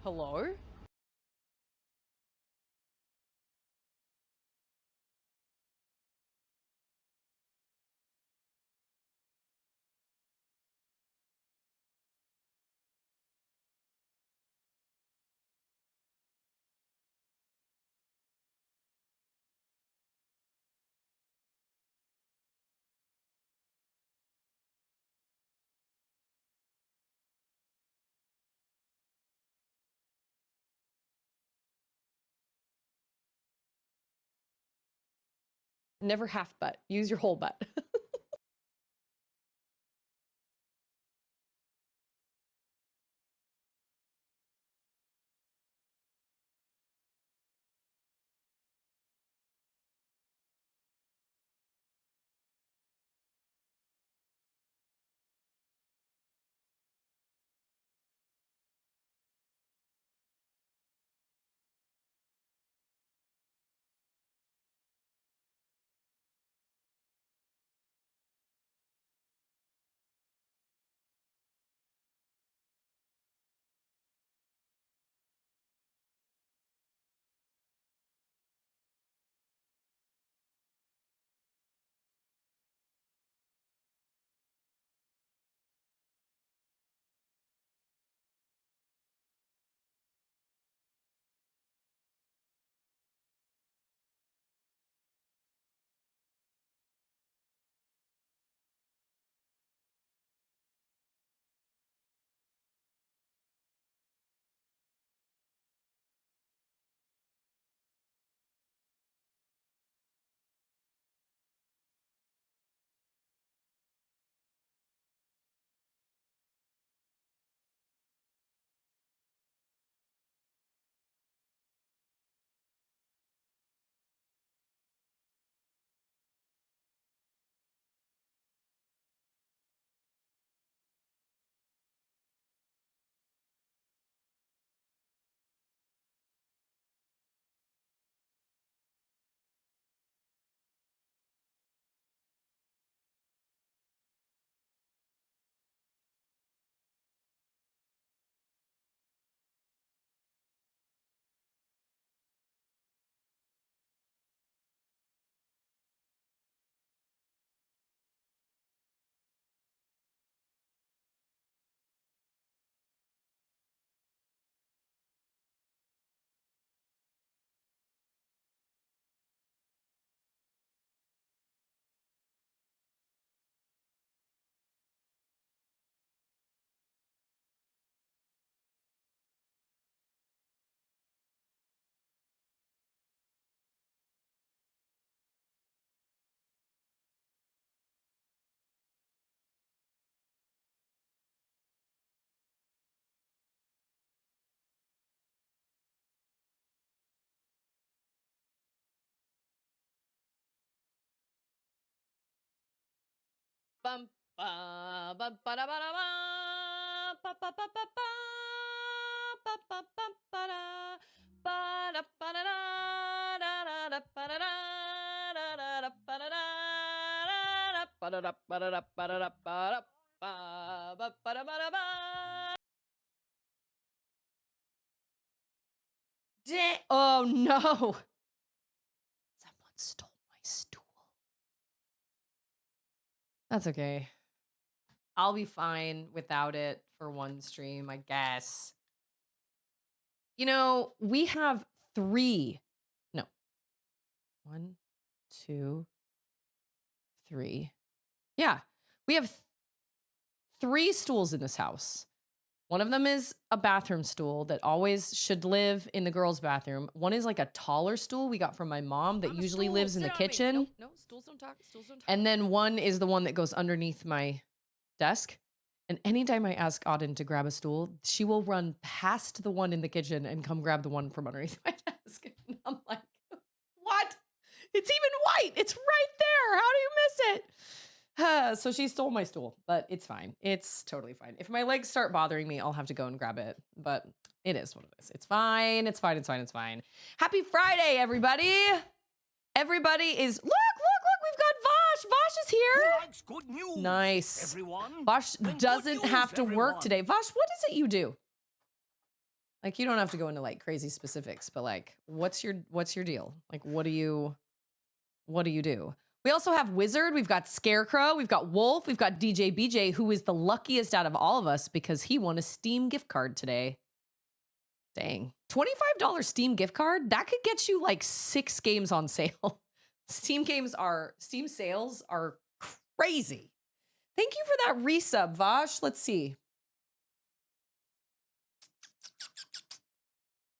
Hello? Never half butt. Use your whole butt. Bum ba ba ba da ba da ba ba ba ba ba ba ba ba ba ba da ba da ba da da da da ba da da da da ba da da ba da da ba da da ba da da ba da ba ba da ba da ba. Oh no! Someone stole my stool. That's okay. I'll be fine without it for one stream, I guess. You know, we have 3. No. 1, 2, 3. Yeah. We have 3 stools in this house. One of them is a bathroom stool that always should live in the girls' bathroom. One is like a taller stool we got from my mom that usually lives in the kitchen. No, stools don't talk. Stools don't talk. And then one is the one that goes underneath my desk. And anytime I ask Auden to grab a stool, she will run past the one in the kitchen and come grab the one from underneath my desk. And I'm like, what? It's even white. It's right there. How do you miss it? So she stole my stool, but it's fine. It's totally fine. If my legs start bothering me, I'll have to go and grab it. But it is what it is. It's fine. It's fine. It's fine. It's fine. Happy Friday, everybody. Everybody is... Look. We've got Vosh. Vosh is here. Who likes good news? Nice. Everyone. Vosh Then doesn't good have to news, work everyone. today. Vosh, what is it you do? Like, you don't have to go into like crazy specifics, but like, what's your deal? Like, what do you do? We also have Wizard, we've got Scarecrow, we've got Wolf, we've got DJ BJ, who is the luckiest out of all of us because he won a Steam gift card today. Dang. $25 Steam gift card? That could get you like 6 games on sale. Steam sales are crazy. Thank you for that resub, Vosh. Let's see.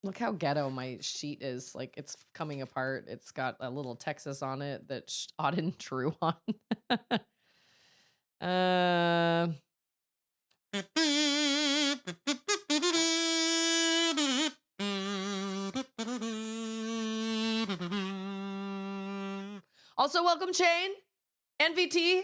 Look how ghetto my sheet is. Like, it's coming apart. It's got a little Texas on it that's odd and true on. Also, welcome, Shane. NVT.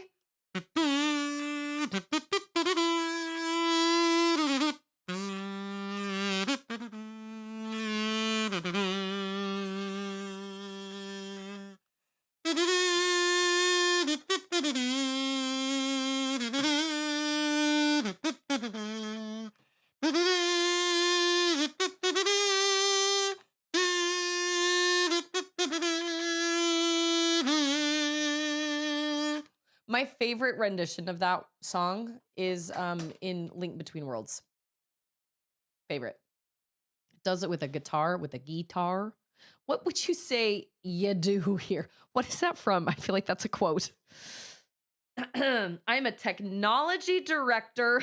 My favorite rendition of that song is in Link Between Worlds. Favorite. Does it with a guitar, What would you say you do here? What is that from? I feel like that's a quote. I'm a technology director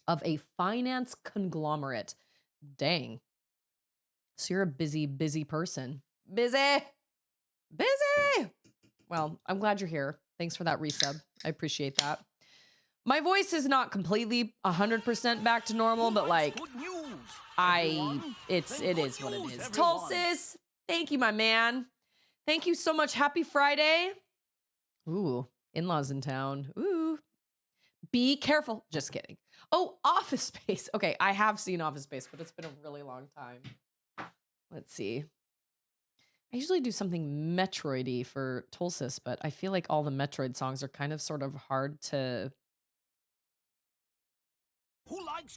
of a finance conglomerate. Dang. So you're a busy person. Busy. Well, I'm glad you're here. Thanks for that resub. I appreciate that. My voice is not completely 100% back to normal, but like, it is what it is. Tulsis, thank you, my man. Thank you so much. Happy Friday. Ooh, in-laws in town. Ooh. Be careful. Just kidding. Oh, Office Space. Okay, I have seen Office Space, but it's been a really long time. Let's see. I usually do something Metroid-y for Tulsis, but I feel like all the Metroid songs are kind of sort of hard to...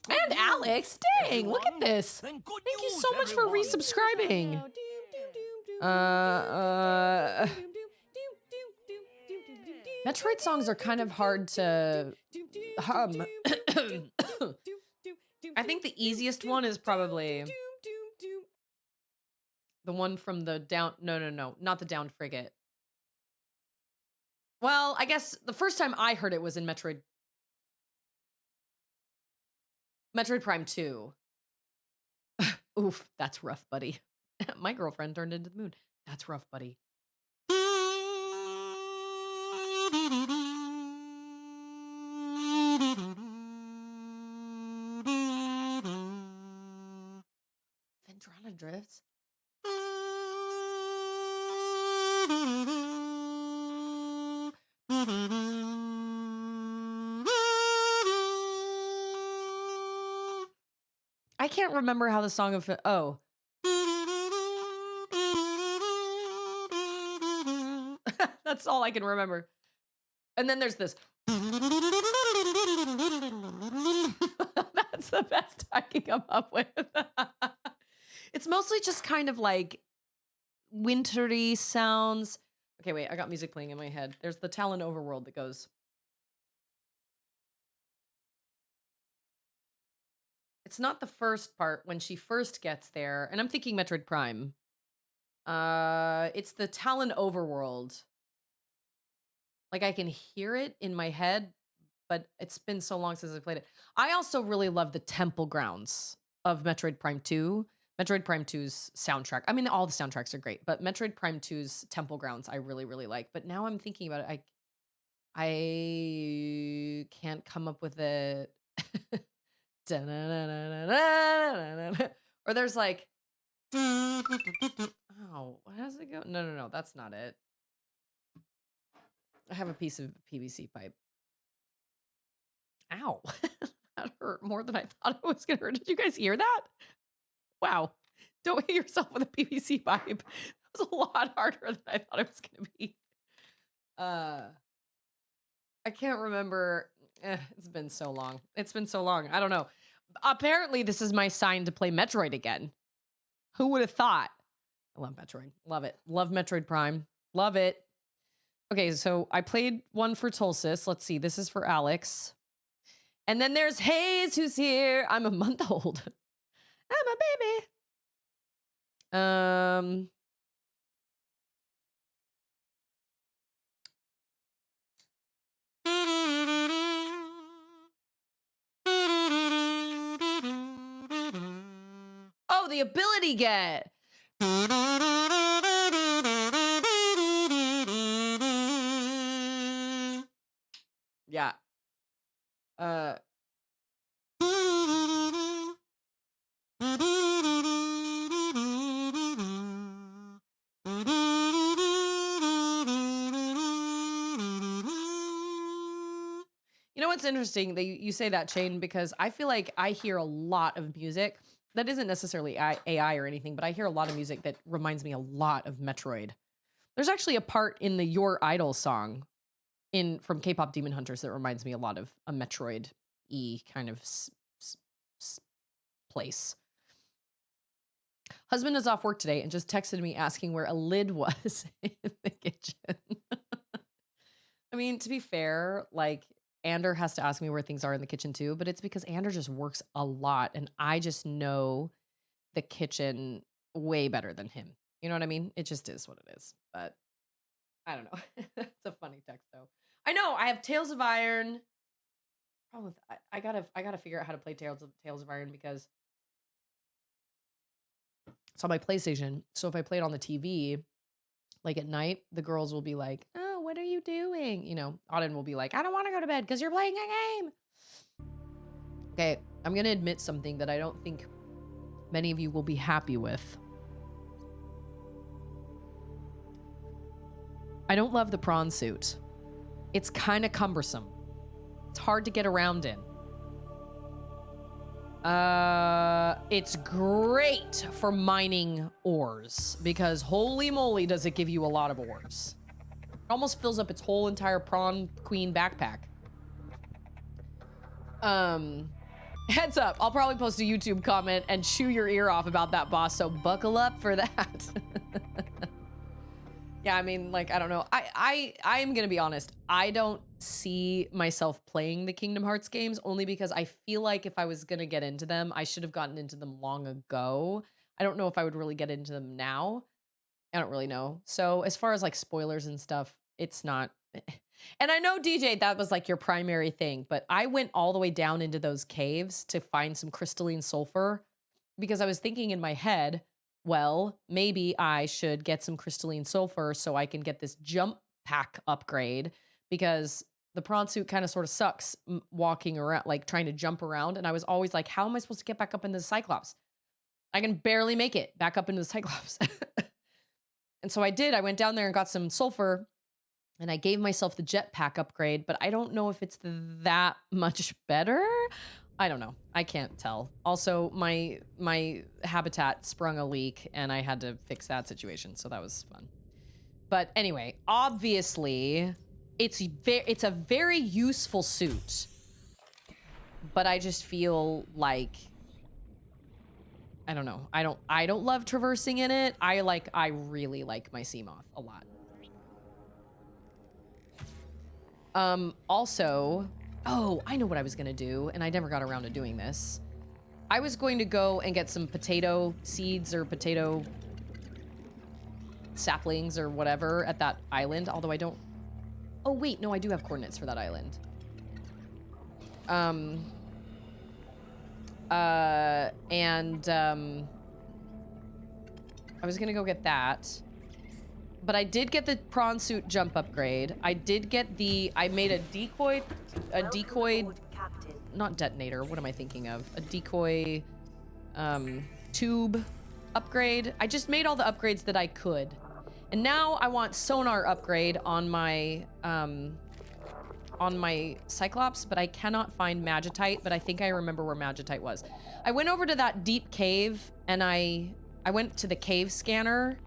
And Alex, dang, look at this. Thank you so much for resubscribing. Metroid songs are kind of hard to hum. I think the easiest one is probably the one from the down... No, not the downed frigate. Well, I guess the first time I heard it was in Metroid Prime 2. Oof, that's rough, buddy. My girlfriend turned into the moon. That's rough, buddy. Vendrana drifts. I can't remember how the song of... Oh. That's all I can remember. And then there's this. That's the best I can come up with. It's mostly just kind of like wintry sounds. Okay, wait, I got music playing in my head. There's the Talon Overworld that goes. It's not the first part when she first gets there, and I'm thinking Metroid Prime. It's the Talon Overworld. Like, I can hear it in my head, but it's been so long since I played it. I also really love the temple grounds of Metroid Prime 2. Metroid Prime 2's soundtrack. I mean, all the soundtracks are great, but Metroid Prime 2's temple grounds I really, really like. But now I'm thinking about it, I can't come up with it. Or there's like, oh, how does it go? No, that's not it. I have a piece of PVC pipe. Ow. That hurt more than I thought it was going to hurt. Did you guys hear that? Wow. Don't hit yourself with a PVC pipe. That was a lot harder than I thought it was going to be. I can't remember. It's been so long. It's been so long. I don't know. Apparently, this is my sign to play Metroid again. Who would have thought? I love Metroid. Love it. Love Metroid Prime. Love it. Okay, so I played one for Tulsis. Let's see. This is for Alex. And then there's Hayes, who's here. I'm a month old. I'm a baby. Oh, the ability get. Yeah. You know what's interesting that you say that, Chain, because I feel like I hear a lot of music that isn't necessarily AI or anything, but I hear a lot of music that reminds me a lot of Metroid. There's actually a part in the Your Idol song from K-pop Demon Hunters that reminds me a lot of a Metroid-y kind of place. Husband is off work today and just texted me asking where a lid was in the kitchen. I mean, to be fair, like, Ander has to ask me where things are in the kitchen too, but it's because Ander just works a lot and I just know the kitchen way better than him. You know what I mean? It just is what it is. But I don't know. It's a funny text though. I know I have Tales of Iron. Problem with I gotta figure out how to play Tales of Iron because it's on my PlayStation. So if I play it on the TV, like at night, the girls will be like, "Oh, what are you doing?" You know, Auden will be like, "I don't want to go to bed because you're playing a game." Okay, I'm gonna admit something that I don't think many of you will be happy with. I don't love the prawn suit. It's kind of cumbersome. It's hard to get around in. It's great for mining ores because holy moly does it give you a lot of ores. It almost fills up its whole entire prawn queen backpack. Heads up, I'll probably post a YouTube comment and chew your ear off about that, boss, so buckle up for that. Yeah, I mean, like, I don't know. I'm gonna be honest. I don't see myself playing the Kingdom Hearts games only because I feel like if I was gonna get into them, I should have gotten into them long ago. I don't know if I would really get into them now. I don't really know. So as far as like spoilers and stuff, it's not. And I know, DJ, that was like your primary thing, but I went all the way down into those caves to find some crystalline sulfur because I was thinking in my head, well, maybe I should get some crystalline sulfur so I can get this jump pack upgrade because the prawn suit kind of sort of sucks walking around, like trying to jump around. And I was always like, how am I supposed to get back up into the Cyclops? I can barely make it back up into the Cyclops. And so I did. I went down there and got some sulfur and I gave myself the jetpack upgrade, but I don't know if it's that much better. I don't know. I can't tell. Also, my habitat sprung a leak and I had to fix that situation, so that was fun. But anyway, obviously, it's a very useful suit. But I just feel like I don't know. I don't love traversing in it. I really like my Seamoth a lot. Also, oh, I know what I was gonna do, and I never got around to doing this. I was going to go and get some potato seeds or potato saplings or whatever at that island, although I don't... Oh, wait, no, I do have coordinates for that island. I was gonna go get that. But I did get the prawn suit jump upgrade. I did get I made a decoy, not detonator, what am I thinking of? A decoy tube upgrade. I just made all the upgrades that I could. And now I want sonar upgrade on my Cyclops, but I cannot find Magitite, but I think I remember where Magitite was. I went over to that deep cave and I went to the cave scanner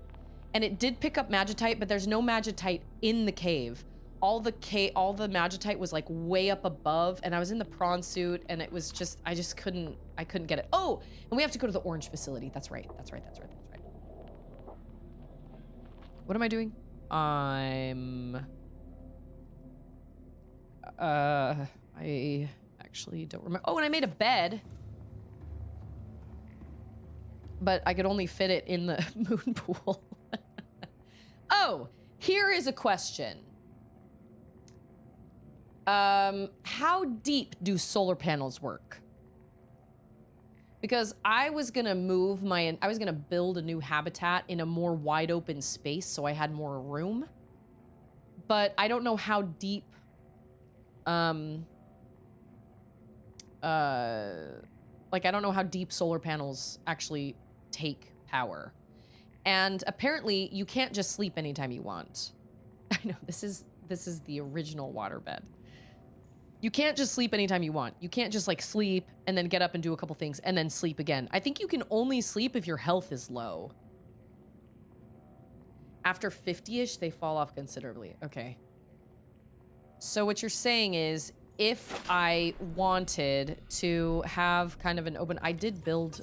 and it did pick up Magitite, but there's no Magitite in the cave. all the magitite was like way up above, and I was in the prawn suit, and it was just, I couldn't get it. Oh, and we have to go to the orange facility. That's right. What am I doing? I actually don't remember. Oh, and I made a bed. But I could only fit it in the moon pool. Oh, here is a question. How deep do solar panels work? Because I was gonna build a new habitat in a more wide open space so I had more room. But I don't know how deep, like I don't know how deep solar panels actually take power. And apparently you can't just sleep anytime you want. I know, this is the original waterbed. You can't just sleep anytime you want. You can't just like sleep and then get up and do a couple things and then sleep again. I think you can only sleep if your health is low. After 50-ish, they fall off considerably. Okay. So what you're saying is, if I wanted to have kind of an open, I did build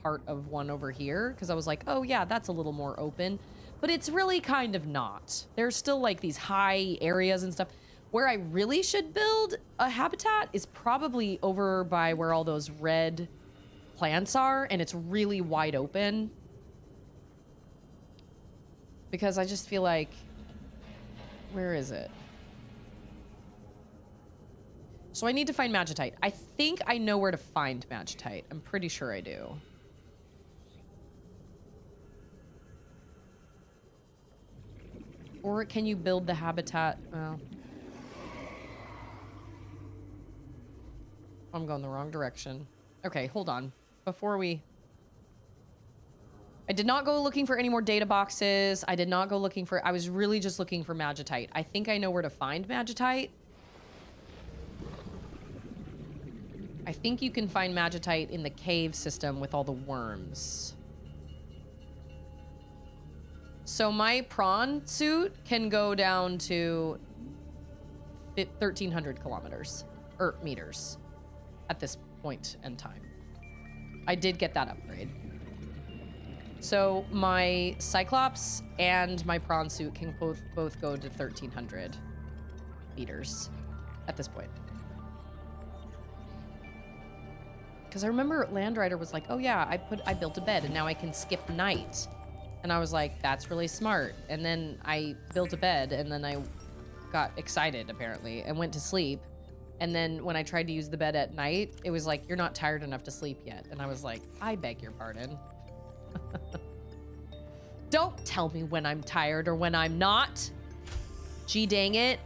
part of one over here because I was like, oh yeah, that's a little more open, but it's really kind of not. There's still like these high areas and stuff. Where I really should build a habitat is probably over by where all those red plants are, and it's really wide open. Because I just feel like, where is it? So I need to find magitite. I think I know where to find magitite. I'm pretty sure I do. Or can you build the habitat? Well, I'm going the wrong direction. Okay, hold on. Before we... I did not go looking for any more data boxes. I did not go looking for... I was really just looking for magitite. I think I know where to find magitite. I think you can find magitite in the cave system with all the worms. So my prawn suit can go down to 1,300 kilometers, or meters, at this point in time. I did get that upgrade. So my Cyclops and my prawn suit can both go to 1,300 meters at this point. Because I remember Land Rider was like, oh yeah, I built a bed and now I can skip night. And I was like, that's really smart. And then I built a bed and then I got excited apparently and went to sleep. And then when I tried to use the bed at night, it was like, you're not tired enough to sleep yet. And I was like, I beg your pardon. Don't tell me when I'm tired or when I'm not. Gee dang it.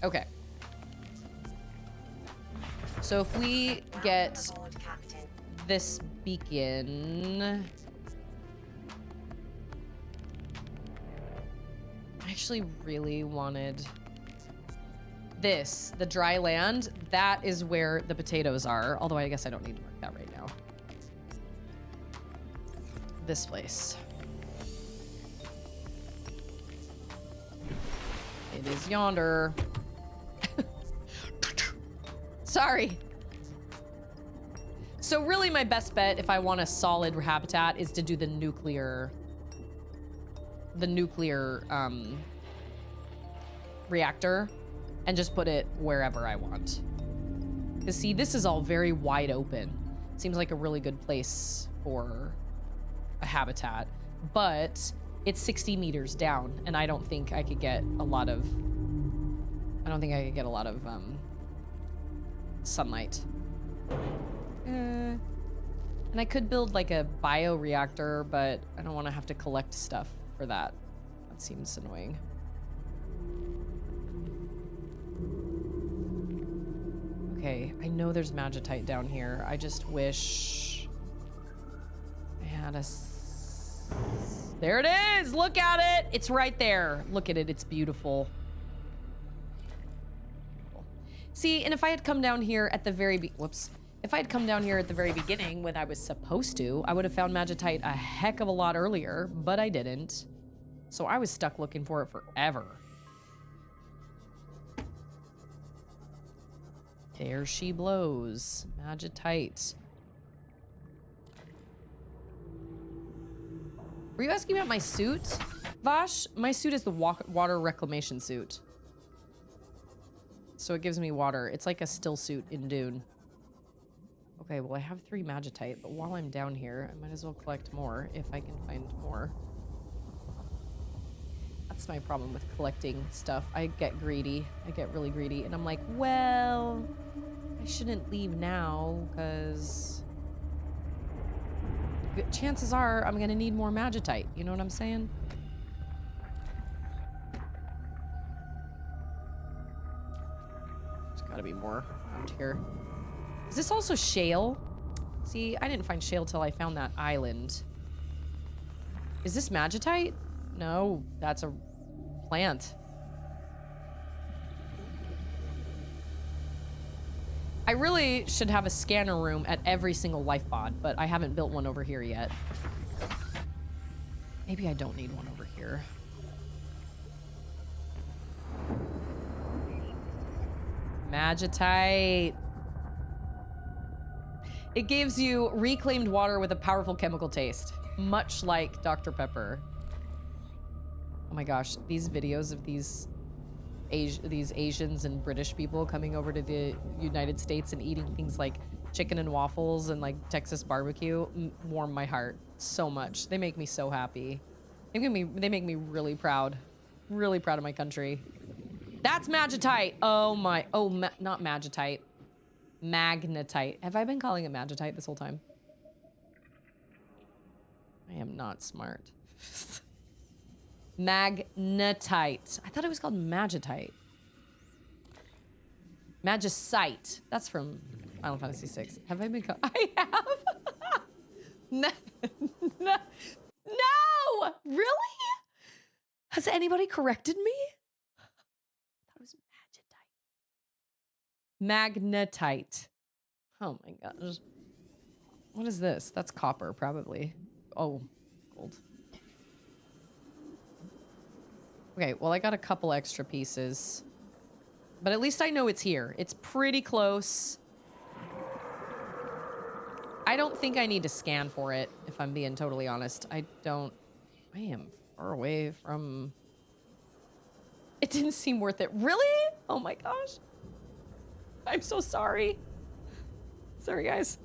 Okay. So if we get this beacon... I actually really wanted this, the dry land. That is where the potatoes are. Although I guess I don't need to mark that right now. This place. It is yonder. Sorry. So really my best bet if I want a solid habitat is to do the nuclear reactor and just put it wherever I want. Because see, this is all very wide open. Seems like a really good place for a habitat, but it's 60 meters down and I don't think I could get a lot of sunlight. And I could build like a bioreactor, but I don't want to have to collect stuff for that. That seems annoying. Okay, I know there's magitite down here. I just wish I had a... There it is! Look at it! It's right there. Look at it. It's beautiful. See, and if I had come down here at the very... If I had come down here at the very beginning when I was supposed to, I would have found magitite a heck of a lot earlier, but I didn't. So I was stuck looking for it forever. There she blows. Magitite. Were you asking about my suit, Vash? My suit is the water reclamation suit. So it gives me water. It's like a still suit in Dune. Okay, well I have 3 magitite, but while I'm down here, I might as well collect more if I can find more. That's my problem with collecting stuff. I get greedy. I get really greedy. And I'm like, well, I shouldn't leave now because chances are I'm going to need more magitite. You know what I'm saying? There's got to be more out here. Is this also shale? See, I didn't find shale till I found that island. Is this magitite? No, that's a plant. I really should have a scanner room at every single life pod, but I haven't built one over here yet. Maybe I don't need one over here. Magitite. It gives you reclaimed water with a powerful chemical taste, much like Dr. Pepper. Oh my gosh, these videos of these Asians and British people coming over to the United States and eating things like chicken and waffles and like Texas barbecue warm my heart so much. They make me so happy. They make me really proud. Really proud of my country. That's magitite. Oh my, not magitite. Magnetite. Have I been calling it magitite this whole time? I am not smart. Magnetite. I thought it was called magitite. Magicite. That's from Final Fantasy VI. Have I been called? I have. No! Really? Has anybody corrected me? That was magitite. Magnetite. Oh my gosh. What is this? That's copper, probably. Oh, gold. Okay, well, I got a couple extra pieces. But at least I know it's here. It's pretty close. I don't think I need to scan for it, if I'm being totally honest. I am far away from... It didn't seem worth it. Really? Oh my gosh. I'm so sorry. Sorry, guys.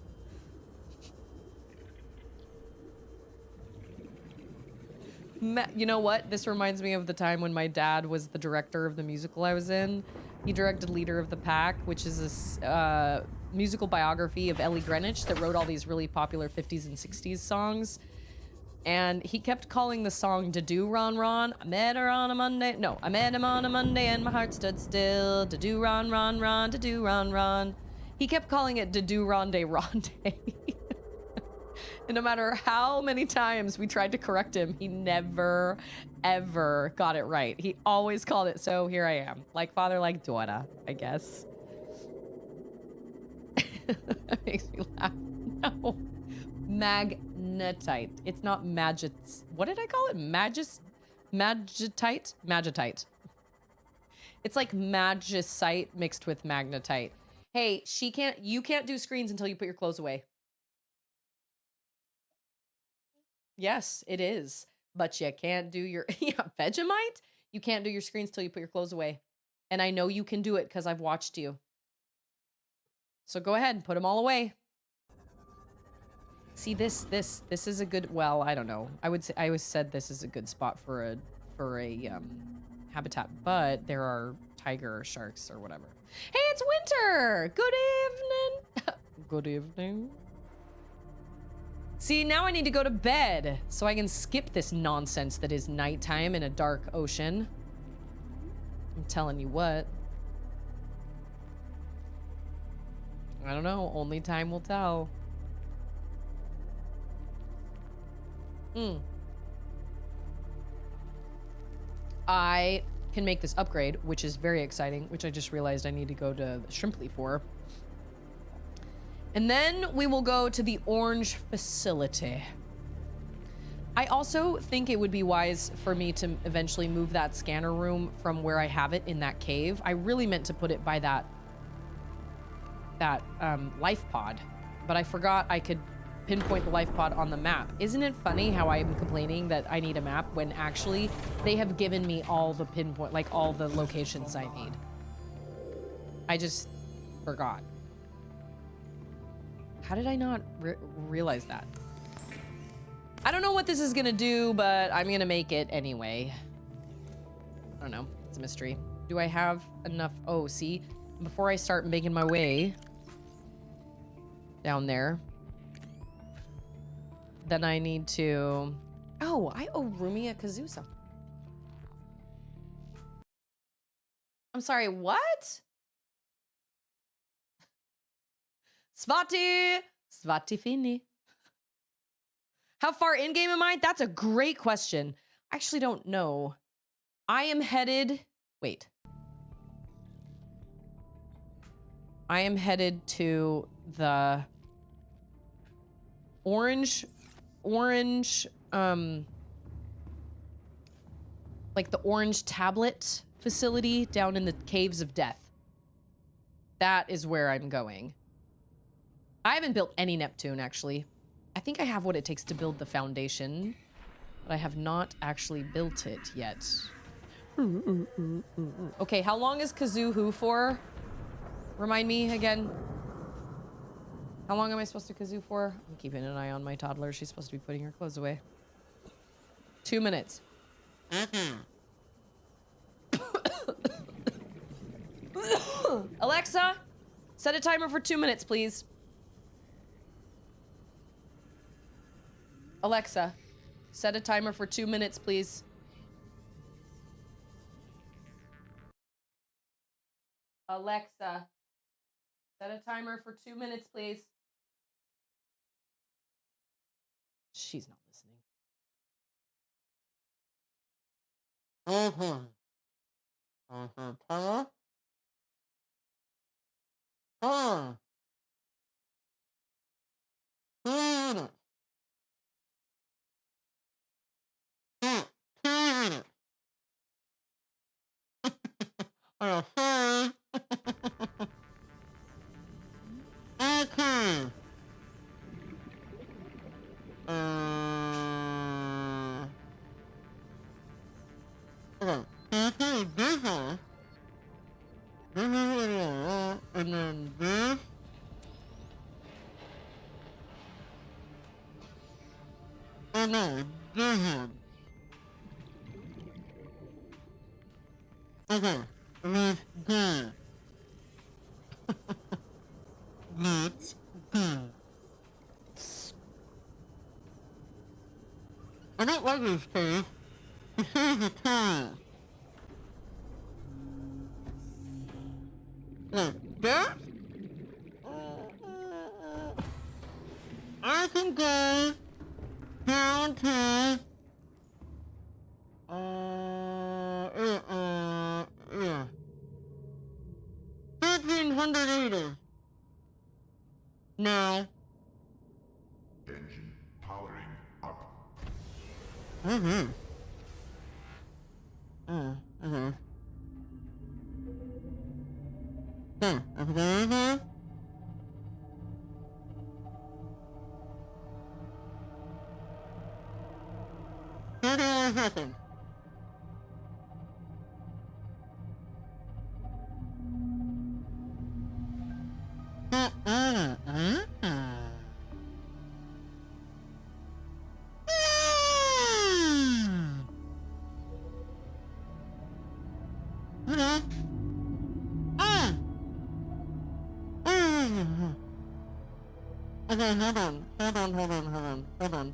You know what? This reminds me of the time when my dad was the director of the musical I was in. He directed Leader of the Pack, which is a musical biography of Ellie Greenwich that wrote all these really popular 50s and 60s songs. And he kept calling the song "Da-Do Ron Ron." I met her on a Monday. No, I met him on a Monday and my heart stood still. Da-do Ron Ron Ron, da-do Ron Ron. He kept calling it "Da-do Ronde Ronde." And no matter how many times we tried to correct him, he never, ever got it right. He always called it, so here I am. Like father, like daughter, I guess. That makes me laugh. No. Magnetite. It's not magit... What did I call it? Magitite? Magitite. It's like magicite mixed with magnetite. Hey, you can't do screens until you put your clothes away. Yes, it is. But you can't do your... Yeah, Vegemite? You can't do your screens till you put your clothes away. And I know you can do it because I've watched you. So go ahead and put them all away. See, this is a good... Well, I don't know. I always said this is a good spot for a habitat, but there are tiger sharks or whatever. Hey, it's winter! Good evening! Good evening. See, now I need to go to bed so I can skip this nonsense that is nighttime in a dark ocean. I'm telling you what. I don't know. Only time will tell. I can make this upgrade, which is very exciting, which I just realized I need to go to Shrimply for. And then we will go to the orange facility. I also think it would be wise for me to eventually move that scanner room from where I have it in that cave. I really meant to put it by that life pod, but I forgot I could pinpoint the life pod on the map. Isn't it funny how I'm complaining that I need a map when actually they have given me all the pinpoint, like all the locations I need. I just forgot. How did I not realize that? I don't know what this is gonna do, but I'm gonna make it anyway. I don't know. It's a mystery. Do I have enough? Oh, see? Before I start making my way down there, then I need to... Oh, I owe Rumi a kazoo something. I'm sorry, what? Svati! Svati Fini. How far in-game am I? That's a great question. I actually don't know. I am headed... Wait. I am headed to the orange, like the orange tablet facility down in the Caves of Death. That is where I'm going. I haven't built any Neptune, actually. I think I have what it takes to build the foundation, but I have not actually built it yet. Okay, how long is Kazoo for? Remind me again. How long am I supposed to kazoo for? I'm keeping an eye on my toddler. She's supposed to be putting her clothes away. 2 minutes. Alexa, set a timer for 2 minutes, please. Alexa, set a timer for 2 minutes, please. Alexa, set a timer for 2 minutes, please. She's not listening. And then this. Oh no, this. Okay, let's go. Let's go. I don't like this case. This is a time. Like that? I can go down to yeah. 1,380. Now. Engine powering up. Mm-hmm. Second. Okay, hold on.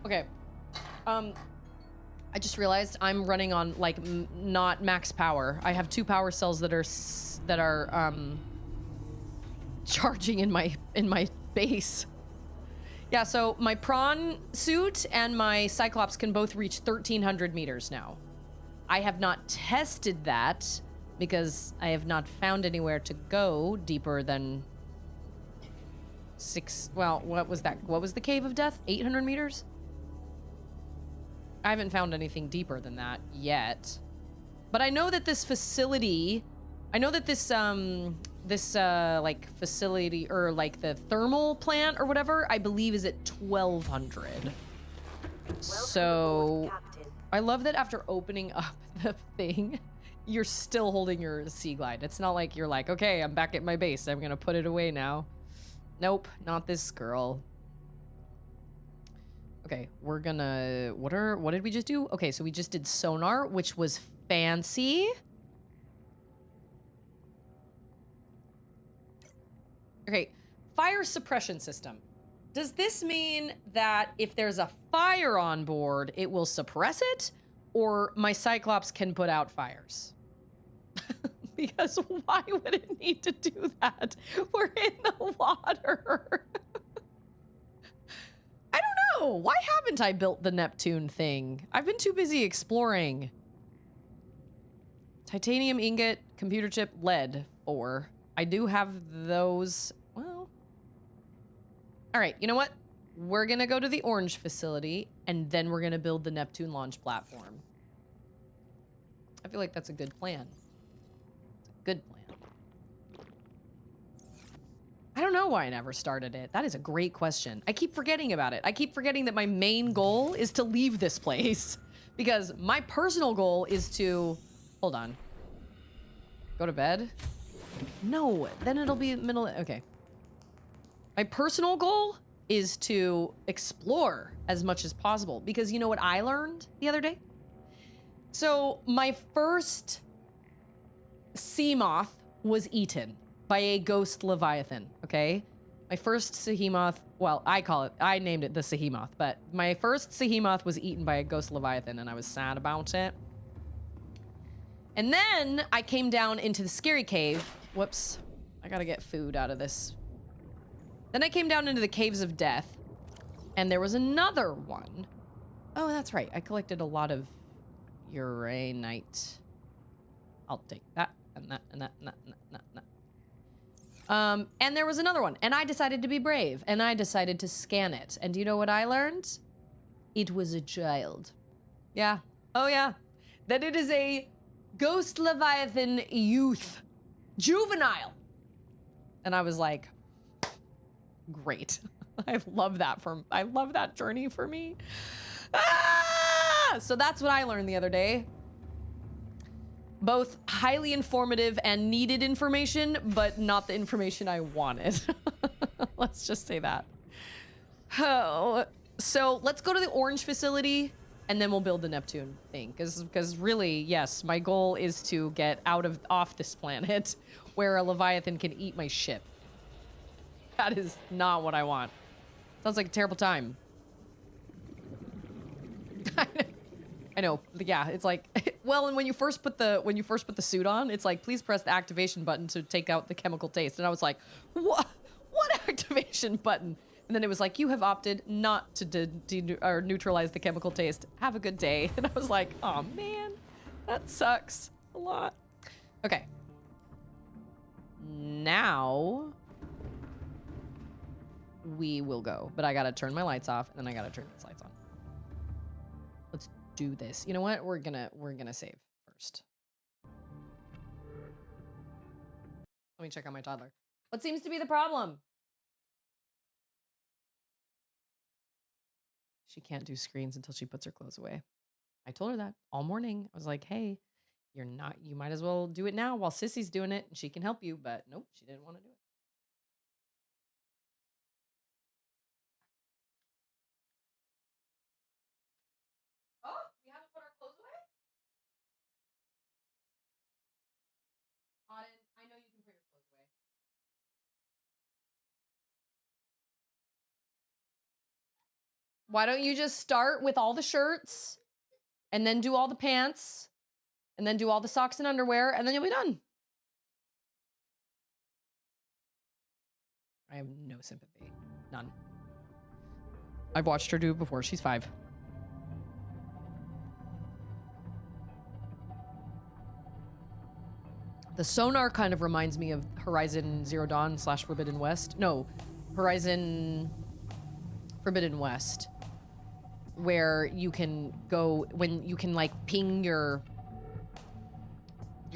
Okay. I just realized I'm running on like not max power. I have 2 power cells that are charging in my base. Yeah, so my prawn suit and my Cyclops can both reach 1,300 meters now. I have not tested that because I have not found anywhere to go deeper than well, what was that? What was the Cave of Death? 800 meters? I haven't found anything deeper than that yet. But I know that this facility, I know that this like facility, or like the thermal plant or whatever, I believe is at 1200. So I love that after opening up the thing, you're still holding your Sea Glide. It's not like you're like, okay, I'm back at my base, I'm gonna put it away now. Nope, not this girl. Okay, we're gonna, what did we just do? Okay, so we just did sonar, which was fancy. Okay, fire suppression system. Does this mean that if there's a fire on board, it will suppress it? Or my Cyclops can put out fires? Because why would it need to do that? We're in the water. I don't know. Why haven't I built the Neptune thing? I've been too busy exploring. Titanium ingot, computer chip, lead, 4. I do have those. Well. All right, you know what? We're going to go to the orange facility, and then we're going to build the Neptune launch platform. I feel like that's a good plan. It's a good plan. I don't know why I never started it. That is a great question. I keep forgetting about it. I keep forgetting that my main goal is to leave this place. Because my personal goal is to... Hold on. Go to bed? No, then it'll be middle... Okay. My personal goal is to explore as much as possible. Because you know what I learned the other day? So my first sea moth was eaten by a ghost leviathan, okay? My first Sehemoth, well, I named it the Sehemoth, but my first Sehemoth was eaten by a ghost leviathan, and I was sad about it. And then I came down into the scary cave. Whoops, I gotta get food out of this. Then I came down into the caves of death, and there was another one. Oh, that's right, I collected a lot of Uranite. I'll take that, and that, and that, and that, and that, and that, and that. And there was another one, and I decided to be brave, and I decided to scan it. And do you know what I learned? It was a child. Yeah. Oh, yeah. That it is a ghost leviathan youth. Juvenile. And I was like, great. I love that journey for me. Ah! So that's what I learned the other day. Both highly informative and needed information, but not the information I wanted. Let's just say that. Oh, so let's go to the orange facility, and then we'll build the Neptune thing. Because really, yes, my goal is to get off this planet where a Leviathan can eat my ship. That is not what I want. Sounds like a terrible time. I know. Yeah, it's like, well, and when you first put the suit on, it's like, please press the activation button to take out the chemical taste. And I was like, what activation button? And then it was like, you have opted not to neutralize the chemical taste. Have a good day. And I was like, oh man, that sucks a lot. Okay. Now we will go, but I gotta turn my lights off, and then I gotta turn these lights on. Let's do this. You know what? We're gonna save first. Let me check on my toddler. What seems to be the problem? She can't do screens until she puts her clothes away. I told her that all morning. I was like, hey, you might as well do it now while Sissy's doing it and she can help you, but nope, she didn't want to do it. Oh, we haven't put our clothes away? Auden, I know you can put your clothes away. Why don't you just start with all the shirts and then do all the pants and then do all the socks and underwear, and then you'll be done. I have no sympathy. None. I've watched her do it before. She's 5. The sonar kind of reminds me of Horizon Zero Dawn / Forbidden West. No, Horizon Forbidden West, where you can go when you can like ping your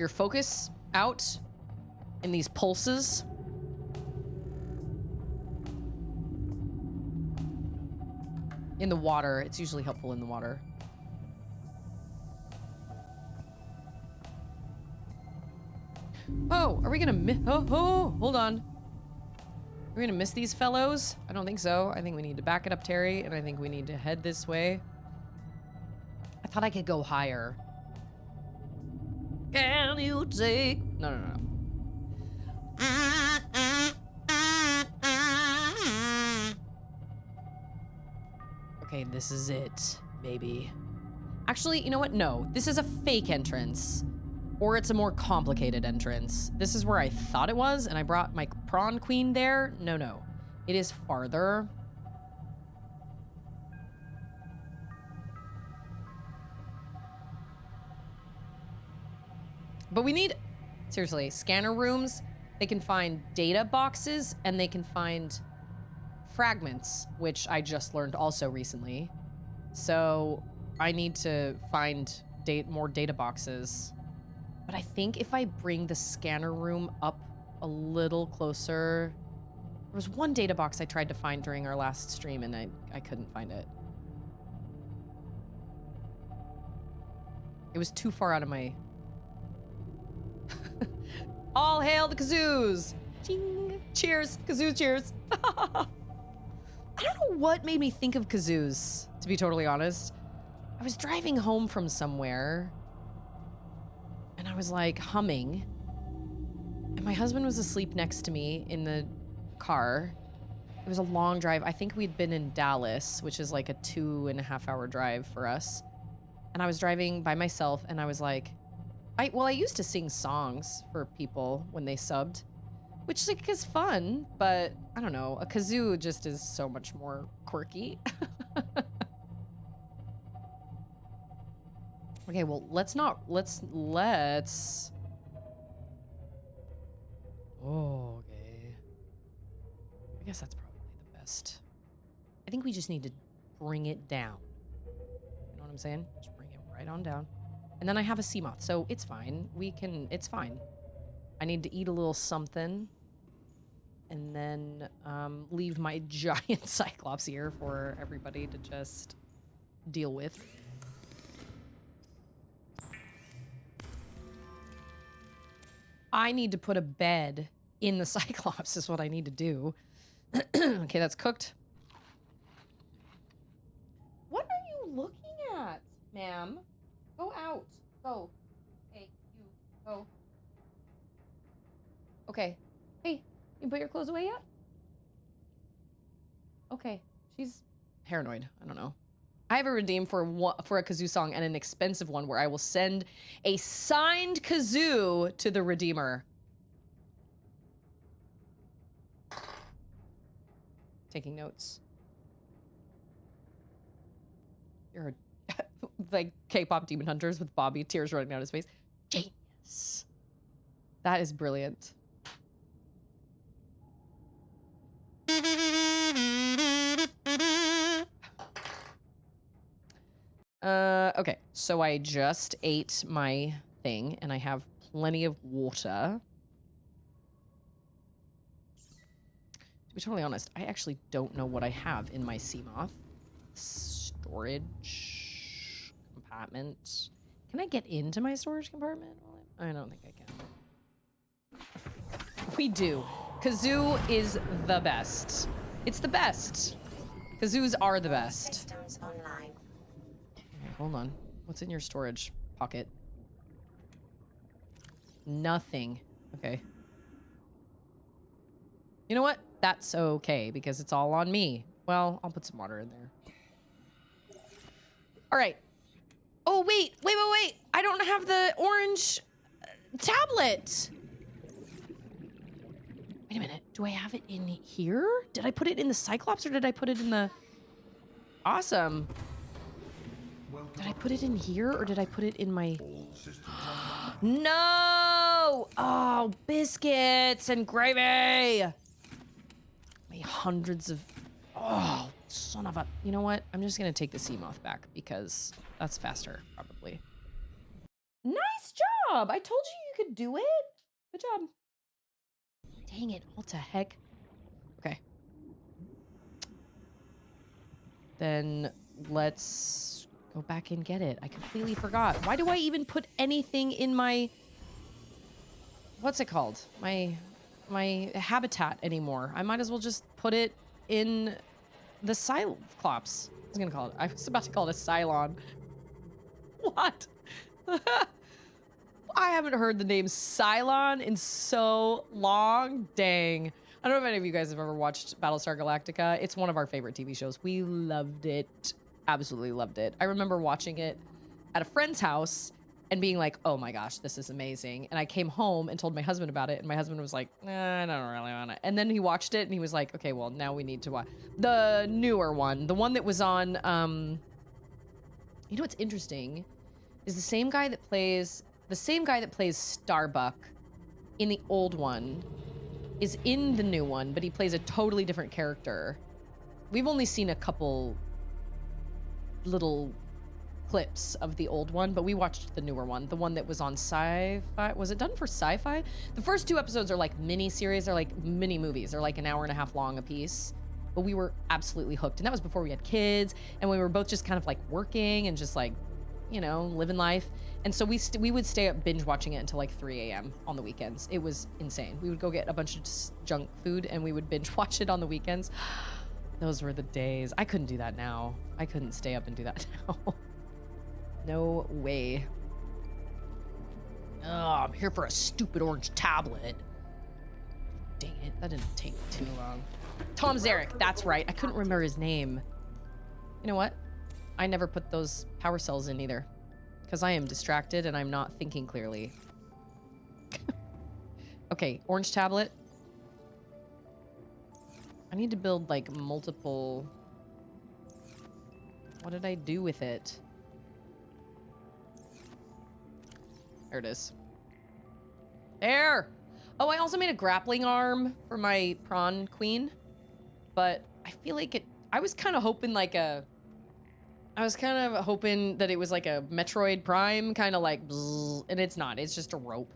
focus out in these pulses. In the water, it's usually helpful in the water. Oh, are we gonna miss? Oh, hold on. Are we gonna miss these fellows? I don't think so. I think we need to back it up, Terry, and I think we need to head this way. I thought I could go higher. Can you take? No. Okay, this is it, maybe. Actually, you know what? No, this is a fake entrance. Or it's a more complicated entrance. This is where I thought it was, and I brought my prawn queen there. No. It is farther. But we need, seriously, scanner rooms. They can find data boxes, and they can find fragments, which I just learned also recently. So I need to find more data boxes. But I think if I bring the scanner room up a little closer... There was one data box I tried to find during our last stream, and I couldn't find it. It was too far out of my... All hail the kazoos! Ching! Cheers! Kazoo cheers! I don't know what made me think of kazoos, to be totally honest. I was driving home from somewhere, and I was like humming, and my husband was asleep next to me in the car. It was a long drive. I think we'd been in Dallas, which is like a 2.5-hour drive for us. And I was driving by myself, and I was like, I used to sing songs for people when they subbed, which like is fun, but I don't know, a kazoo just is so much more quirky. Okay, well, let's... Oh, okay. I guess that's probably the best. I think we just need to bring it down. You know what I'm saying? Just bring it right on down. And then I have a sea moth, so it's fine. It's fine. I need to eat a little something. And then leave my giant cyclops here for everybody to just deal with. I need to put a bed in the cyclops is what I need to do. Okay, that's cooked. What are you looking at, ma'am? Go out. Go. Hey, you. Go. Okay. Hey, you put your clothes away yet? Okay. She's paranoid. I don't know. I have a redeem for a kazoo song and an expensive one where I will send a signed kazoo to the redeemer. Taking notes. You're like K-pop demon hunters with Bobby, tears running down his face. Genius. That is brilliant. Okay, so I just ate my thing, and I have plenty of water. To be totally honest, I actually don't know what I have in my sea moth. Storage compartment. Can I get into my storage compartment? I don't think I can. We do. Kazoo is the best. It's the best. Kazoos are the best. Systems online. Okay, hold on. What's in your storage pocket? Nothing. Okay. You know what? That's okay, because it's all on me. Well, I'll put some water in there. All right. Oh, wait. I don't have the orange tablet. Wait a minute. Do I have it in here? Did I put it in the Cyclops, or did I put it in the... Awesome. Did I put it in here, or did I put it in my... No! Oh, biscuits and gravy! hundreds of... Oh, son of a... You know what? I'm just going to take the sea moth back because that's faster, probably. Nice job! I told you could do it. Good job. Dang it, all to heck. Okay. Then let's go back and get it. I completely forgot. Why do I even put anything in my... What's it called? My habitat anymore. I might as well just put it in the Cyclops. I was gonna call it. I was about to call it a Cylon. What? I haven't heard the name Cylon in so long. Dang. I don't know if any of you guys have ever watched Battlestar Galactica. It's one of our favorite TV shows. We loved it. Absolutely loved it. I remember watching it at a friend's house and being like, oh my gosh, this is amazing. And I came home and told my husband about it. And my husband was like, nah, I don't really want it. And then he watched it and he was like, okay, well, now we need to watch the newer one. The one that was on, you know what's interesting is the same guy that plays Starbuck in the old one is in the new one, but he plays a totally different character. We've only seen a couple little clips of the old one, but we watched the newer one, the one that was on Sci-Fi. Was it done for Sci-Fi? The first 2 episodes are like mini series. They're like mini movies. They're like an hour and a half long a piece. But we were absolutely hooked. And that was before we had kids. And we were both just kind of like working and just like, you know, living life. And so we would stay up binge watching it until like 3 a.m. on the weekends. It was insane. We would go get a bunch of junk food and we would binge watch it on the weekends. Those were the days. I couldn't do that now. I couldn't stay up and do that now. No way. Oh, I'm here for a stupid orange tablet. Dang it, that didn't take too long. Tom Zarek, that's right. I couldn't remember his name. You know what? I never put those power cells in either. Because I am distracted and I'm not thinking clearly. Okay, orange tablet. I need to build like multiple... What did I do with it? There it is. There! Oh, I also made a grappling arm for my prawn queen. But I feel like it... I was kind of hoping like a... I was kind of hoping that it was like a Metroid Prime, kind of like... Bzz, and it's not. It's just a rope.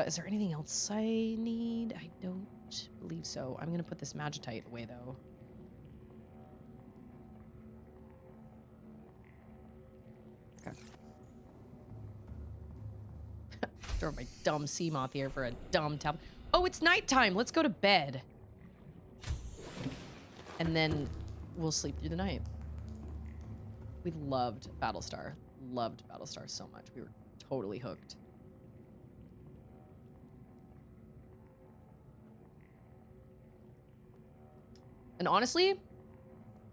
Is there anything else I need? I don't believe so. I'm going to put this Magitite away, though. Okay. Throw my dumb sea moth here for a dumb tablet. Oh, it's nighttime. Let's go to bed. And then we'll sleep through the night. We loved Battlestar. Loved Battlestar so much. We were totally hooked. And honestly,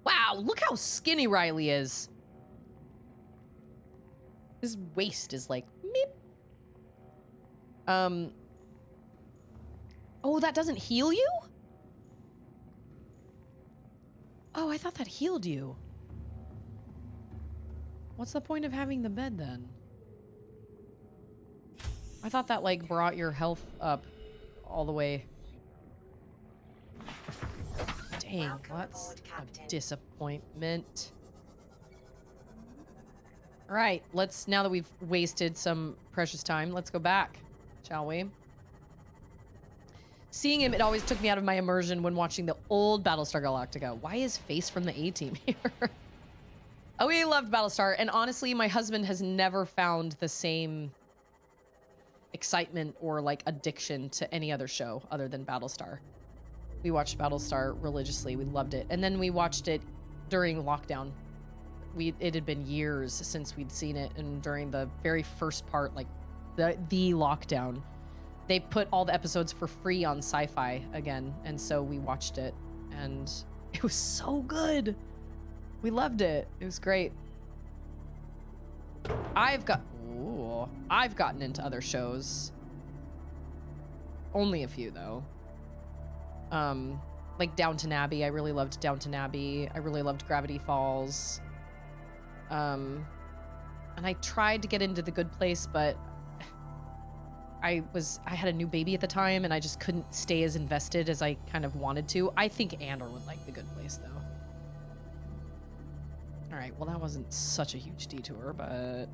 wow, look how skinny Riley is. His waist is like, meep. Oh, that doesn't heal you? Oh, I thought that healed you. What's the point of having the bed then? I thought that like brought your health up all the way. Dang, that's a disappointment. All right, let's, now that we've wasted some precious time, let's go back, shall we? Seeing him, it always took me out of my immersion when watching the old Battlestar Galactica. Why is Face from the A-Team here? Oh, we loved Battlestar, and honestly, my husband has never found the same excitement or like addiction to any other show other than Battlestar. We watched Battlestar religiously. We loved it. And then we watched it during lockdown. It had been years since we'd seen it, and during the very first part, like the lockdown, they put all the episodes for free on Sci-Fi again, and so we watched it, and it was so good. We loved it. It was great. I've gotten into other shows. Only a few though. Like Downton Abbey. I really loved Downton Abbey. I really loved Gravity Falls. And I tried to get into The Good Place, but I had a new baby at the time and I just couldn't stay as invested as I kind of wanted to. I think Andor would like the Good Place though. All right, well that wasn't such a huge detour, but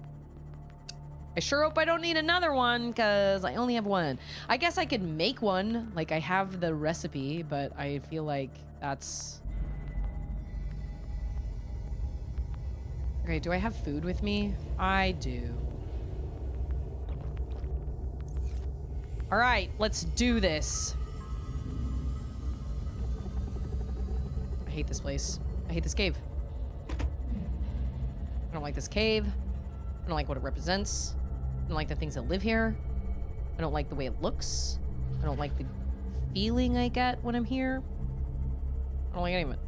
I sure hope I don't need another one because I only have one. I guess I could make one, like I have the recipe, but I feel like that's... Okay, do I have food with me? I do. All right, let's do this. I hate this place. I hate this cave. I don't like this cave. I don't like what it represents. I don't like the things that live here. I don't like the way it looks. I don't like the feeling I get when I'm here. I don't like any of it.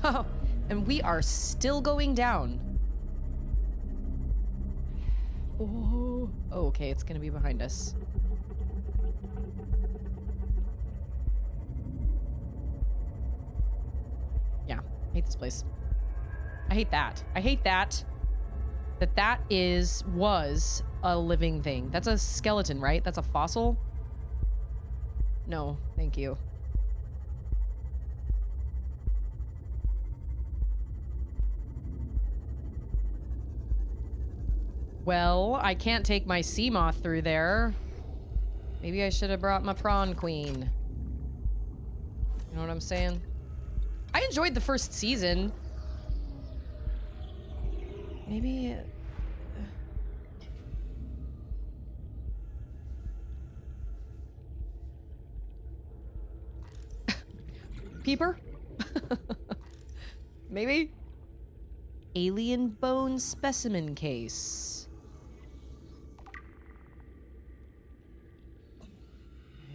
Oh, and we are still going down. Oh, okay, it's gonna be behind us. Yeah, I hate this place. I hate that. I hate that. That was a living thing. That's a skeleton, right? That's a fossil? No, thank you. Well, I can't take my sea moth through there. Maybe I should have brought my prawn queen. You know what I'm saying? I enjoyed the first season. Maybe... Peeper? Maybe? Alien bone specimen case.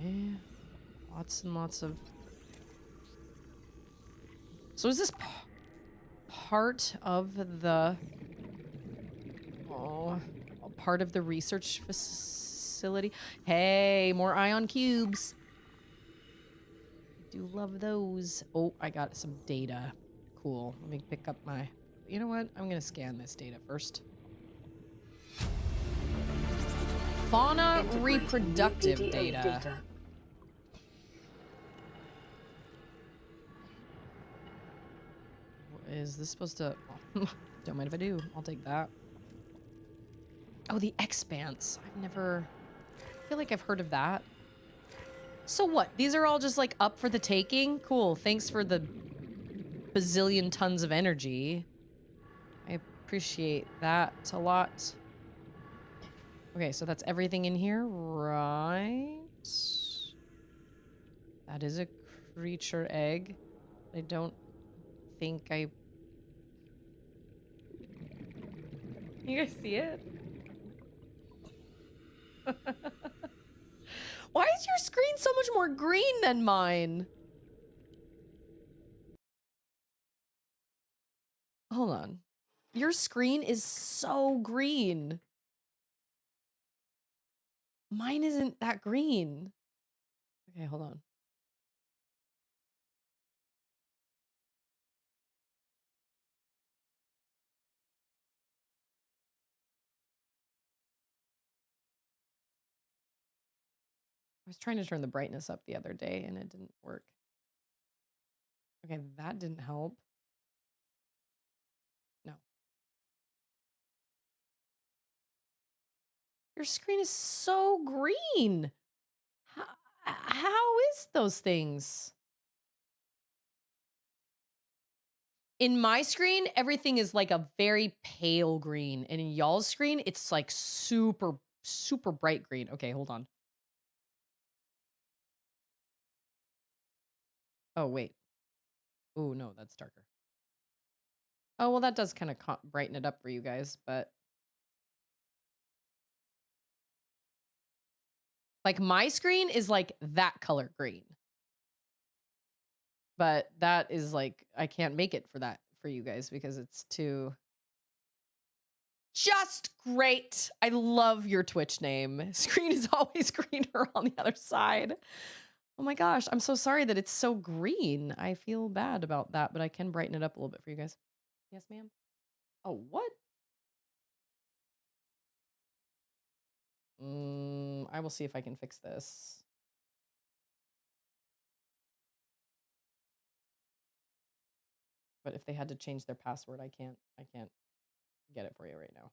Okay. Lots and lots of... So is this part of the... Oh, part of the research facility? Hey, more ion cubes. Do love those. Oh, I got some data. Cool. Let me pick up my... You know what? I'm gonna scan this data first. Fauna reproductive data. Is this supposed to... Don't mind if I do. I'll take that. Oh, the expanse. I've never... I feel like I've heard of that. So what? These are all just like up for the taking? Cool. Thanks for the bazillion tons of energy. I appreciate that a lot. Okay, so that's everything in here, right? That is a creature egg. I don't think I... You guys see it? Why is your screen so much more green than mine? Hold on. Your screen is so green. Mine isn't that green. Okay, hold on. I was trying to turn the brightness up the other day and it didn't work. Okay, that didn't help. No. Your screen is so green. How is those things? In my screen, everything is like a very pale green. And in y'all's screen, it's like super, super bright green. Okay, hold on. Oh, wait. Oh, no, that's darker. Oh, well, that does kind of brighten it up for you guys, but... Like, my screen is like that color green. But that is like, I can't make it for that for you guys because it's too... Just great. I love your Twitch name. Screen is always greener on the other side. Oh my gosh, I'm so sorry that it's so green. I feel bad about that, but I can brighten it up a little bit for you guys. Yes, ma'am? Oh, what? I will see if I can fix this. But if they had to change their password, I can't get it for you right now.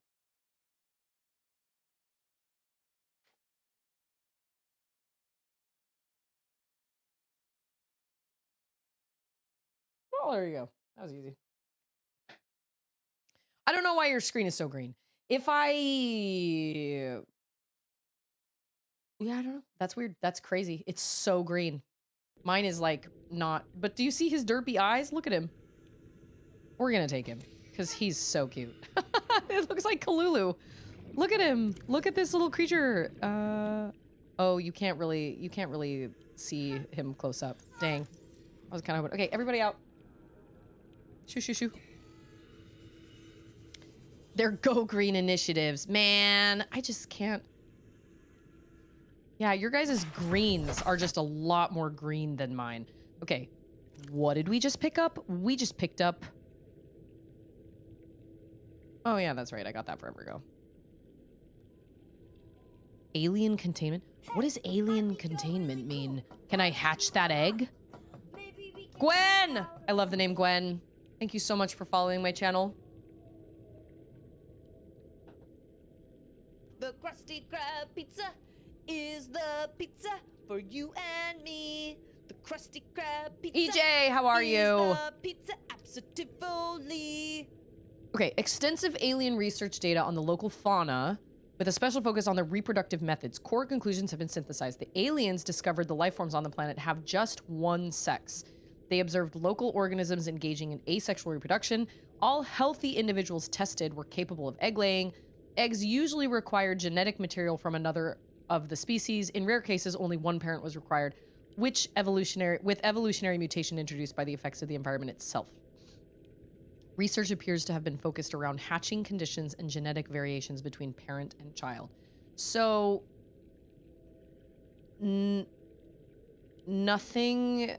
Well, there you go. That was easy. I don't know why your screen is so green. If I... Yeah, I don't know. That's weird. That's crazy. It's so green. Mine is like not... But do you see his derpy eyes? Look at him. We're gonna take him because he's so cute. It looks like Kalulu. Look at him. Look at this little creature. Oh, you can't really see him close up. Dang. I was kind of hoping. Okay, everybody out. Shoo, shoo, shoo. They're Go Green initiatives. Man, I just can't. Yeah, your guys' greens are just a lot more green than mine. Okay, what did we just pick up? We just picked up... Oh yeah, that's right. I got that forever ago. Alien containment? What does alien containment mean? Can I hatch that egg? Gwen! I love the name Gwen. Thank you so much for following my channel. The Krusty Krab pizza is the pizza for you and me. The Krusty Krab pizza. EJ, how are you? The pizza absolutely. Okay, extensive alien research data on the local fauna with a special focus on their reproductive methods. Core conclusions have been synthesized. The aliens discovered the life forms on the planet have just one sex. They observed local organisms engaging in asexual reproduction. All healthy individuals tested were capable of egg laying. Eggs usually required genetic material from another of the species. In rare cases, only one parent was required, with evolutionary mutation introduced by the effects of the environment itself. Research appears to have been focused around hatching conditions and genetic variations between parent and child. So, nothing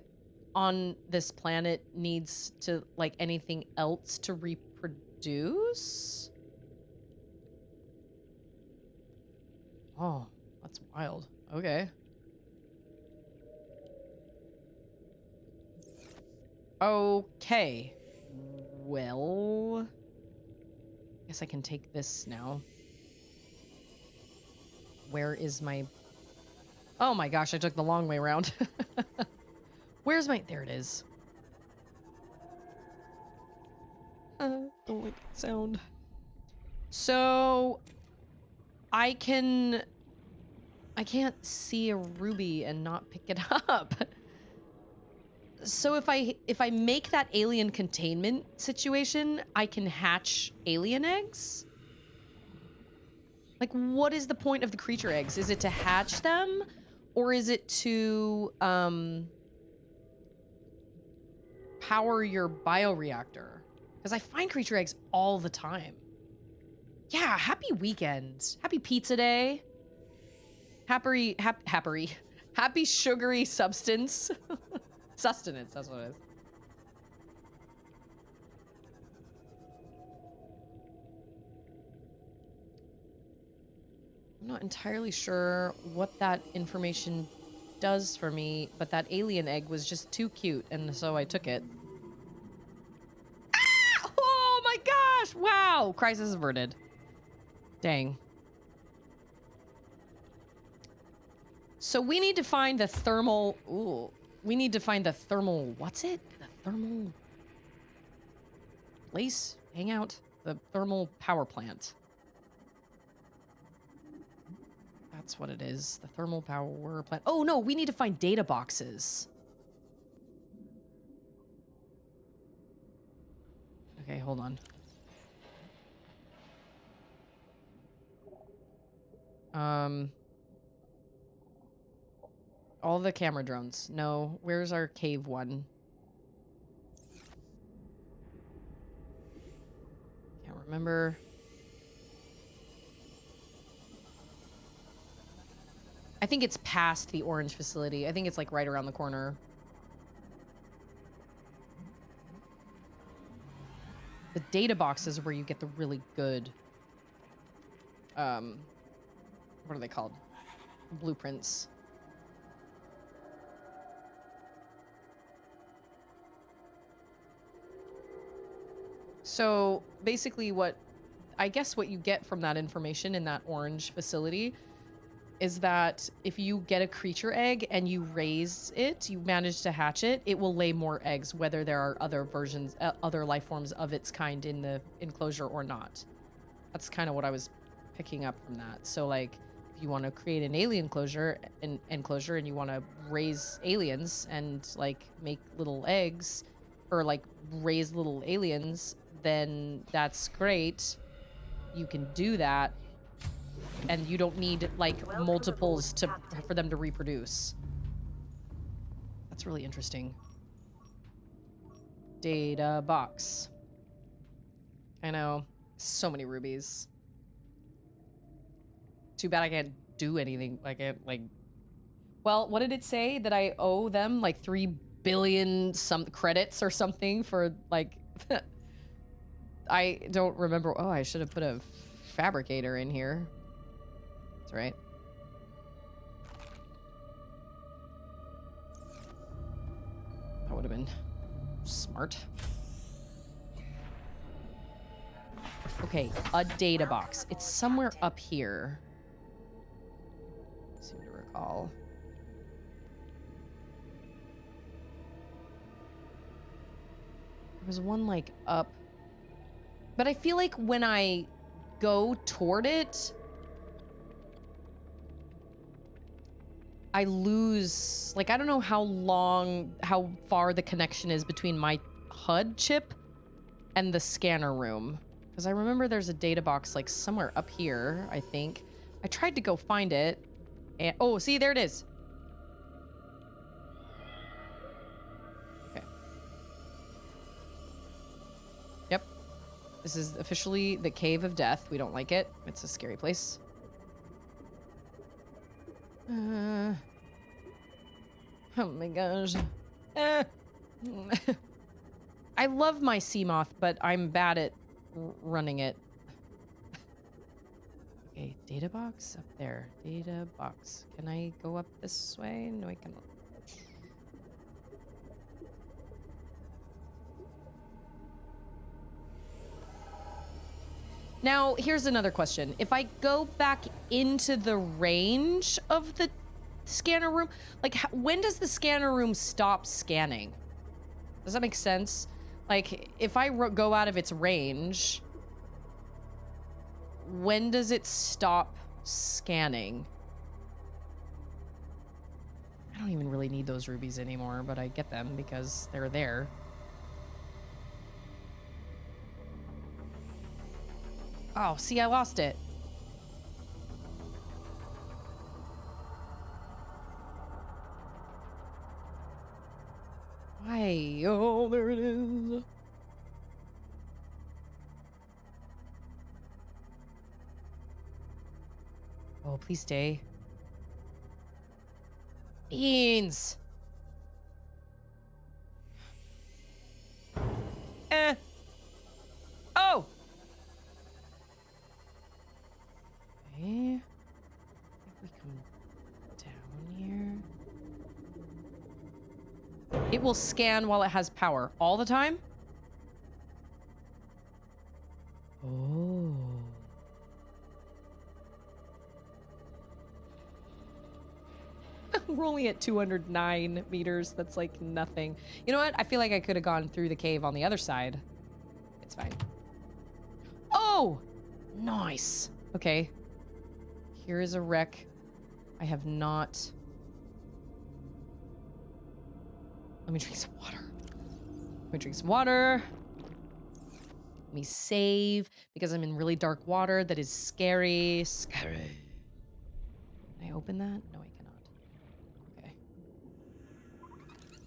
on this planet needs to, like, anything else to reproduce? Oh, that's wild. Okay. Okay. Well, I guess I can take this now. Where is my... Oh my gosh, I took the long way around. Where's my... There it is. Don't like that sound. So... I can't see a ruby and not pick it up. So if I make that alien containment situation, I can hatch alien eggs? Like, what is the point of the creature eggs? Is it to hatch them? Or is it to, power your bioreactor? Because I find creature eggs all the time. Yeah, happy weekend. Happy pizza day. Happy sugary substance. Sustenance, that's what it is. I'm not entirely sure what that information does for me, but that alien egg was just too cute, and so I took it. Ah! Oh my gosh! Wow! Crisis averted. Dang. So we need to find the thermal... Ooh. We need to find the thermal... What's it? The thermal... place? Hangout? The thermal power plant. That's what it is. The thermal power plant. Oh, no! We need to find data boxes. Okay, hold on. All the camera drones. No. Where's our cave one? Can't remember. I think it's past the orange facility. I think it's like right around the corner. The data boxes are where you get the really good, what are they called? blueprints. So basically what you get from that information in that orange facility is that if you get a creature egg and you raise it, you manage to hatch it, it will lay more eggs, whether there are other versions, other life forms of its kind in the enclosure or not. That's kind of what I was picking up from that. So like, if you want to create an alien enclosure and you want to raise aliens and like make little eggs or like raise little aliens, then that's great. You can do that. And you don't need like multiples for them to reproduce. That's really interesting. Data box. I know. So many rubies. Too bad I can't do anything. I can't like... Well, what did it say? That I owe them like 3 billion some credits or something for like... I don't remember. Oh, I should have put a fabricator in here. That's right. That would have been smart. Okay, a data box. It's somewhere up here. I seem to recall. There was one like up. But I feel like when I go toward it, I lose, like, I don't know how far the connection is between my HUD chip and the scanner room. Because I remember there's a data box, like, somewhere up here, I think. I tried to go find it. And, oh, see, there it is. Okay. Yep. This is officially the Cave of Death. We don't like it. It's a scary place. Oh my gosh. I love my Seamoth, but I'm bad at running it. Okay, data box up there. Data box. Can I go up this way? No, I cannot. Now, here's another question. If I go back into the range of the scanner room, like, when does the scanner room stop scanning? Does that make sense? Like, if I go out of its range, when does it stop scanning? I don't even really need those rubies anymore, but I get them because they're there. Oh, see, I lost it. Why? Oh, there it is. Oh, please stay. Beans. Oh. Okay. I think we come down here. It will scan while it has power all the time. Oh. We're only at 209 meters. That's like nothing. You know what? I feel like I could have gone through the cave on the other side. It's fine. Oh! Nice. Okay. Here is a wreck. I have not... Let me drink some water. Let me drink some water. Let me save, because I'm in really dark water that is scary. Scary. Can I open that? No, I cannot.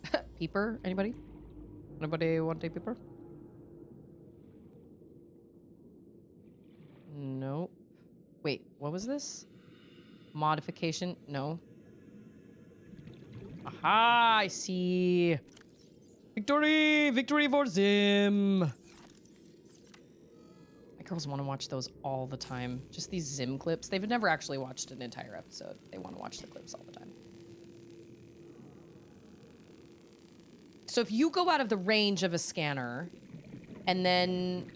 Okay. Peeper? Anybody? Anybody want a peeper? Nope. Wait, what was this? Modification? No. Aha, I see. Victory! Victory for Zim! I girls want to watch those all the time. Just these Zim clips. They've never actually watched an entire episode. They want to watch the clips all the time. So if you go out of the range of a scanner and then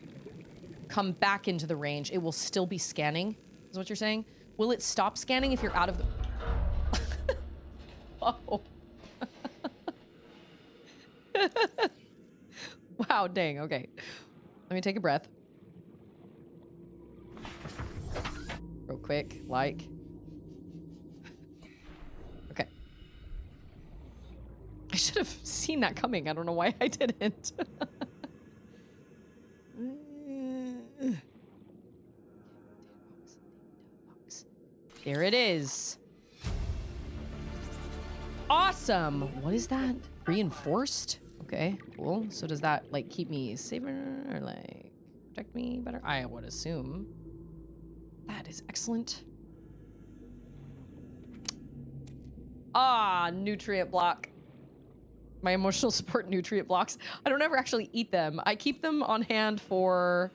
come back into the range, it will still be scanning, is what you're saying? Will it stop scanning if you're out of the... Oh. Wow, dang, okay. Let me take a breath. Real quick, like. Okay. I should have seen that coming. I don't know why I didn't. There it is. Awesome. What is that? Reinforced? Okay, cool. So does that, like, keep me safer or, like, protect me better? I would assume. That is excellent. Ah, nutrient block. My emotional support nutrient blocks. I don't ever actually eat them. I keep them on hand for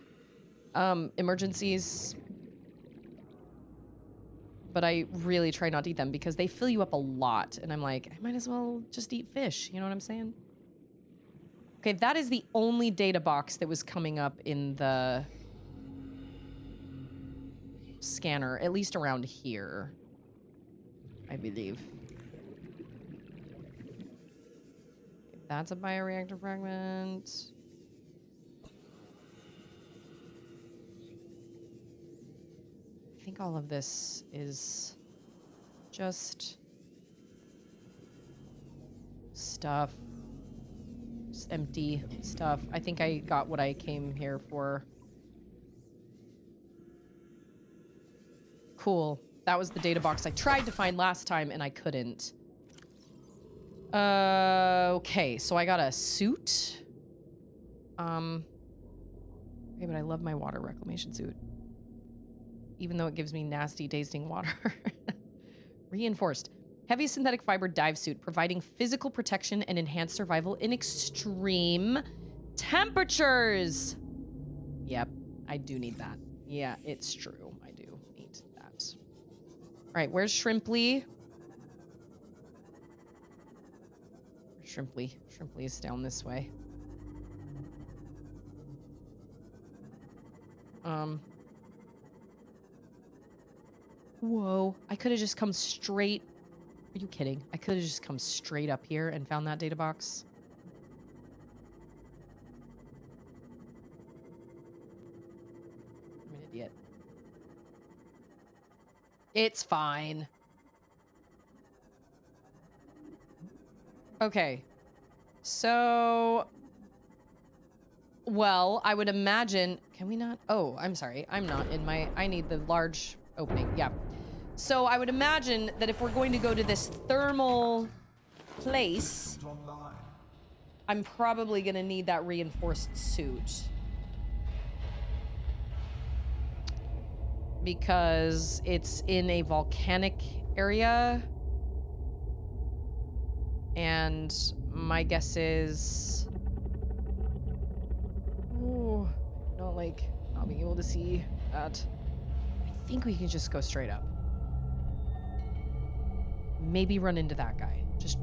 emergencies. But I really try not to eat them because they fill you up a lot. And I'm like, I might as well just eat fish. You know what I'm saying? Okay, that is the only data box that was coming up in the scanner, at least around here, I believe. That's a bioreactor fragment. I think all of this is just stuff. Just empty stuff. I think I got what I came here for. Cool. That was the data box I tried to find last time and I couldn't. Okay, so I got a suit. Okay, but I love my water reclamation suit. Even though it gives me nasty, tasting water. Reinforced. Heavy synthetic fiber dive suit, providing physical protection and enhanced survival in extreme temperatures. Yep, I do need that. Yeah, it's true. I do need that. All right, where's Shrimply? Shrimply. Shrimply is down this way. Whoa. I could have just come straight... Are you kidding? I could have just come straight up here and found that data box. I'm an idiot. It's fine. Okay. So... Well, I would imagine... Can we not? Oh, I'm sorry. I'm not in my... I need the large opening. Yeah. So I would imagine that if we're going to go to this thermal place, I'm probably going to need that reinforced suit. Because it's in a volcanic area. And my guess is... Ooh, not like not being able to see that. I think we can just go straight up. Maybe run into that guy. Just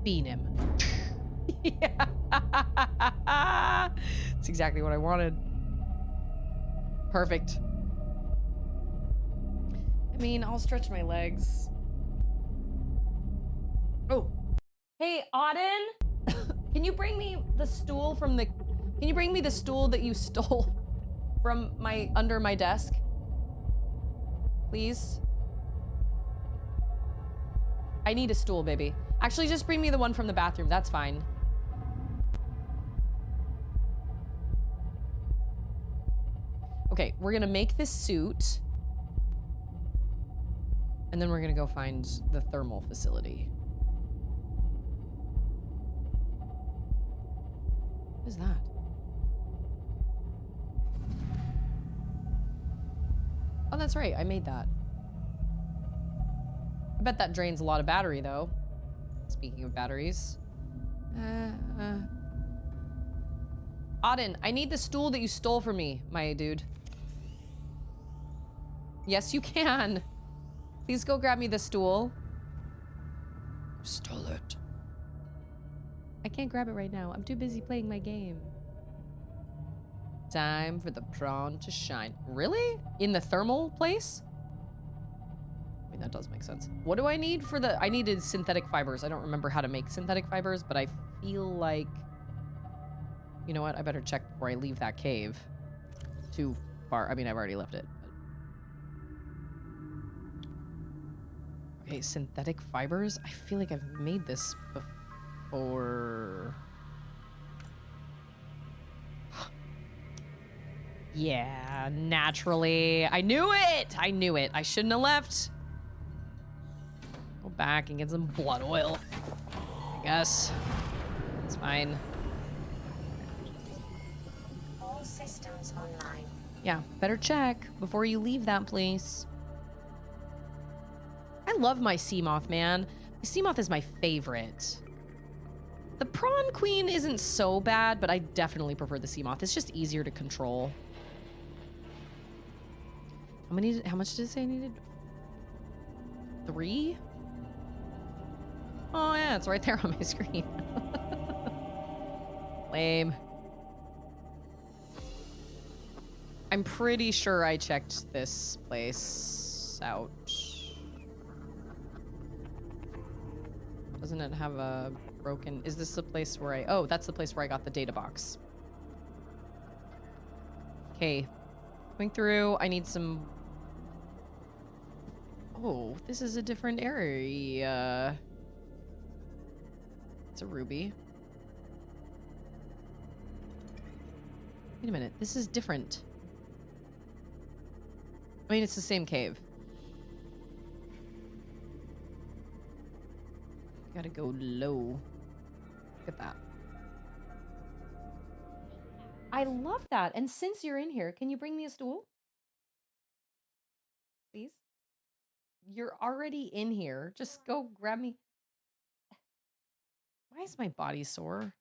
bean him. Yeah. That's exactly what I wanted. Perfect. I mean, I'll stretch my legs. Oh. Hey, Auden? Can you bring me the stool from the... Can you bring me the stool that you stole from under my desk? Please? I need a stool, baby. Actually, just bring me the one from the bathroom. That's fine. Okay, we're gonna make this suit. And then we're gonna go find the thermal facility. What is that? Oh, that's right. I made that. I bet that drains a lot of battery, though. Speaking of batteries. Auden, I need the stool that you stole from me, my dude. Yes, you can. Please go grab me the stool. You stole it. I can't grab it right now. I'm too busy playing my game. Time for the prawn to shine. Really? In the thermal place? I mean, that does make sense. What do I need for the... I needed synthetic fibers. I don't remember how to make synthetic fibers, but I feel like... You know what? I better check before I leave that cave. Too far. I mean, I've already left it. But... Okay, synthetic fibers? I feel like I've made this before... Yeah, naturally. I knew it! I knew it. I shouldn't have left. Go back and get some blood oil. I guess. It's fine. All systems online. Yeah, better check before you leave that place. I love my sea moth, man. My sea moth is my favorite. The prawn queen isn't so bad, but I definitely prefer the sea moth. It's just easier to control. How much did it say I needed? 3? Oh yeah, it's right there on my screen. Lame. I'm pretty sure I checked this place out. Doesn't it have a broken... Is this the place where I... Oh, that's the place where I got the data box. Okay. Going through, I need some... Oh, this is a different area. It's a ruby. Wait a minute, this is different. I mean, it's the same cave. Gotta go low. Look at that. I love that. And since you're in here, can you bring me a stool? Please? You're already in here. Just go grab me. Why is my body sore?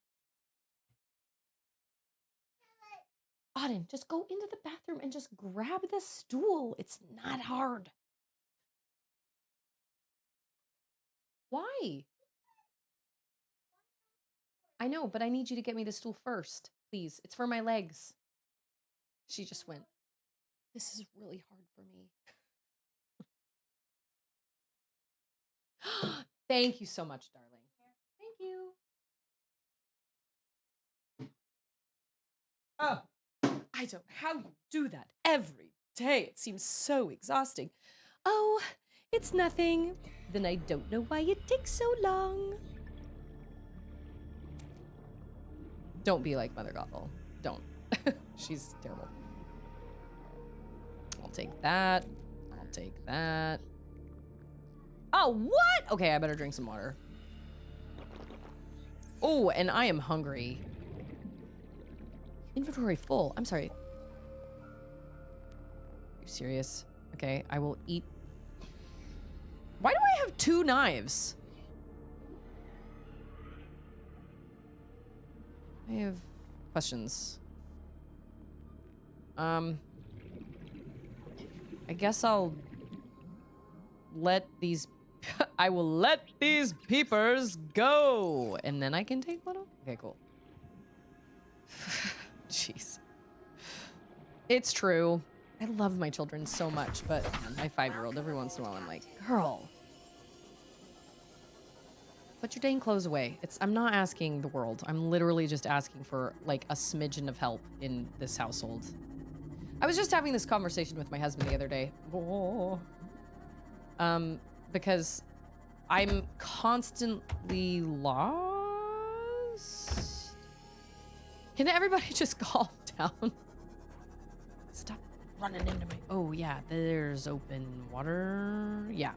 Auden, just go into the bathroom and just grab the stool. It's not hard. Why? I know, but I need you to get me the stool first, please. It's for my legs. She just went, this is really hard for me. Thank you so much, darling. Thank you. Oh, I don't. How you do that every day? It seems so exhausting. Oh, it's nothing. Then I don't know why it takes so long. Don't be like Mother Gothel. Don't. She's terrible. I'll take that. I'll take that. Oh, what? Okay, I better drink some water. Oh, and I am hungry. Inventory full. I'm sorry. Are you serious? Okay, I will eat. Why do I have 2 knives? I have questions. I guess I'll let these... I will let these peepers go! And then I can take one off? Okay, cool. Jeez. It's true. I love my children so much, but my 5-year-old, every once in a while, I'm like, girl. Put your dang clothes away. I'm not asking the world. I'm literally just asking for, like, a smidgen of help in this household. I was just having this conversation with my husband the other day. Oh. Because I'm constantly lost. Can everybody just calm down? Stop running into me. Oh, yeah, there's open water. Yeah.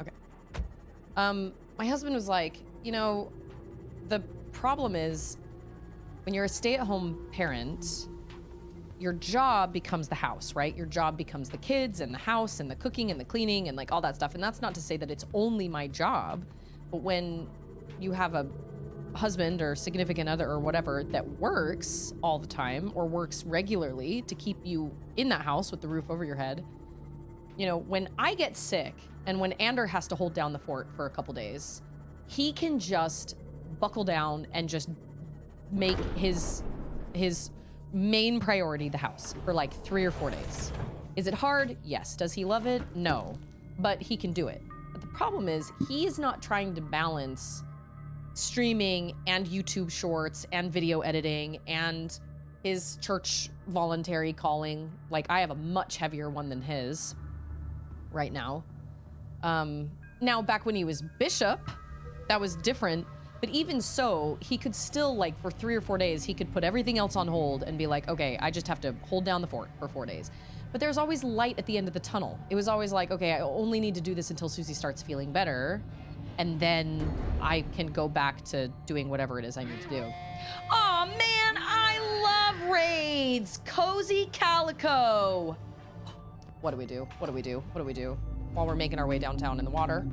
Okay. My husband was like, you know, the problem is when you're a stay-at-home parent, your job becomes the house, right? Your job becomes the kids and the house and the cooking and the cleaning and like all that stuff. And that's not to say that it's only my job, but when you have a husband or significant other or whatever that works all the time or works regularly to keep you in that house with the roof over your head, you know, when I get sick and when Ander has to hold down the fort for a couple days, he can just buckle down and just make his main priority the house for like 3 or 4 days. Is it hard? Yes. Does he love it? No. But he can do it. But the problem is he is not trying to balance streaming and YouTube shorts and video editing and his church voluntary calling. Like, I have a much heavier one than his right now. Now, back when he was bishop, that was different. But even so, he could still, like, for 3 or 4 days, he could put everything else on hold and be like, okay, I just have to hold down the fort for 4 days. But there's always light at the end of the tunnel. It was always like, okay, I only need to do this until Susie starts feeling better. And then I can go back to doing whatever it is I need to do. Aw, man, I love raids. Cozy Calico. What do we do? What do we do? What do we do? While we're making our way downtown in the water.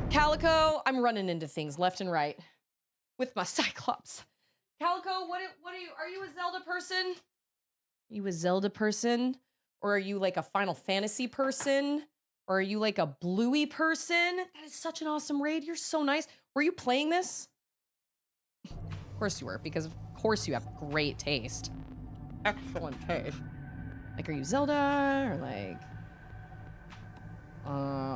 Calico, I'm running into things left and right with my Cyclops. Calico, what are you a Zelda person? Are you a Zelda person? Or are you like a Final Fantasy person? Or are you like a Bluey person? That is such an awesome raid. You're so nice. Were you playing this? Of course you were, because of course you have great taste. Excellent taste. Like, are you Zelda? Or like,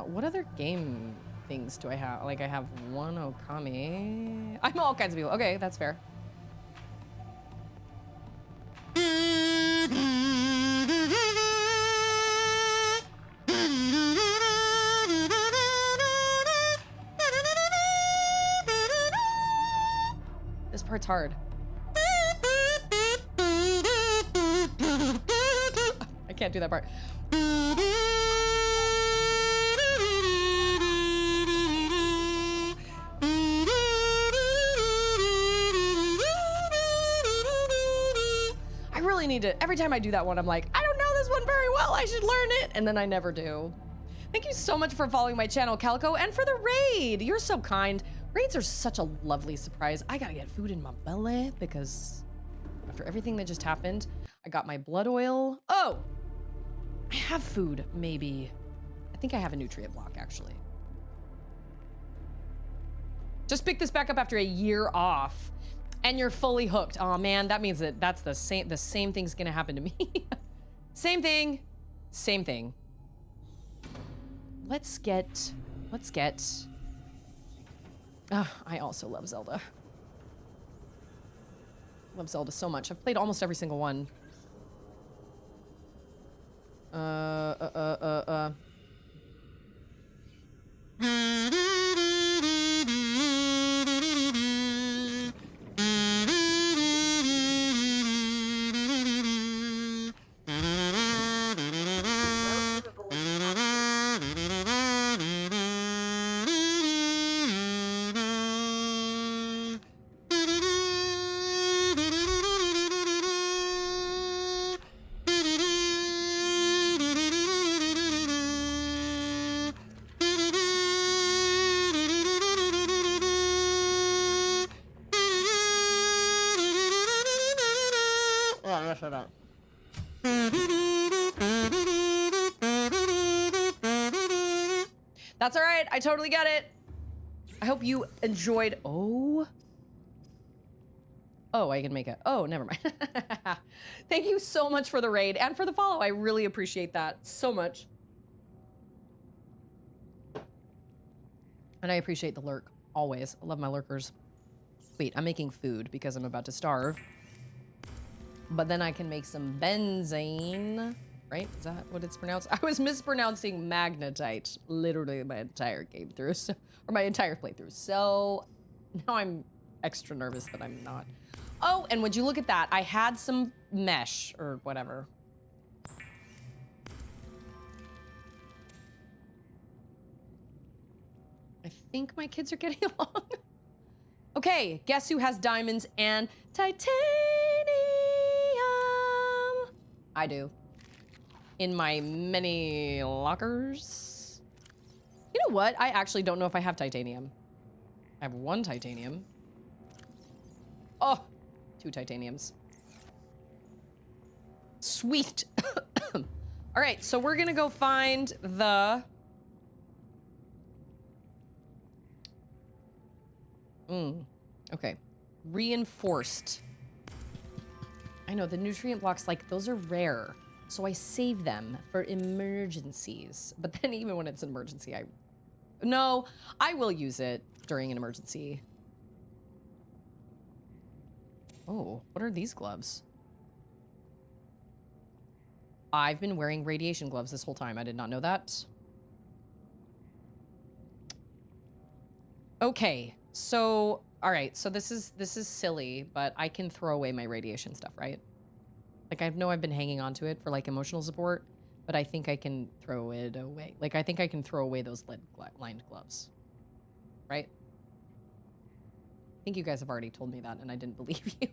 what other game things do I have? Like, I have one Okami. I'm all kinds of people. Okay, that's fair. This part's hard. I can't do that part. I really need to, every time I do that one, I'm like, I don't know this one very well, I should learn it, and then I never do. Thank you so much for following my channel, Calico, and for the raid. You're so kind. Raids are such a lovely surprise. I gotta get food in my belly because after everything that just happened, I got my blood oil. Oh, I have food, maybe. I think I have a nutrient block, actually. Just pick this back up after a year off and you're fully hooked. Oh man, that means that that's the same thing's gonna happen to me. Same thing, same thing. Let's get, I also love Zelda. Love Zelda so much. I've played almost every single one. That's all right. I totally get it. I hope you enjoyed. Oh, I can make it. Oh, never mind. Thank you so much for the raid and for the follow. I really appreciate that so much. And I appreciate the lurk always. I love my lurkers. Wait, I'm making food because I'm about to starve. But then I can make some benzene. Right? Is that what it's pronounced? I was mispronouncing magnetite literally my entire game through, so, or my entire playthrough. So now I'm extra nervous that I'm not. Oh, and would you look at that? I had some mesh or whatever. I think my kids are getting along. Okay, guess who has diamonds and titanium? I do. In my many lockers. You know what? I actually don't know if I have titanium. I have 1 titanium. Oh, 2 titaniums. Sweet. All right, so we're gonna go find the... Okay. Reinforced. I know, the nutrient blocks, like, those are rare. So I save them for emergencies. But then even when it's an emergency, No, I will use it during an emergency. Oh, what are these gloves? I've been wearing radiation gloves this whole time. I did not know that. Okay, so, all right, so this is silly, but I can throw away my radiation stuff, right? Like, I know I've been hanging on to it for, like, emotional support, but I think I can throw it away. Like, I think I can throw away those lead-lined gloves, right? I think you guys have already told me that, and I didn't believe you.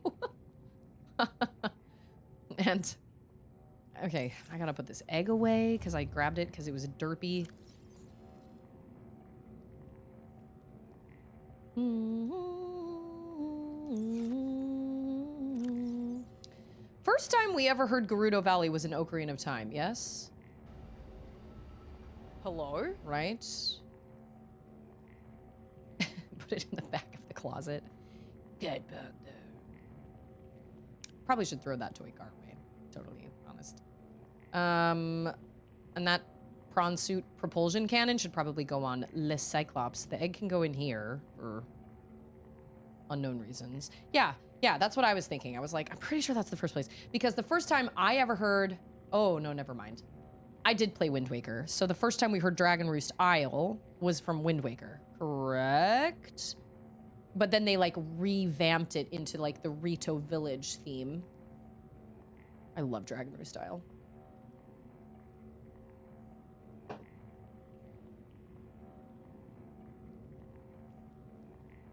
And, okay, I gotta put this egg away, because I grabbed it because it was derpy. First time we ever heard Gerudo Valley was in Ocarina of Time, yes? Hello? Right? Put it in the back of the closet. Get back there. Probably should throw that toy car away. Totally honest. And that prawn suit propulsion cannon should probably go on Le Cyclops. The egg can go in here for unknown reasons. Yeah, that's what I was thinking. I was like, I'm pretty sure that's the first place. Because the first time I ever heard... Oh, no, never mind. I did play Wind Waker. So the first time we heard Dragon Roost Isle was from Wind Waker. Correct? But then they, like, revamped it into, like, the Rito Village theme. I love Dragon Roost Isle.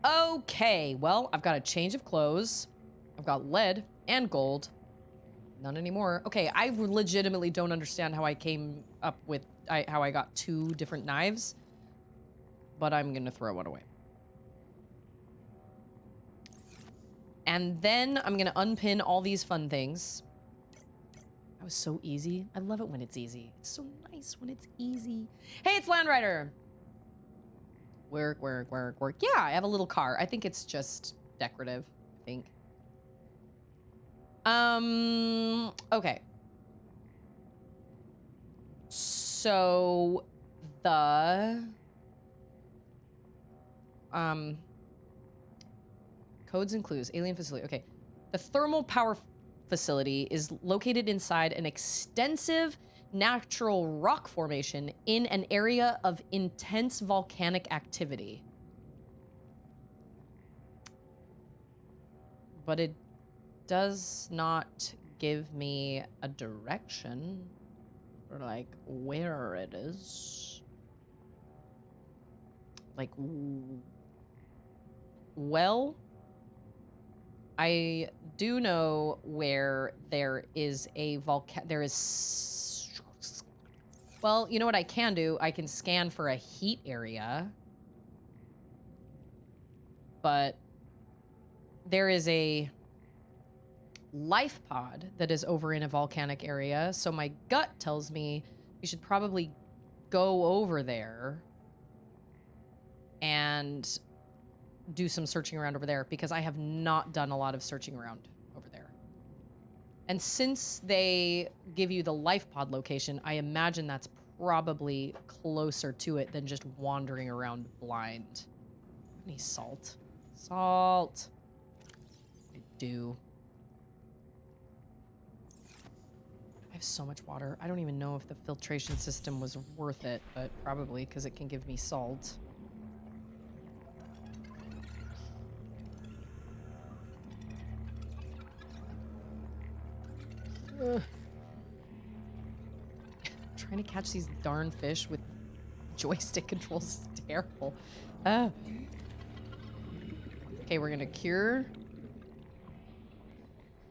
Okay, well, I've got a change of clothes. I've got lead and gold. None anymore. Okay, I legitimately don't understand how I came up with... how I got 2 different knives. But I'm gonna throw one away. And then I'm gonna unpin all these fun things. That was so easy. I love it when it's easy. It's so nice when it's easy. Hey, it's Landrider! Work. Yeah, I have a little car. I think it's just decorative, I think. Okay. So, the... Codes and clues. Alien facility. Okay. The thermal power facility is located inside an extensive natural rock formation in an area of intense volcanic activity. But it does not give me a direction or like where it is. Like, well, I do know where there is a well, you know what I can do? I can scan for a heat area. But there is a life pod that is over in a volcanic area, so my gut tells me we should probably go over there and do some searching around over there, because I have not done a lot of searching around over there. And since they give you the life pod location, I imagine that's probably closer to it than just wandering around blind. I need salt. Salt. I do. I have so much water. I don't even know if the filtration system was worth it, but probably, because it can give me salt. Trying to catch these darn fish with joystick controls is terrible. Okay, we're gonna cure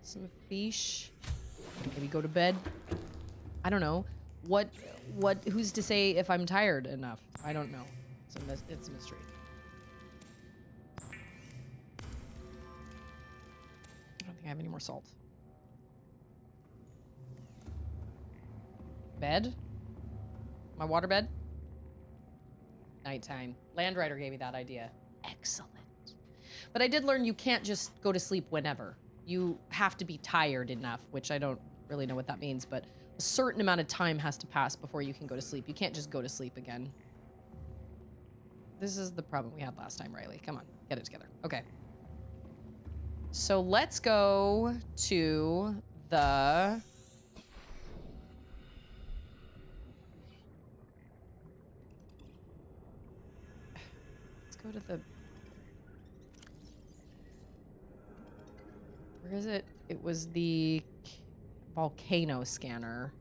some fish. Maybe go to bed. I don't know. Who's to say if I'm tired enough? I don't know. It's a mystery. I don't think I have any more salt. bed? My water bed? Nighttime. Landrider gave me that idea. Excellent. But I did learn you can't just go to sleep whenever. You have to be tired enough, which I don't really know what that means, but a certain amount of time has to pass before you can go to sleep. You can't just go to sleep again. This is the problem we had last time, Riley. Come on, get it together. Okay. So let's go to the... Let's go to the... Where is it? It was the volcano scanner.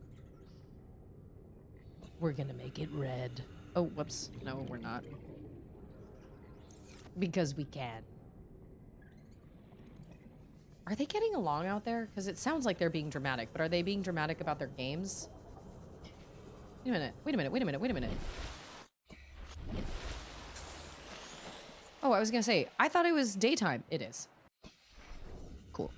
We're gonna make it red. Oh, whoops. No, we're not. Because we can. Are they getting along out there? Because it sounds like they're being dramatic, but are they being dramatic about their games? Wait a minute. Wait a minute. Wait a minute. Wait a minute. Oh, I was gonna say, I thought it was daytime. It is. Cool.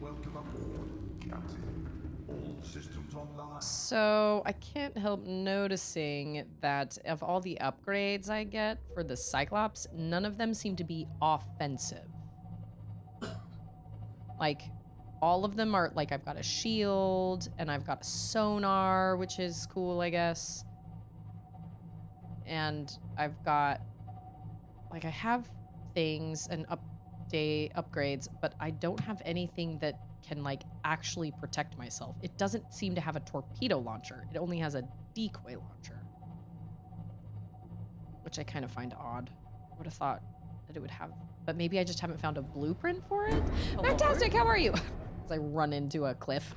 Welcome aboard, Captain. All systems online. So I can't help noticing that of all the upgrades I get for the Cyclops, none of them seem to be offensive. Like, all of them are, like, I've got a shield, and I've got a sonar, which is cool, I guess. And I've got, like, I have things and upgrades, but I don't have anything that can, like, actually protect myself. It doesn't seem to have a torpedo launcher. It only has a decoy launcher. Which I kind of find odd. I would have thought that it would have, but maybe I just haven't found a blueprint for it? Fantastic, how are you? As I run into a cliff.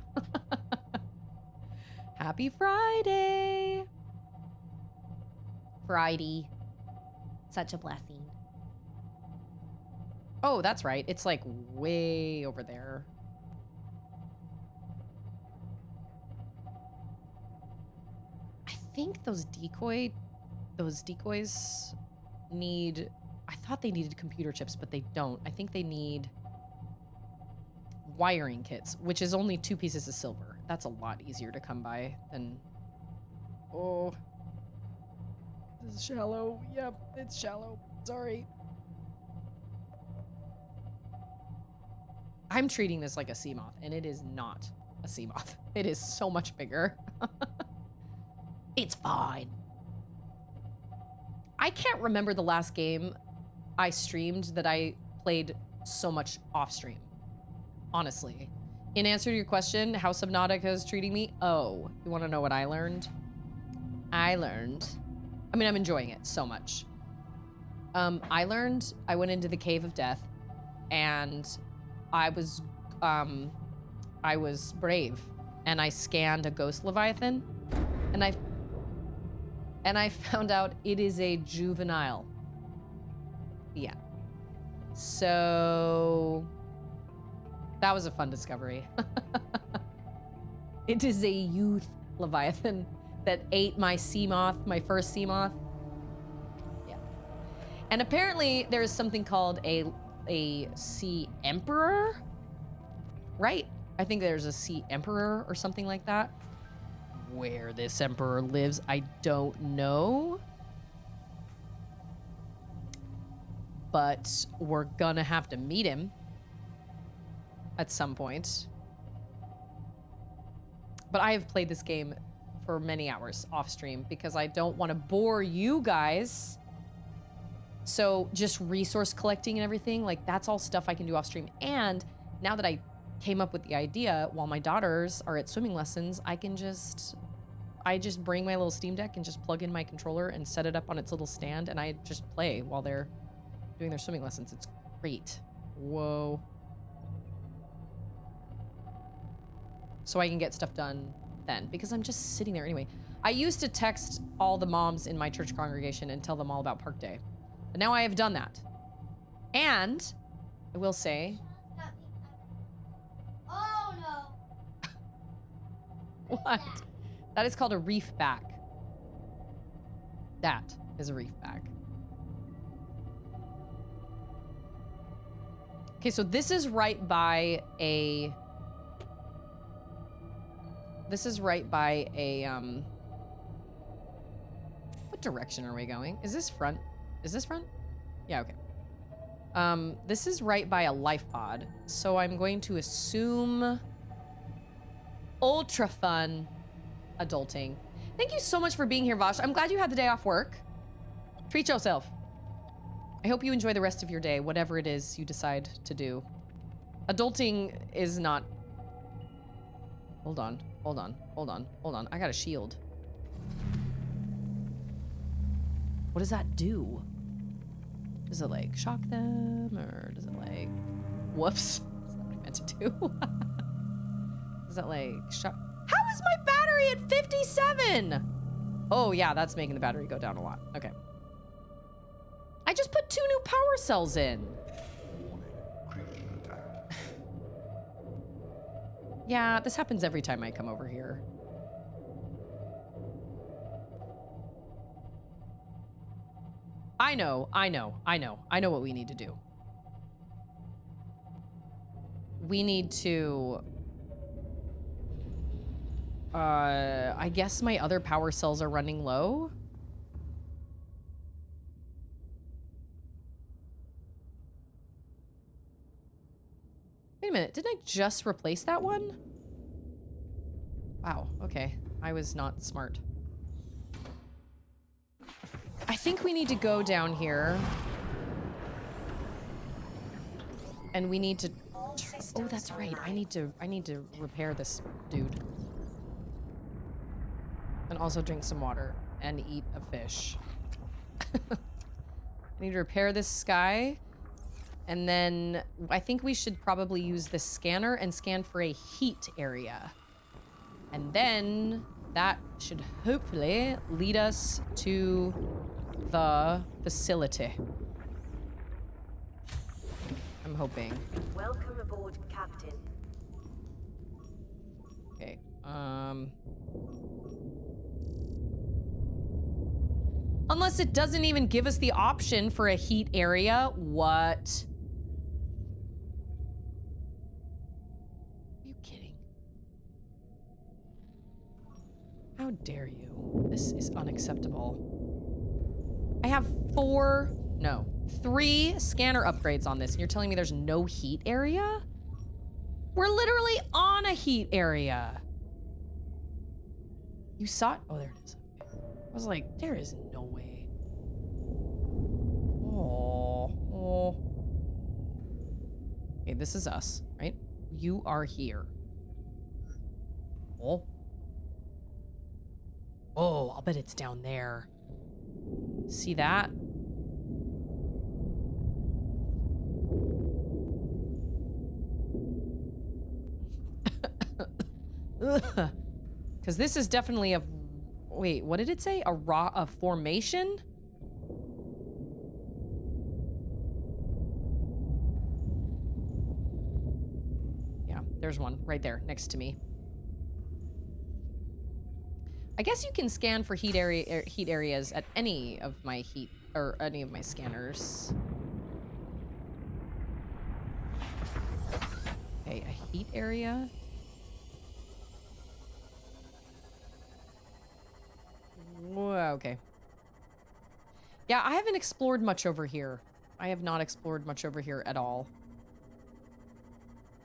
Happy Friday! Friday. Such a blessing. Oh, that's right. It's like way over there. I think those decoys need, I thought they needed computer chips, but they don't. I think they need wiring kits, which is only 2 pieces of silver. That's a lot easier to come by than, oh, this is shallow. Yep, it's shallow. Sorry. I'm treating this like a sea moth, and it is not a sea moth. It is so much bigger. It's fine. I can't remember the last game I streamed that I played so much off stream. Honestly. In answer to your question, how Subnautica is treating me, oh, you want to know what I learned? I mean, I'm enjoying it so much. I went into the Cave of Death, and I was brave, and I scanned a ghost leviathan, and I found out it is a juvenile. Yeah. So that was a fun discovery. It is a youth leviathan that ate my sea moth, my first sea moth. Yeah. And apparently there's something called a sea emperor, right? I think there's a sea emperor or something like that. Where this emperor lives, I don't know. But we're gonna have to meet him at some point. But I have played this game for many hours off stream because I don't want to bore you guys. So just resource collecting and everything, like that's all stuff I can do off stream. And now that I came up with the idea, while my daughters are at swimming lessons, I just bring my little Steam Deck and just plug in my controller and set it up on its little stand, and I just play while they're doing their swimming lessons. It's great. Whoa. So I can get stuff done then, because I'm just sitting there anyway. I used to text all the moms in my church congregation and tell them all about Park Day. But now I have done that. And I will say... Oh no! What? That is called a reef back. That is a reef back. Okay, so this is right by a... This is right by a, What direction are we going? Is this front? Is this front? Yeah, okay. This is right by a life pod. So I'm going to assume... Ultra fun adulting. Thank you so much for being here, Vosh. I'm glad you had the day off work. Treat yourself. I hope you enjoy the rest of your day, whatever it is you decide to do. Adulting is not... Hold on, hold on, hold on, hold on. I got a shield. What does that do? Does it, like, shock them? Or does it, like... Whoops. That's not what I meant to do. Does that, like, shock... How is my battery at 57? Oh, yeah, that's making the battery go down a lot. Okay. I just put 2 new power cells in. Warning, creature attack. Yeah, this happens every time I come over here. I know what we need to do. We need to... I guess my other power cells are running low. Wait a minute, didn't I just replace that one? Wow, okay. I was not smart. I think we need to go down here. And we need to... Oh, that's right. I need to repair this dude. And also drink some water and eat a fish. I need to repair this guy. And then I think we should probably use the scanner and scan for a heat area. And then that should hopefully lead us to the facility. I'm hoping. Welcome aboard, Captain. Okay. Unless it doesn't even give us the option for a heat area. What? Are you kidding? How dare you? This is unacceptable. I have 3 scanner upgrades on this, and you're telling me there's no heat area? We're literally on a heat area. You saw it? Oh, there it is. I was like, there is no way. Oh. Okay, this is us, right? You are here. Oh. Oh, I'll bet it's down there. See that? Because this is definitely a... Wait, what did it say? A formation? Yeah, there's one right there next to me. I guess you can scan for heat areas at any of my any of my scanners. Okay, a heat area. Whoa, okay. Yeah, I haven't explored much over here. I have not explored much over here at all.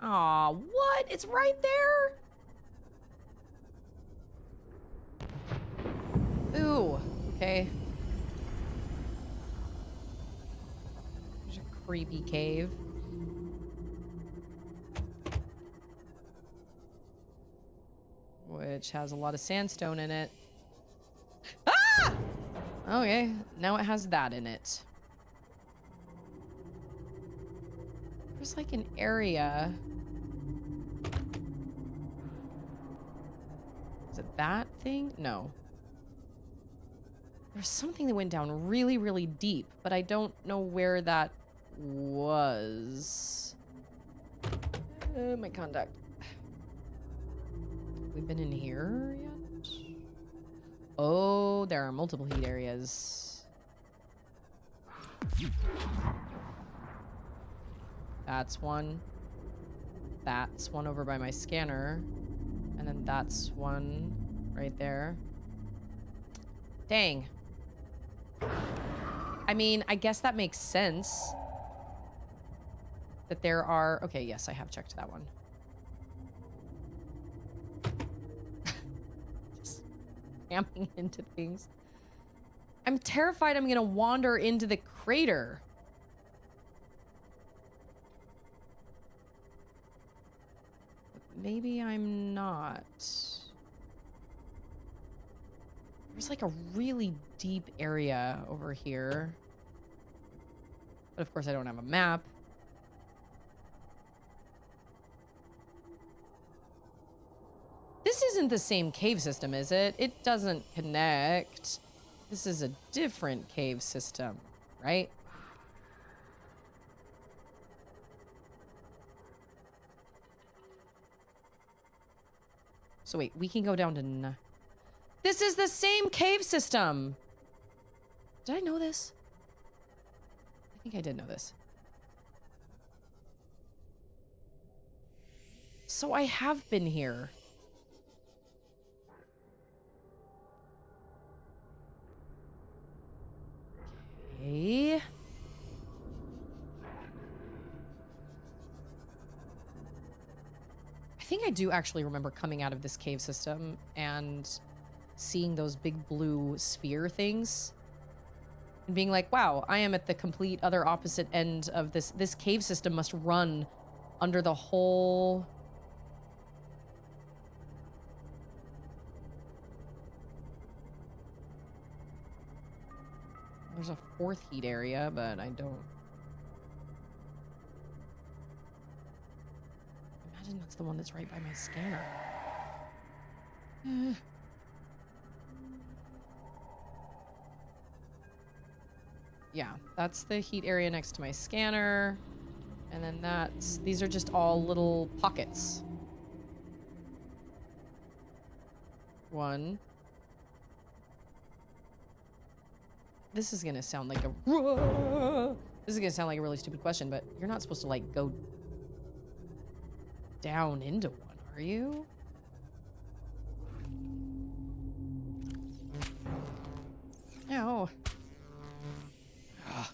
Aw, what? It's right there? Ooh, okay. There's a creepy cave. Which has a lot of sandstone in it. Ah! Okay, now it has that in it. There's like an area. Is it that thing? No. There's something that went down really, really deep, but I don't know where that was. My contact. We've been in here yet? Oh, there are multiple heat areas. That's one. That's one over by my scanner. And then that's one right there. Dang. I mean, I guess that makes sense. That there are... Okay, yes, I have checked that one. Just ramming into things. I'm terrified I'm gonna wander into the crater. But maybe I'm not. There's like a really deep area over here. But of course I don't have a map. This isn't the same cave system, is it? It doesn't connect. This is a different cave system, right? So wait, we can go down to... This is the same cave system! Did I know this? I think I did know this. So I have been here. Okay. I think I do actually remember coming out of this cave system and seeing those big blue sphere things and being like, wow, I am at the complete other opposite end of this. This cave system must run under the whole... There's a fourth heat area, but I don't... Imagine that's the one that's right by my scanner. Yeah, that's the heat area next to my scanner. And then that's... These are just all little pockets. One. This is gonna sound like a... This is gonna sound like a really stupid question, but you're not supposed to, like, go down into one, are you? No. Ugh.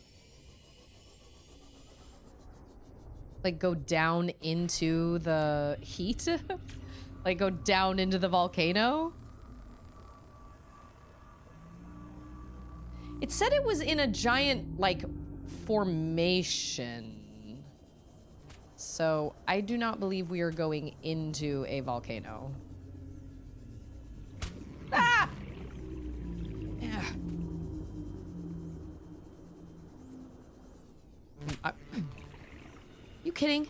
Like, go down into the heat? Like, go down into the volcano? It said it was in a giant, like, formation. So, I do not believe we are going into a volcano. Ah! Yeah. You kidding?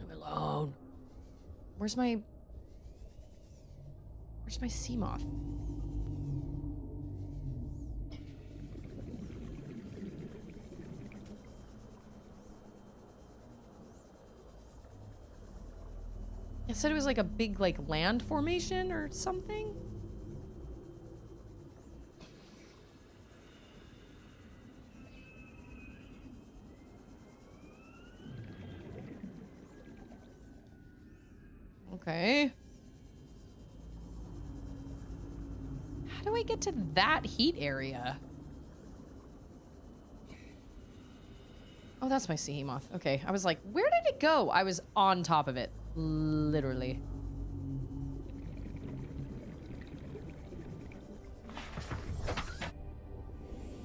I'm alone. Where's my sea moth? It said it was like a big, like, land formation or something. Okay. How do I get to that heat area? Oh, that's my sea moth. Okay, I was like, where did it go? I was on top of it. Literally.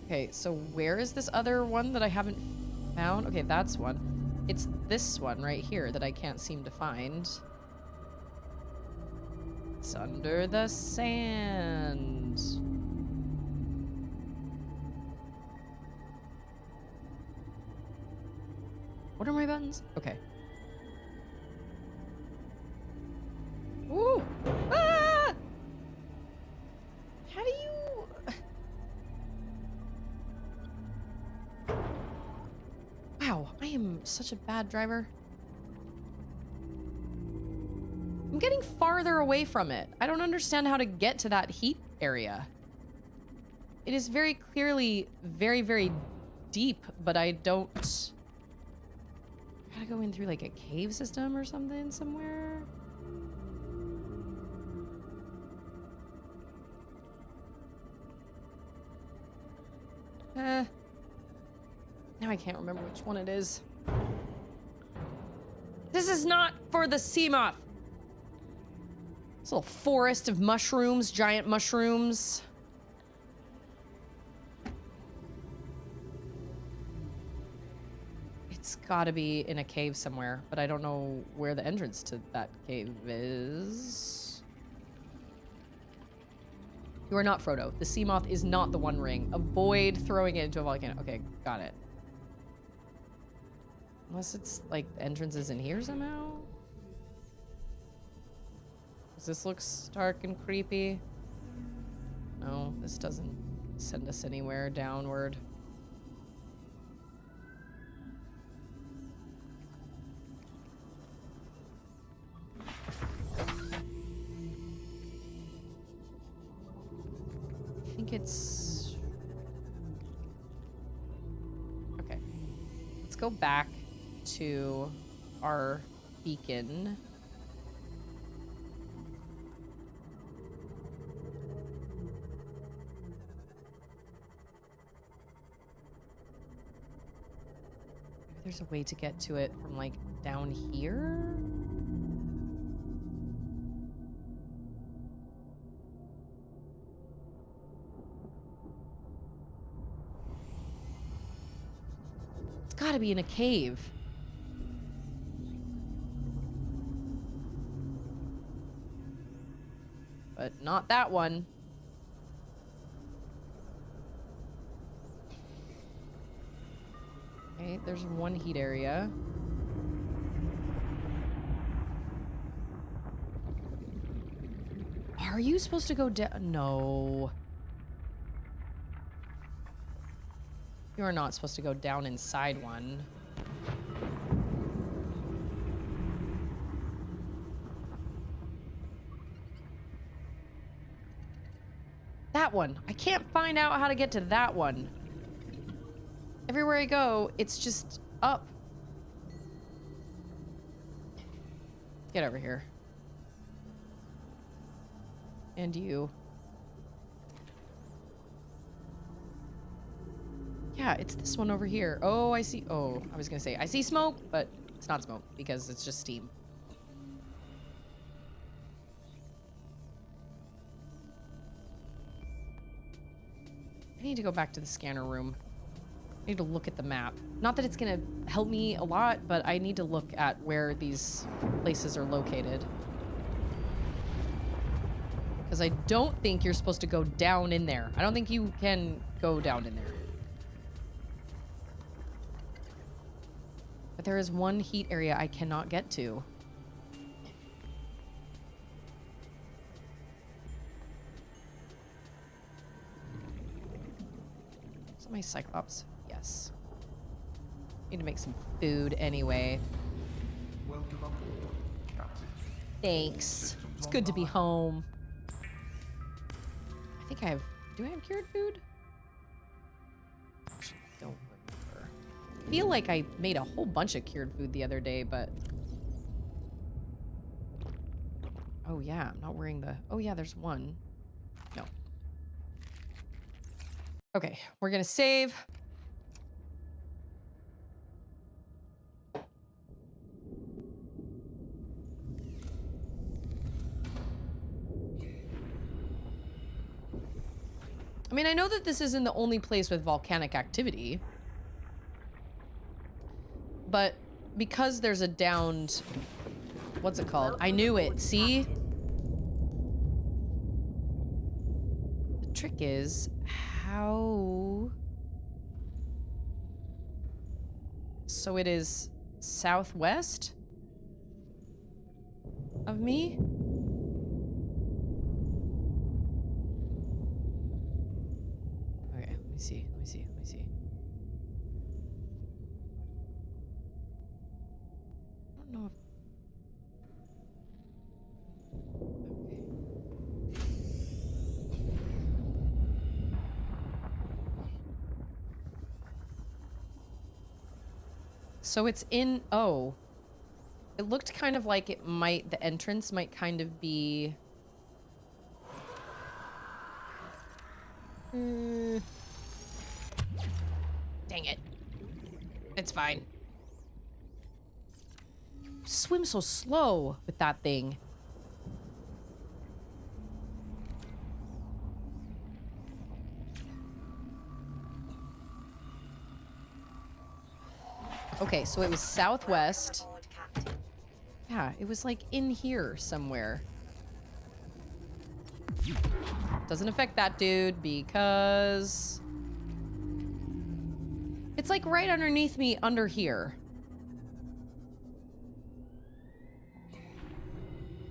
Okay, so where is this other one that I haven't found? Okay, that's one. It's this one right here that I can't seem to find. It's under the sand. What are my buttons? Okay. Ooh! Ah! How do you... Wow, I am such a bad driver. I'm getting farther away from it. I don't understand how to get to that heat area. It is very clearly very, very deep, but I don't... go in through like a cave system or something somewhere? Now I can't remember which one it is. This is not for the sea moth. This little forest of mushrooms, giant mushrooms. It's gotta be in a cave somewhere, but I don't know where the entrance to that cave is. You are not Frodo. The sea moth is not the One Ring. Avoid throwing it into a volcano. Okay, got it. Unless it's like the entrance is in here somehow. Does this look dark and creepy? No, this doesn't send us anywhere downward. I think it's... Okay. Let's go back to our beacon. Maybe there's a way to get to it from like down here? It's gotta be in a cave. But not that one. Okay, there's one heat area. Are you supposed to go down? No. You are not supposed to go down inside one. That one. I can't find out how to get to that one. Everywhere I go, it's just up. Get over here. And you. Yeah, it's this one over here. Oh, I see. Oh, I was gonna say, I see smoke, but it's not smoke because it's just steam. I need to go back to the scanner room. I need to look at the map. Not that it's gonna help me a lot, but I need to look at where these places are located. Because I don't think you're supposed to go down in there. I don't think you can go down in there. But there is one heat area I cannot get to. Is my Cyclops? Yes. Need to make some food anyway. Welcome aboard, Captain. Thanks. It's good to be home. I think I have... Do I have cured food? Actually, I don't remember. I feel like I made a whole bunch of cured food the other day, but... Oh, yeah. I'm not wearing the... Oh, yeah, there's one. No. Okay, we're gonna save. I mean, I know that this isn't the only place with volcanic activity. But because there's a downed... What's it called? I knew it. See? The trick is... How... So it is southwest of me? Okay, let me see. Let me see. Let me see. I don't know if... So it's in... Oh. It looked kind of like it might... The entrance might kind of be... Dang it. It's fine. Swim so slow with that thing. Okay, so it was southwest. Welcome aboard, Captain. Yeah, it was like in here somewhere. Doesn't affect that dude because... It's like right underneath me under here.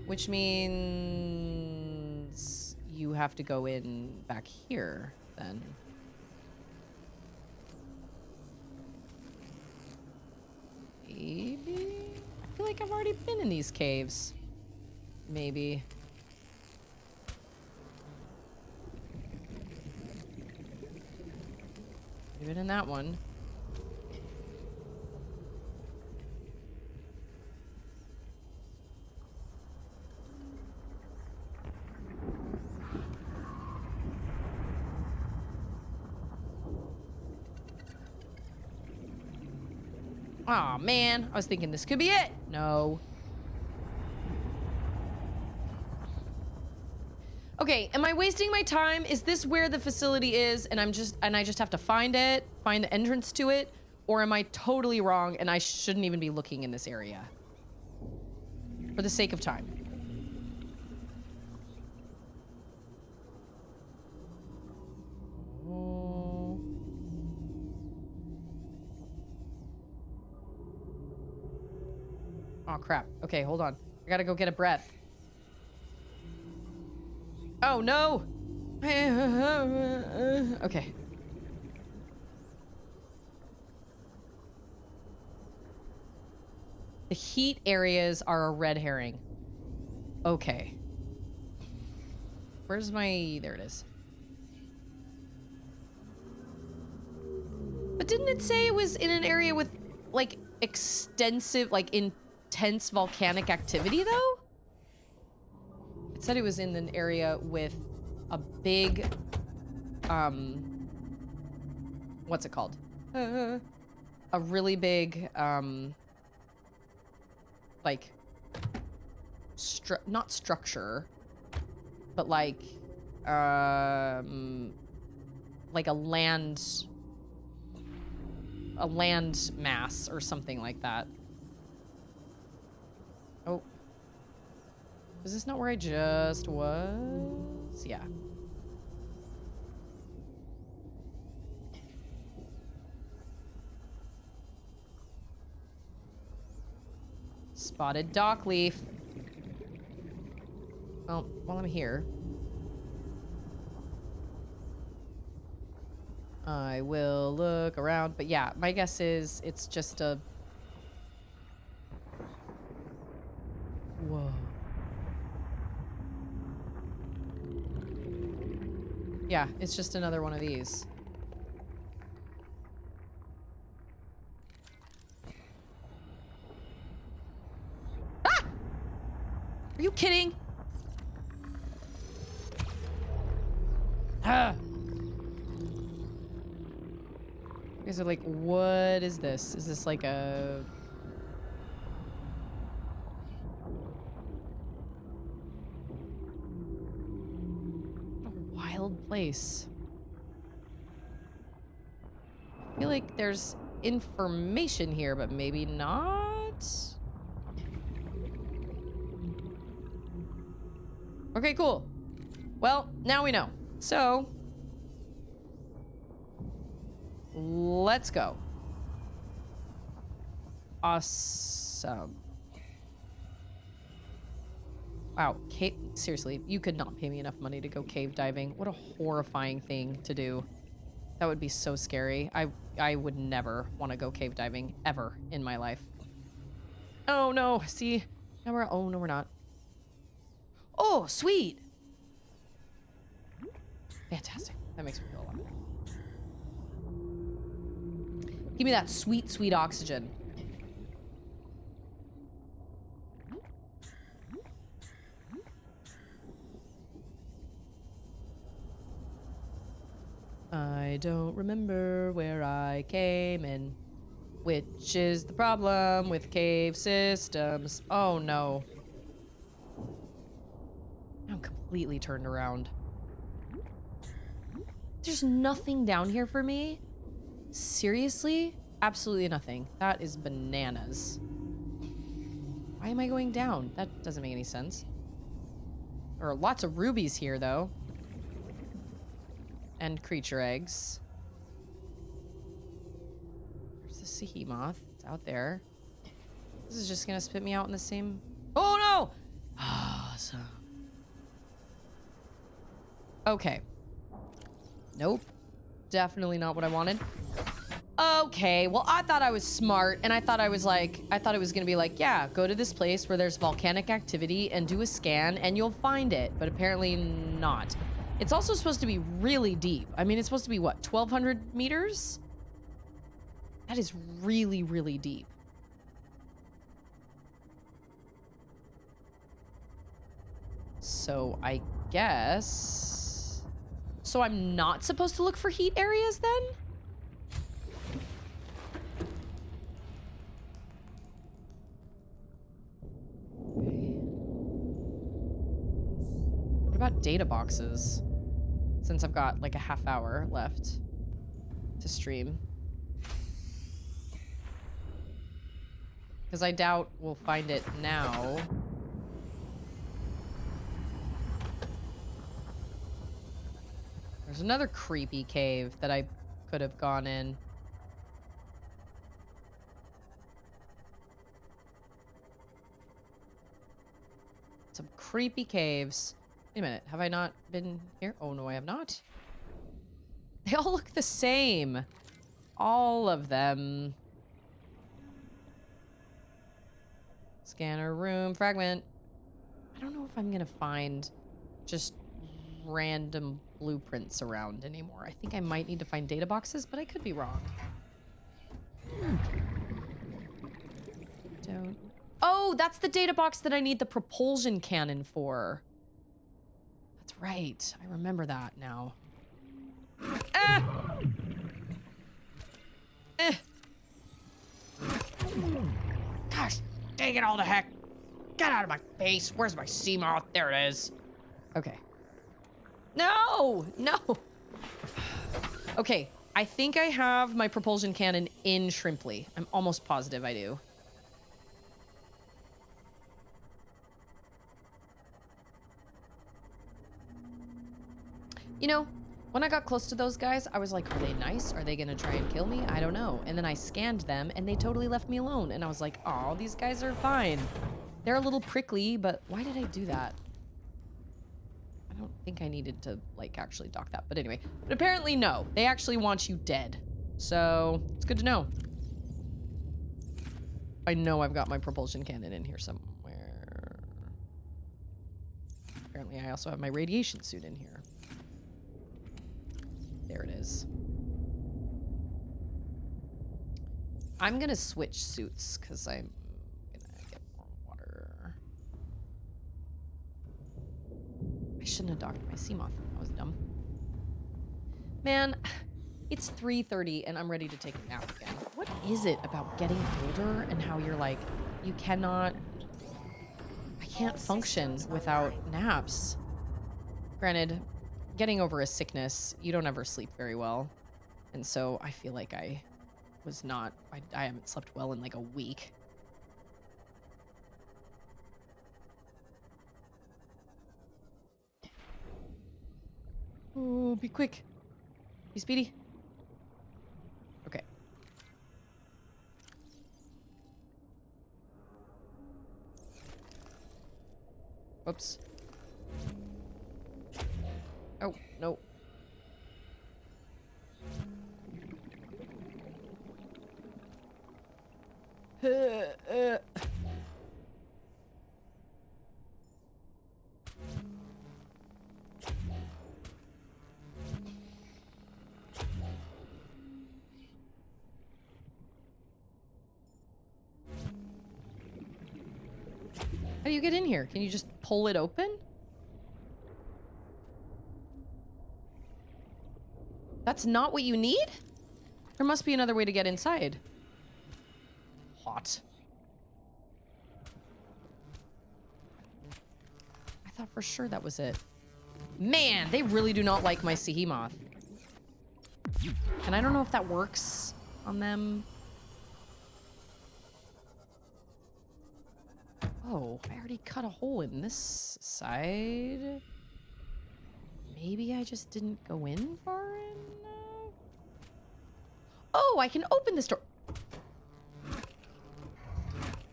Which means you have to go in back here then. Maybe? I feel like I've already been in these caves. Maybe. I've been in that one. Aw, man. I was thinking this could be it. No. Okay, am I wasting my time? Is this where the facility is and I just have to find it, find the entrance to it? Or am I totally wrong and I shouldn't even be looking in this area? For the sake of time. Oh, crap. Okay, hold on. I gotta go get a breath. Oh, no! Okay. The heat areas are a red herring. Okay. Where's my... There it is. But didn't it say it was in an area with, like, extensive, like, intense volcanic activity, though? It said it was in an area with a big, what's it called? A really big, like, not structure, but like a land mass or something like that. Oh. Is this not where I just was? Yeah. Spotted dock leaf. Well, while I'm here, I will look around. But yeah, my guess is it's just a... Whoa. Yeah, it's just another one of these. Ah! Are you kidding? Ah! You guys are like, what is this? Is this like a... place. I feel like there's information here, but maybe not. Okay, cool. Well, now we know. So, let's go. Awesome. Wow, seriously, you could not pay me enough money to go cave diving. What a horrifying thing to do. That would be so scary. I would never want to go cave diving ever in my life. Oh no, see? Now we're, oh no, we're not. Oh, sweet. Fantastic. That makes me feel a lot better. Give me that sweet, sweet oxygen. I don't remember where I came in. Which is the problem with cave systems. Oh no. I'm completely turned around. There's nothing down here for me? Seriously? Absolutely nothing. That is bananas. Why am I going down? That doesn't make any sense. There are lots of rubies here, though. And creature eggs. There's the Sehemoth. It's out there. This is just gonna spit me out in the same... Oh, no! Awesome. Okay. Nope. Definitely not what I wanted. Okay, well, I thought I was smart, and I thought it was gonna be like, yeah, go to this place where there's volcanic activity and do a scan, and you'll find it, but apparently not. It's also supposed to be really deep. I mean, it's supposed to be, what, 1,200 meters? That is really, really deep. So, I guess... So I'm not supposed to look for heat areas, then? What about data boxes? Since I've got like a half hour left to stream. Because I doubt we'll find it now. There's another creepy cave that I could have gone in. Some creepy caves. Wait a minute, have I not been here? Oh no, I have not. They all look the same. All of them. Scanner room, fragment. I don't know if I'm gonna find just random blueprints around anymore. I think I might need to find data boxes, but I could be wrong. Don't... Oh, that's the data box that I need the propulsion cannon for. That's right. I remember that now. Ah! Eh. Gosh, dang it all to heck. Get out of my face. Where's my Seamoth? There it is. Okay. No! No! Okay, I think I have my propulsion cannon in Shrimply. I'm almost positive I do. You know, when I got close to those guys, I was like, are they nice? Are they gonna try and kill me? I don't know. And then I scanned them, and they totally left me alone. And I was like, oh, these guys are fine. They're a little prickly, but why did I do that? I don't think I needed to, like, actually dock that. But anyway, but apparently no. They actually want you dead. So, it's good to know. I know I've got my propulsion cannon in here somewhere. Apparently I also have my radiation suit in here. There it is. I'm gonna switch suits, because I'm gonna get more water. I shouldn't have docked my Seamoth. That was dumb. Man, it's 3:30 and I'm ready to take a nap again. What is it about getting older and how you're like, you cannot... I can't function without naps. Granted, getting over a sickness, you don't ever sleep very well. And so I feel like I was not... I haven't slept well in like a week. Oh, be quick. Be speedy. Okay. Whoops. Oh, no. How do you get in here? Can you just pull it open? That's not what you need? There must be another way to get inside. Hot. I thought for sure that was it. Man, they really do not like my Sehemoth. And I don't know if that works on them. Oh, I already cut a hole in this side. Maybe I just didn't go in far enough? Oh, I can open this door.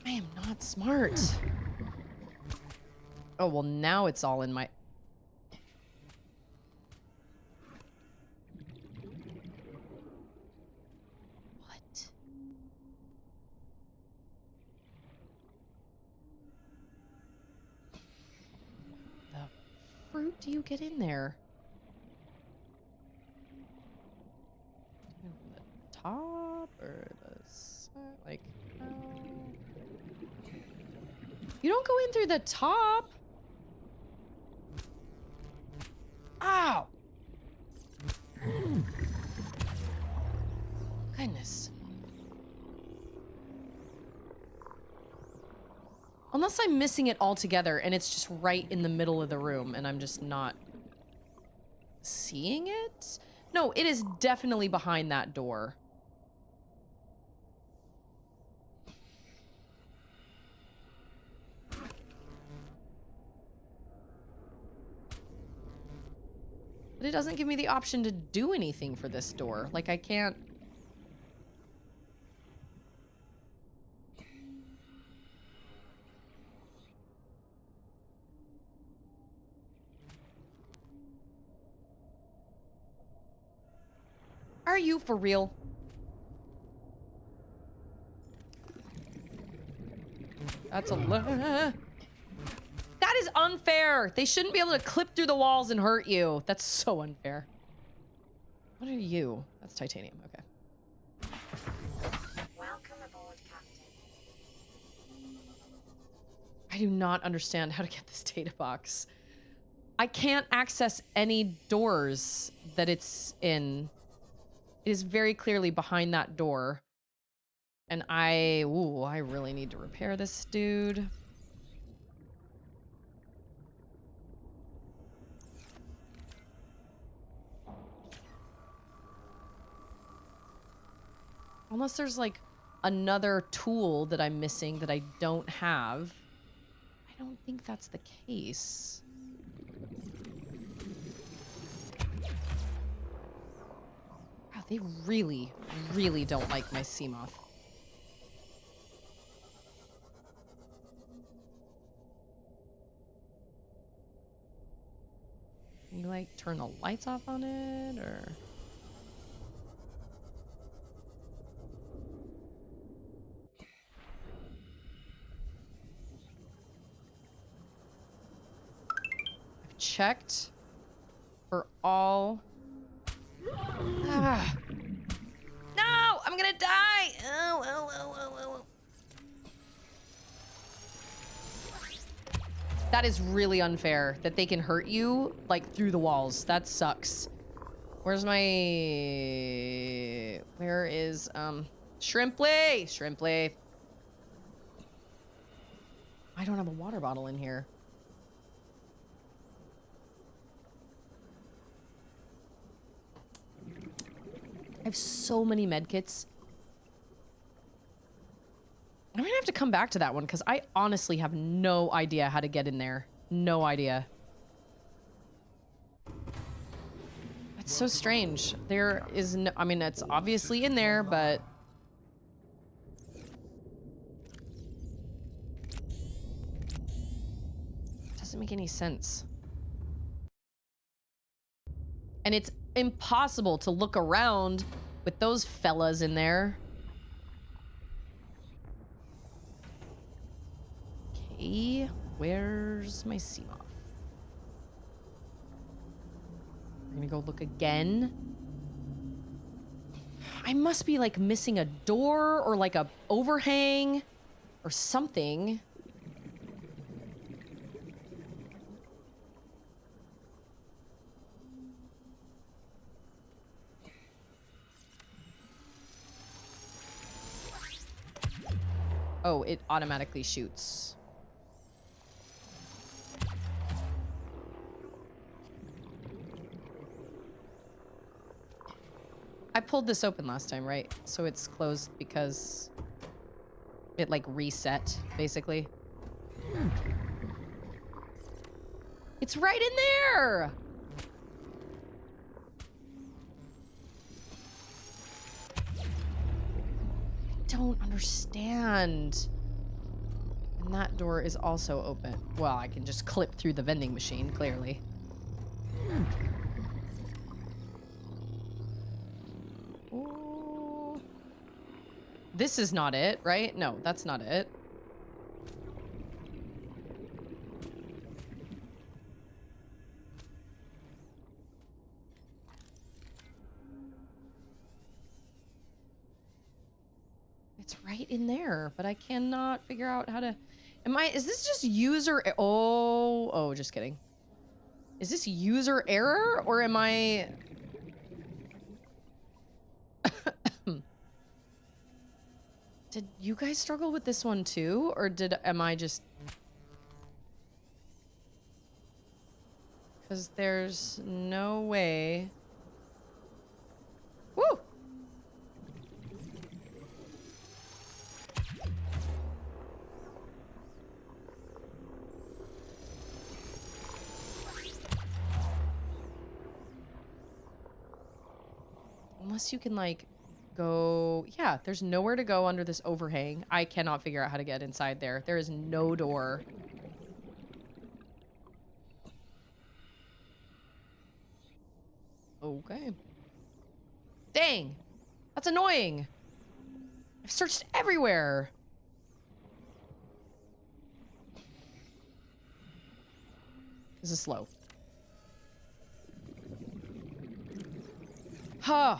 I am not smart. Oh, well, now it's all in my... What? The fruit do you get in there? The top or the side? Like, how? You don't go in through the top. Ow! Goodness. Unless I'm missing it altogether and it's just right in the middle of the room and I'm just not seeing it? No, it is definitely behind that door. But it doesn't give me the option to do anything for this door. Like, I can't... Are you for real? That's a... That is unfair. They shouldn't be able to clip through the walls and hurt you. That's so unfair. What are you? That's titanium. Okay. Welcome aboard, Captain. I do not understand how to get this data box. I can't access any doors that it's in. It is very clearly behind that door. And I really need to repair this dude. Unless there's like another tool that I'm missing that I don't have. I don't think that's the case. Wow, they really, really don't like my Seamoth. Can you like turn the lights off on it or... Checked for all... Ah. No! I'm gonna die! Oh. That is really unfair that they can hurt you, like, through the walls. That sucks. Where's my... Where is, Shrimply! Shrimply. I don't have a water bottle in here. I have so many medkits. I'm gonna have to come back to that one because I honestly have no idea how to get in there. No idea. That's so strange. There is no... I mean, it's obviously in there, but... It doesn't make any sense. And it's impossible to look around with those fellas in there. Okay, where's my Seamoth? We're gonna go look again. I must be like missing a door or like a overhang or something. it automatically shoots. I pulled this open last time, right? So it's closed because it like reset, basically. It's right in there! I don't understand. And that door is also open. Well, I can just clip through the vending machine, clearly. Ooh. This is not it, right? No, that's not it. It's right in there, but I cannot figure out how to... Is this just user... Oh, just kidding. Is this user error, or am I... Did you guys struggle with this one too, or am I just... Because there's no way... Woo! Unless you can, like, go... Yeah, there's nowhere to go under this overhang. I cannot figure out how to get inside there. There is no door. Okay. Dang! That's annoying! I've searched everywhere! This is slow. Huh.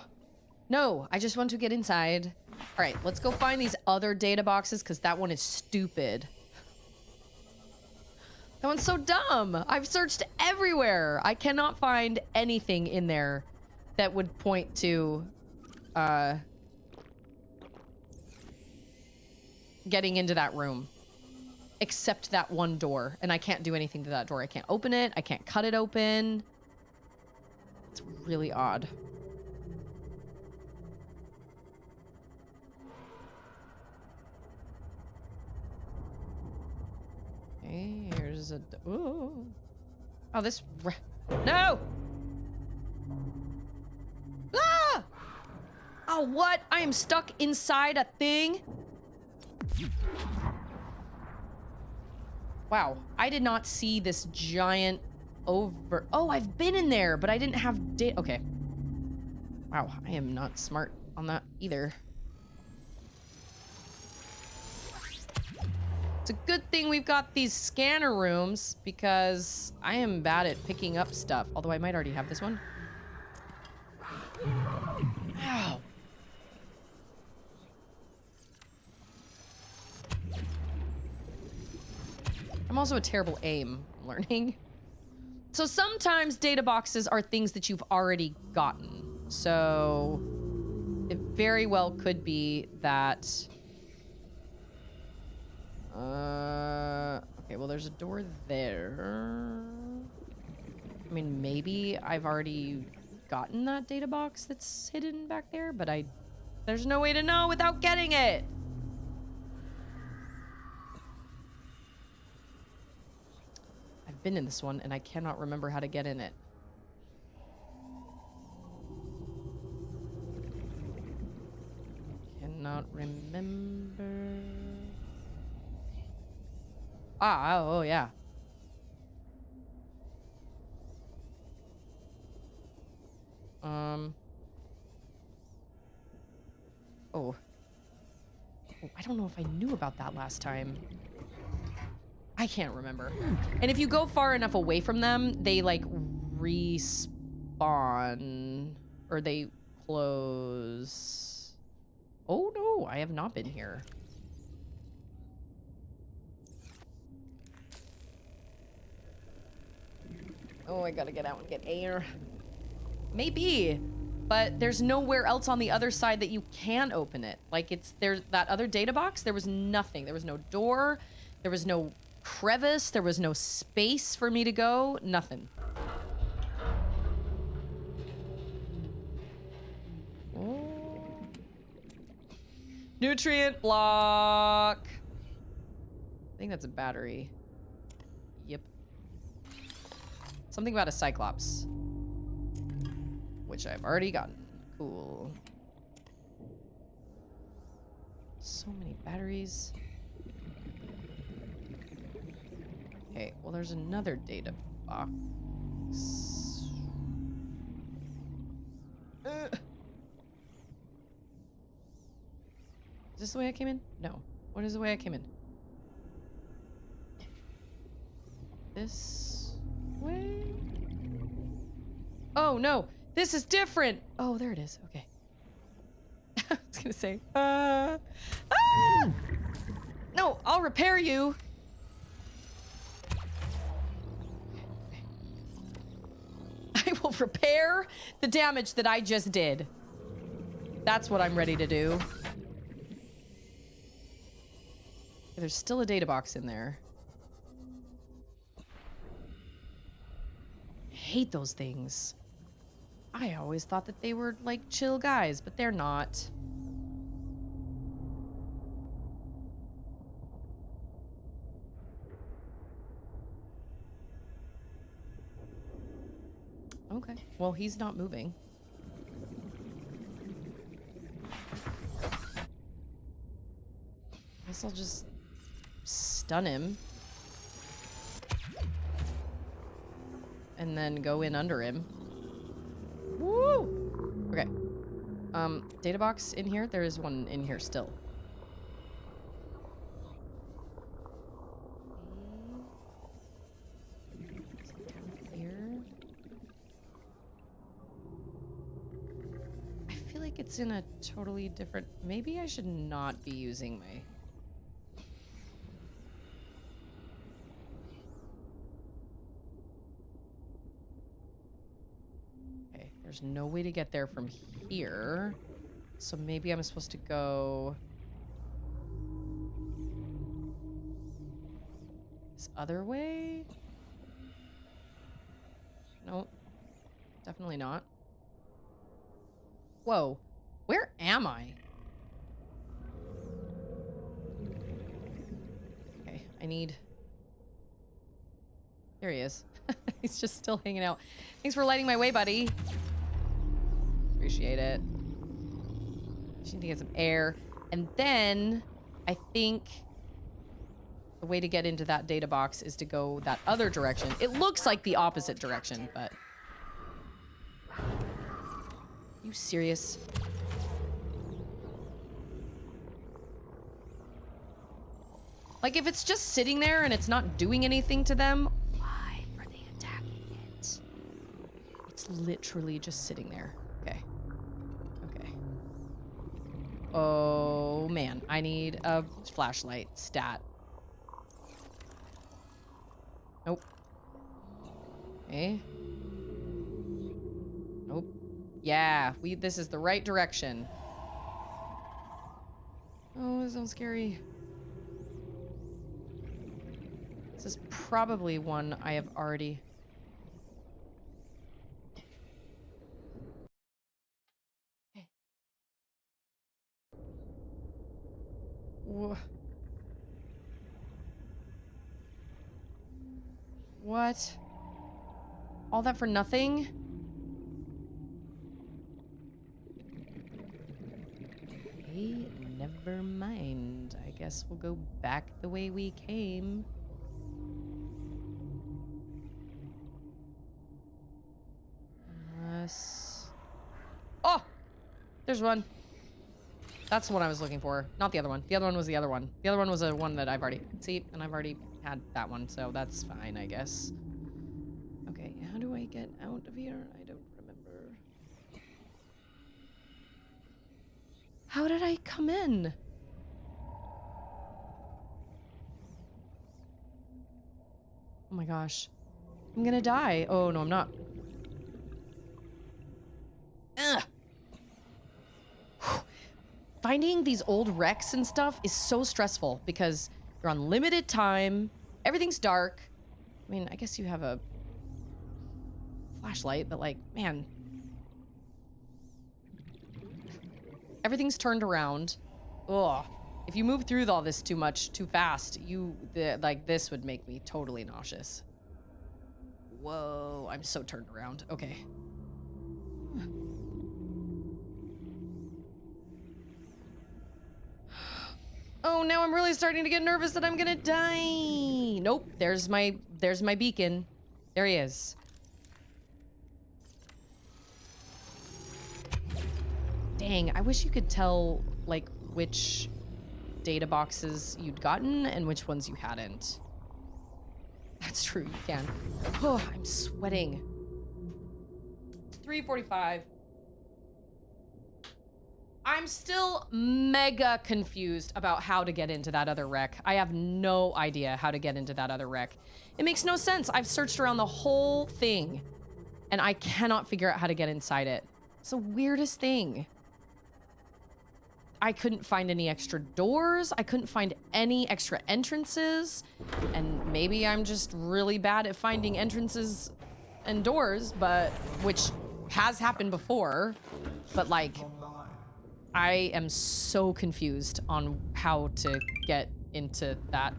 No, I just want to get inside. All right, let's go find these other data boxes because that one is stupid. That one's so dumb. I've searched everywhere. I cannot find anything in there that would point to getting into that room. Except that one door. And I can't do anything to that door. I can't open it. I can't cut it open. It's really odd. Okay, here's a... Ooh. Oh, this... No! Ah! Oh, what? I am stuck inside a thing? Wow, I did not see this giant over... Oh, I've been in there, but I didn't have data... Okay. Wow, I am not smart on that either. It's a good thing we've got these scanner rooms, because I am bad at picking up stuff. Although I might already have this one. Ow. I'm also a terrible aim, I'm learning. So sometimes data boxes are things that you've already gotten. So it very well could be that... okay, well, there's a door there. I mean, maybe I've already gotten that data box that's hidden back there, but there's no way to know without getting it. I've been in this one, and I cannot remember how to get in it. Cannot remember... Ah, oh, yeah. Oh. I don't know if I knew about that last time. I can't remember. And if you go far enough away from them, they, like, respawn. Or they close. Oh, no, I have not been here. Oh, I gotta get out and get air. Maybe. but there's nowhere else on the other side that you can open it. Like, there's that other data box, there was nothing. There was no door, there was no crevice, there was no space for me to go, nothing. Oh. Nutrient block. I think that's a battery. Yep. Something about a Cyclops. Which I've already gotten. Cool. So many batteries. Okay, well there's another data box. Is this the way I came in? No. What is the way I came in? This way? Oh, no. This is different. Oh, there it is. Okay. I was gonna say, ah! No, I'll repair you. I will repair the damage that I just did. That's what I'm ready to do. There's still a data box in there. I hate those things. I always thought that they were like chill guys, but they're not. Okay, well, he's not moving. Guess I'll just stun him. And then go in under him. Woo! Okay. Data box in here? There is one in here still. Here. I feel like it's in a totally different... Maybe I should not be using my... There's no way to get there from here. So maybe I'm supposed to go... this other way? Nope. Definitely not. Whoa. Where am I? Okay, I need... There he is. He's just still hanging out. Thanks for lighting my way, buddy. Appreciate it. Just need to get some air. And then I think the way to get into that data box is to go that other direction. It looks like the opposite direction, but... You serious? Like, if it's just sitting there and it's not doing anything to them, why are they attacking it? It's literally just sitting there. Okay. Okay. Oh, man. I need a flashlight stat. Nope. Okay. Nope. Yeah, this is the right direction. Oh, this sounds scary. This is probably one I have already... Okay. What? All that for nothing? Okay, never mind. I guess we'll go back the way we came. Unless... Oh! There's one. That's the one I was looking for. Not the other one. The other one was the other one. The other one was a one that I've already... See? And I've already had that one, so that's fine, I guess. Okay, how do I get out of here? I don't remember. How did I come in? Oh my gosh. I'm gonna die. Oh, no, I'm not. Ugh! finding these old wrecks and stuff is so stressful because you're on limited time. Everything's dark. I mean, I guess you have a flashlight, but like, man, everything's turned around. Ugh. If you move through all this too much, too fast, like this would make me totally nauseous. Whoa, I'm so turned around. Okay. Oh, now I'm really starting to get nervous that I'm gonna die. Nope, there's my beacon. There he is. Dang, I wish you could tell, like, which data boxes you'd gotten and which ones you hadn't. That's true, you can. Oh, I'm sweating. It's 3:45. I'm still mega confused about how to get into that other wreck. I have no idea how to get into that other wreck. It makes no sense. I've searched around the whole thing and I cannot figure out how to get inside it. It's the weirdest thing. I couldn't find any extra doors. I couldn't find any extra entrances. And maybe I'm just really bad at finding entrances and doors, but which has happened before. But like, I am so confused on how to get into that.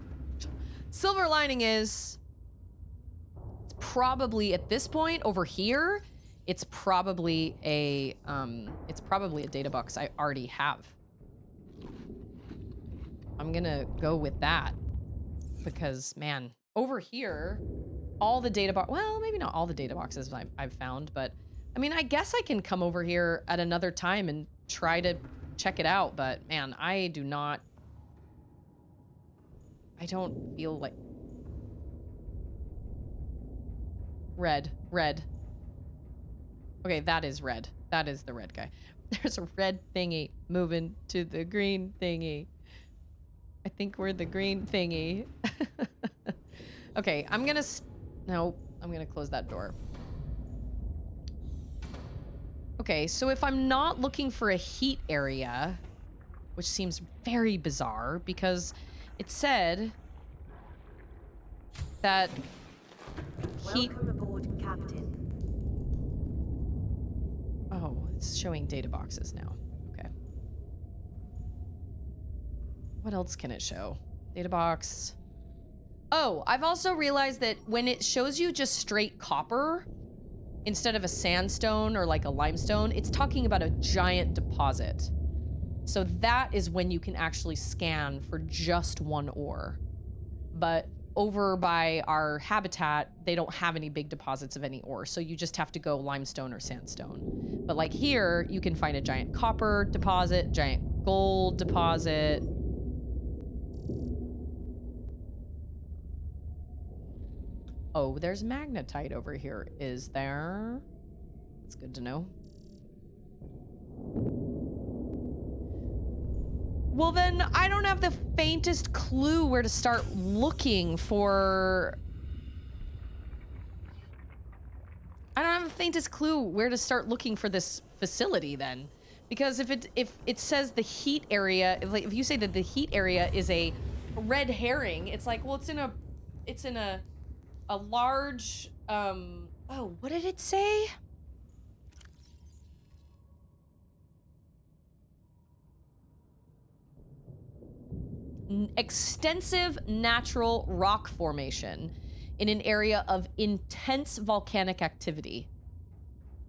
Silver lining is it's probably at this point over here, it's probably a data box I already have. I'm gonna go with that because, man, over here, all the data box, well, maybe not all the data boxes I've found, but I mean, I guess I can come over here at another time and try to check it out, but man, I don't feel like red. Okay, that is red. That is the red guy. There's a red thingy moving to the green thingy. I think we're the green thingy. Okay, I'm gonna close that door. Okay, so if I'm not looking for a heat area, which seems very bizarre because it said that heat... Welcome aboard, Captain. Oh, it's showing data boxes now. Okay. What else can it show? Data box. Oh, I've also realized that when it shows you just straight copper, instead of a sandstone or like a limestone, it's talking about a giant deposit. So that is when you can actually scan for just one ore. But over by our habitat, they don't have any big deposits of any ore. So you just have to go limestone or sandstone. But like here, you can find a giant copper deposit, giant gold deposit. Oh, there's magnetite over here, is there? It's good to know. Well, then I don't have the faintest clue where to start looking for... I don't have the faintest clue where to start looking for this facility then. Because if it says the heat area, if you say that the heat area is a red herring, it's like, well, it's in a large, oh, what did it say? Extensive natural rock formation in an area of intense volcanic activity.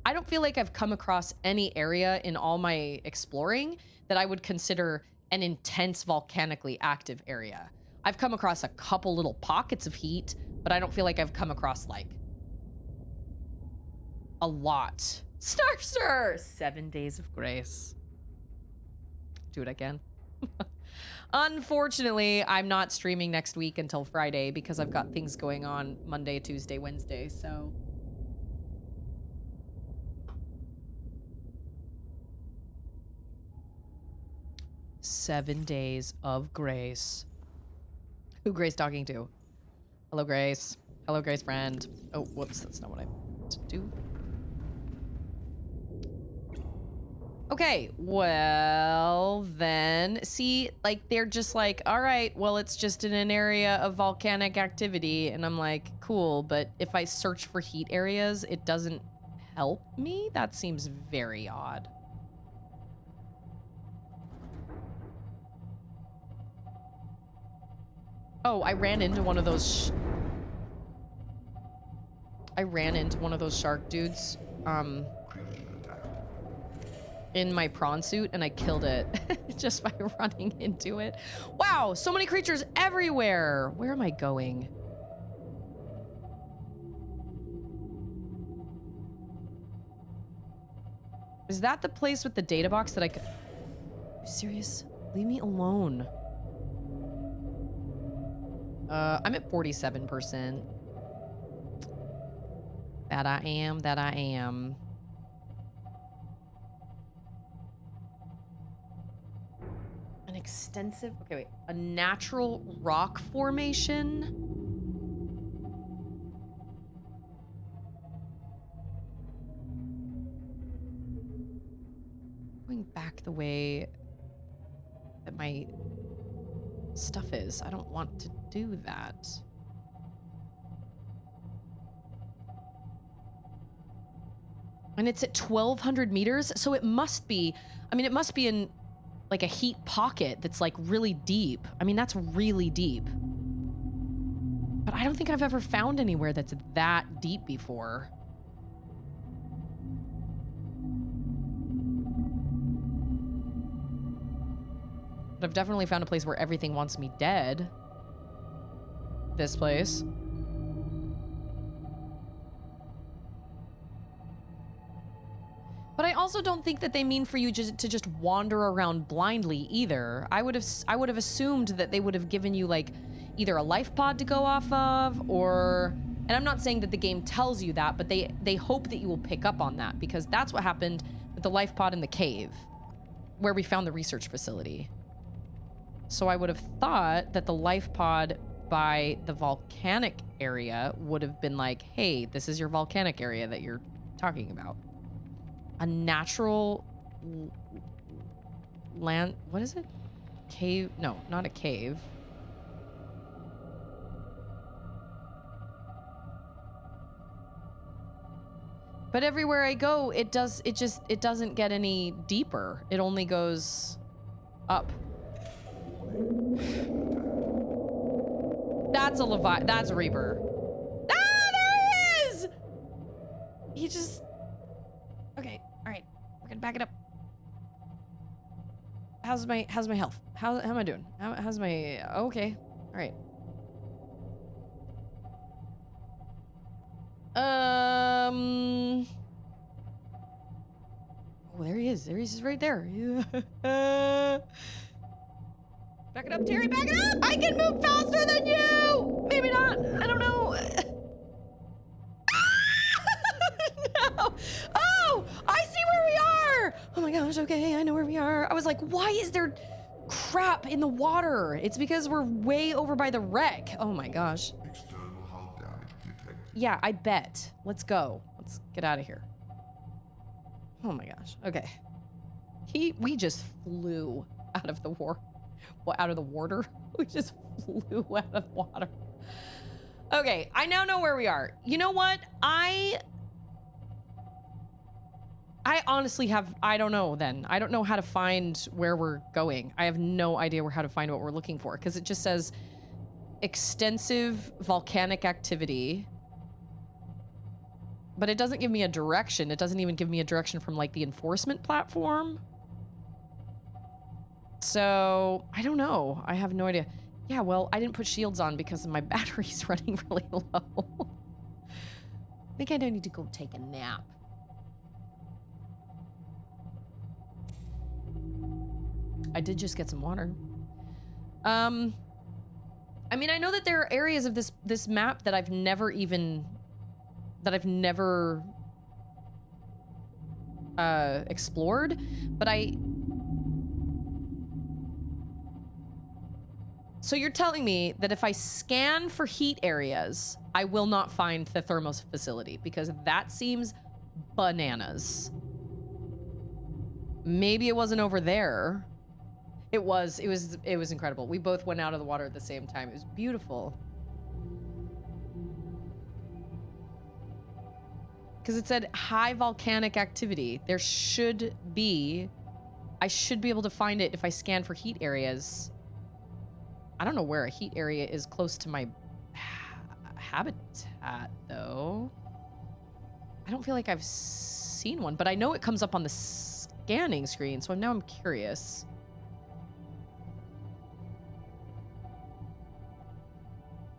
I don't feel like I've come across any area in all my exploring that I would consider an intense volcanically active area. I've come across a couple little pockets of heat, but I don't feel like I've come across like a lot. Starfster! 7 days of grace. Do it again. Unfortunately, I'm not streaming next week until Friday because I've got things going on Monday, Tuesday, Wednesday, so. "7 days of grace." Who Grace talking to? Hello, Grace. Hello, Grace friend. Oh, whoops, that's not what I meant to do. Okay, well then, see, like they're just like, all right, well it's just in an area of volcanic activity, and I'm like, cool, but if I search for heat areas, it doesn't help me? That seems very odd. Oh, I ran into one of those shark dudes, in my prawn suit, and I killed it just by running into it. Wow, so many creatures everywhere. Where am I going? Is that the place with the data box that I could... Are you serious? Leave me alone. I'm at 47%. That I am. An extensive... Okay, wait. A natural rock formation? Going back the way that my stuff is. I don't want to do that. And it's at 1,200 meters, so it must be... I mean, it must be in... like a heat pocket that's like really deep. I mean, that's really deep. But I don't think I've ever found anywhere that's that deep before. But I've definitely found a place where everything wants me dead. This place. But I also don't think that they mean for you to just wander around blindly either. I would have assumed that they would have given you like either a life pod to go off of, or, and I'm not saying that the game tells you that, but they hope that you will pick up on that, because that's what happened with the life pod in the cave where we found the research facility. So I would have thought that the life pod by the volcanic area would have been like, hey, this is your volcanic area that you're talking about. A natural land, what is it? Cave? No, not a cave. But everywhere I go, it doesn't get any deeper. It only goes up. That's that's a Reaper. Ah, there he is! He just... Okay, all right. We're gonna back it up. How's my health? How am I doing? How's my... Okay, all right. Oh, there he is. There he is, right there. Back it up, Terry, back it up! I can move faster than you! Maybe not. I don't know. No. Oh, I see where we are. Oh my gosh, okay, I know where we are. I was like, why is there crap in the water? It's because we're way over by the wreck. Oh my gosh. External hull damage detected. Yeah, I bet. Let's go. Let's get out of here. Oh my gosh. Okay. We just flew out of the war. Well, out of the water. We just flew out of the water. Okay, I now know where we are. You know what? I honestly I don't know then. I don't know how to find where we're going. I have no idea how to find what we're looking for, because it just says extensive volcanic activity. But it doesn't give me a direction. It doesn't even give me a direction from like the enforcement platform. So I don't know. I have no idea. Yeah, well, I didn't put shields on because my battery's running really low. I think I don't need to go take a nap. I did just get some water. I mean, I know that there are areas of this map that I've never explored, but so you're telling me that if I scan for heat areas, I will not find the thermos facility, because that seems bananas. Maybe it wasn't over there. It was incredible. We both went out of the water at the same time. It was beautiful. Because it said high volcanic activity. There should be... I should be able to find it if I scan for heat areas. I don't know where a heat area is close to my habitat, though. I don't feel like I've seen one, but I know it comes up on the scanning screen, so now I'm curious.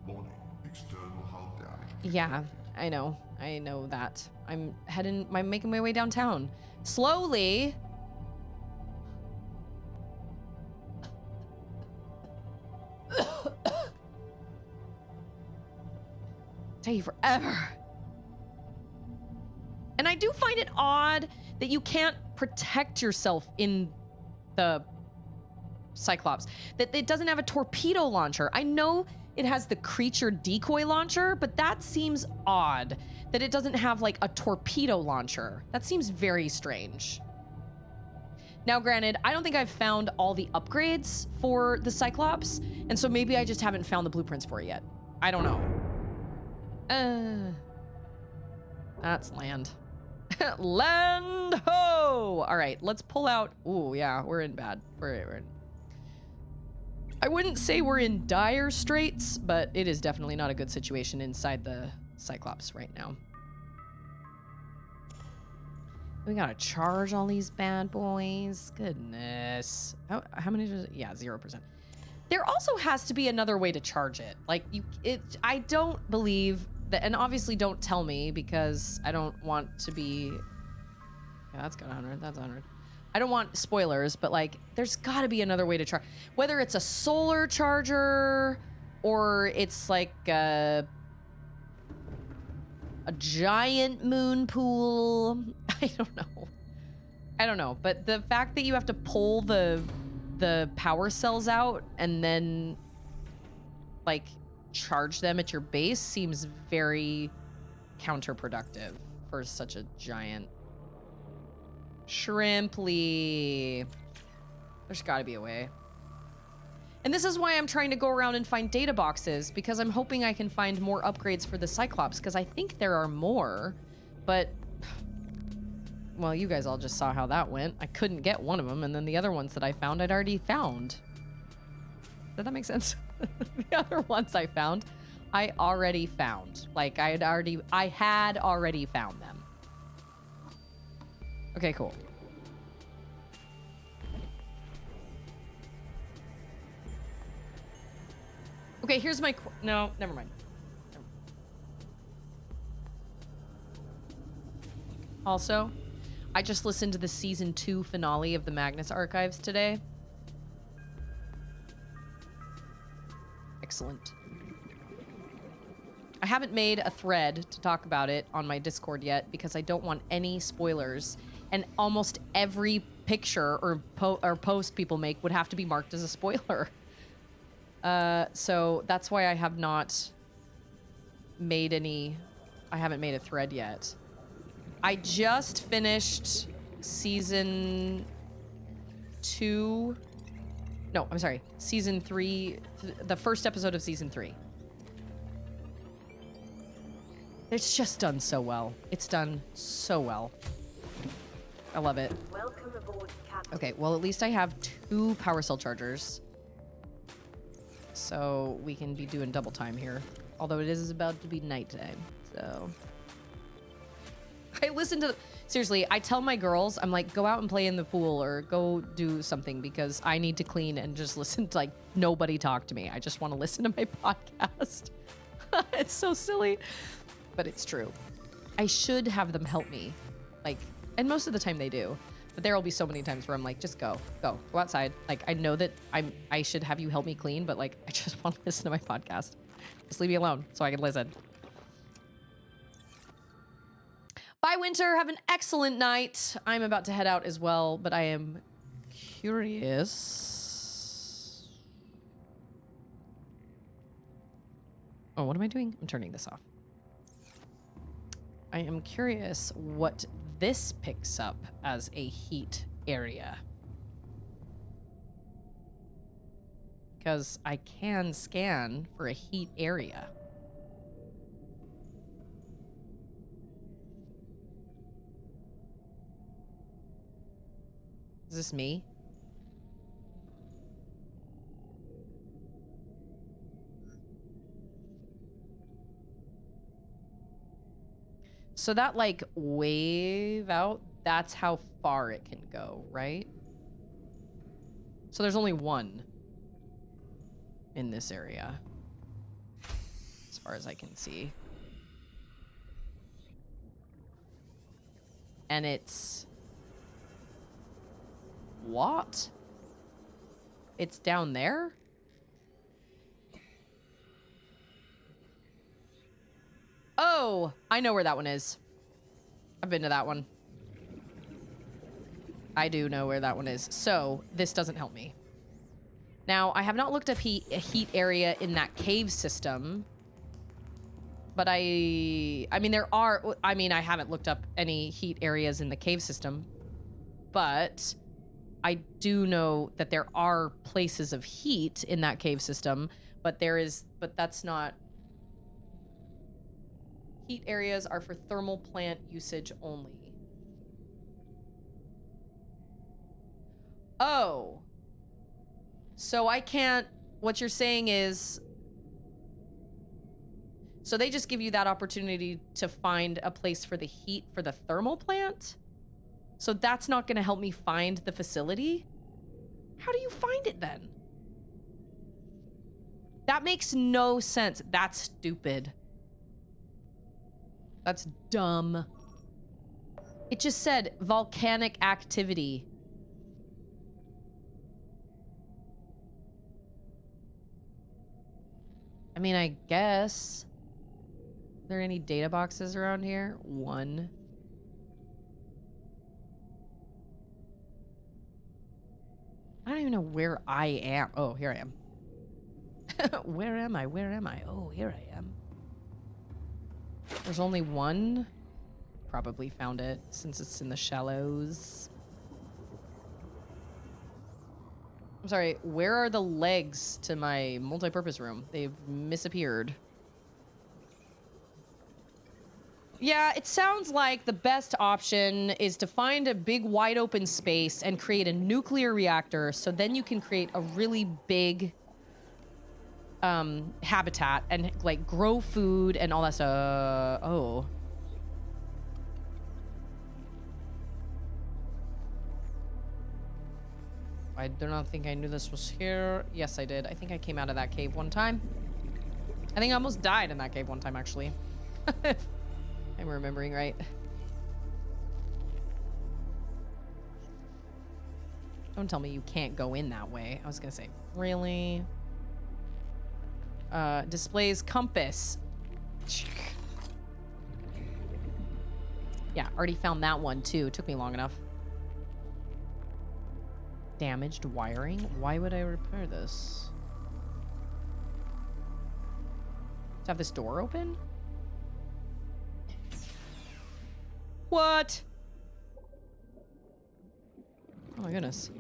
Warning, external hull damage. Yeah, I know that. I'm making my way downtown. Slowly. Take you forever. And I do find it odd that you can't protect yourself in the Cyclops. That it doesn't have a torpedo launcher. I know it has the creature decoy launcher, but that seems odd that it doesn't have like a torpedo launcher. That seems very strange. Now, granted, I don't think I've found all the upgrades for the Cyclops, and so maybe I just haven't found the blueprints for it yet. I don't know. That's land. Land ho! All right, let's pull out. Ooh, yeah, we're in bad. We're in. I wouldn't say we're in dire straits, but it is definitely not a good situation inside the Cyclops right now. We gotta charge all these bad boys. Goodness. How many? Yeah, 0%. There also has to be another way to charge it. Like I don't believe that, and obviously don't tell me because I don't want to be. Yeah, that's got 100. That's 100. I don't want spoilers, but like, there's got to be another way to charge. Whether it's a solar charger or it's like a giant moon pool. I don't know. But the fact that you have to pull the power cells out and then like charge them at your base seems very counterproductive for such a giant Shrimply. There's got to be a way. And this is why I'm trying to go around and find data boxes, because I'm hoping I can find more upgrades for the Cyclops, because I think there are more, but well, you guys all just saw how that went. I couldn't get one of them, and then the other ones that I found, I'd already found. Does that make sense? The other ones I found, I already found. Like, I had already found them. Okay, cool. Okay, here's my... No, never mind. Also, I just listened to the season 2 finale of the Magnus Archives today. Excellent. I haven't made a thread to talk about it on my Discord yet because I don't want any spoilers. And almost every picture or post people make would have to be marked as a spoiler. So that's why I have not made any... I haven't made a thread yet. I just finished season 2... No, I'm sorry. Season 3... The first episode of season 3. It's just done so well. It's done so well. I love it. Welcome aboard, Captain. Okay, well, at least I have 2 power cell chargers. So we can be doing double time here. Although it is about to be nighttime, so... I listen to... Seriously, I tell my girls, I'm like, go out and play in the pool or go do something because I need to clean and just listen to, like, nobody talk to me. I just want to listen to my podcast. It's so silly, but it's true. I should have them help me. Like, and most of the time they do. But there will be so many times where I'm like, just go outside. Like, I know that I should have you help me clean, but like, I just want to listen to my podcast. Just leave me alone so I can listen. Bye, Winter. Have an excellent night. I'm about to head out as well, but I am curious. Oh, what am I doing? I'm turning this off. I am curious what this picks up as a heat area. Because I can scan for a heat area. Is this me? So that, like, wave out, that's how far it can go, right? So there's only one in this area, as far as I can see. And it's... what? It's down there? Oh, I know where that one is. I've been to that one. I do know where that one is. So this doesn't help me. Now, I have not looked up a heat area in that cave system. But I mean, there are... I mean, I haven't looked up any heat areas in the cave system. But I do know that there are places of heat in that cave system. But there is... but that's not... Heat areas are for thermal plant usage only. Oh. So I can't... what you're saying is... so they just give you that opportunity to find a place for the heat for the thermal plant? So that's not going to help me find the facility? How do you find it then? That makes no sense. That's stupid. That's dumb. It just said volcanic activity. I mean, I guess. Are there any data boxes around here? One. I don't even know where I am. Oh, here I am. Where am I? Where am I? Oh, here I am. There's only one. Probably found it since it's in the shallows. I'm sorry, where are the legs to my multi-purpose room? They've misappeared. Yeah, it sounds like the best option is to find a big wide open space and create a nuclear reactor, so then you can create a really big habitat and like grow food and all that stuff. Oh. I do not think I knew this was here. Yes, I did. I think I came out of that cave one time. I think I almost died in that cave one time, actually. I'm remembering right. Don't tell me you can't go in that way. I was gonna say, really? Displays compass. Yeah, already found that one too. Took me long enough. Damaged wiring? Why would I repair this? To have this door open? What? Oh my goodness.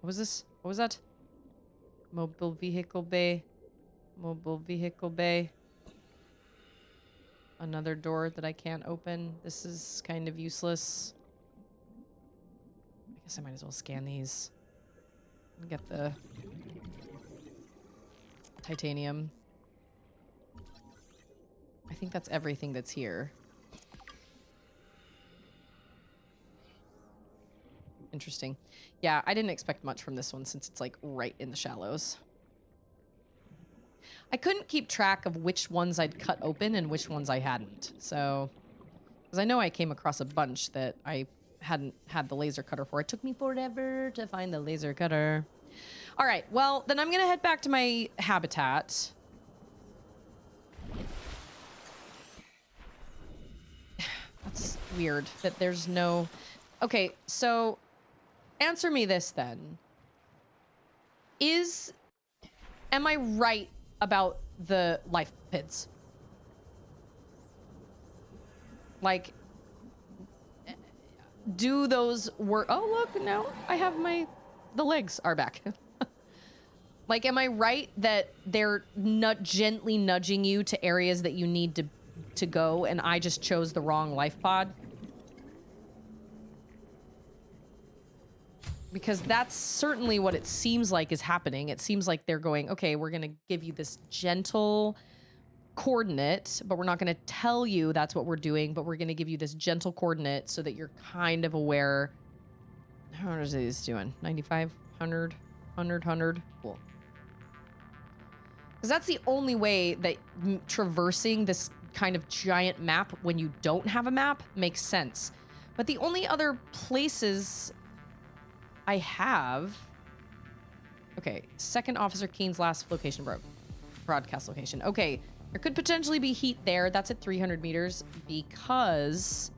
What was this? What was that? Mobile vehicle bay. Mobile vehicle bay. Another door that I can't open. This is kind of useless. I guess I might as well scan these. And get the titanium. I think that's everything that's here. Interesting. Yeah, I didn't expect much from this one since it's like right in the shallows. I couldn't keep track of which ones I'd cut open and which ones I hadn't. So, because I know I came across a bunch that I hadn't had the laser cutter for. It took me forever to find the laser cutter. All right, well, then I'm going to head back to my habitat. That's weird that there's no... Okay, so answer me this then. Am I right about the life pits? Like, do those work. Oh, look, now I have the legs are back. Like, am I right that they're gently nudging you to areas that you need to go, and I just chose the wrong life pod? Because that's certainly what it seems like is happening. It seems like they're going, okay, we're going to give you this gentle coordinate, but we're not going to tell you that's what we're doing, but we're going to give you this gentle coordinate so that you're kind of aware. How is this doing? 95, 100, 100, 100. Cool. Because that's the only way that traversing this kind of giant map when you don't have a map makes sense. But the only other places I have... Okay, Second Officer Keene's last location, broadcast location. Okay, there could potentially be heat there. That's at 300 meters because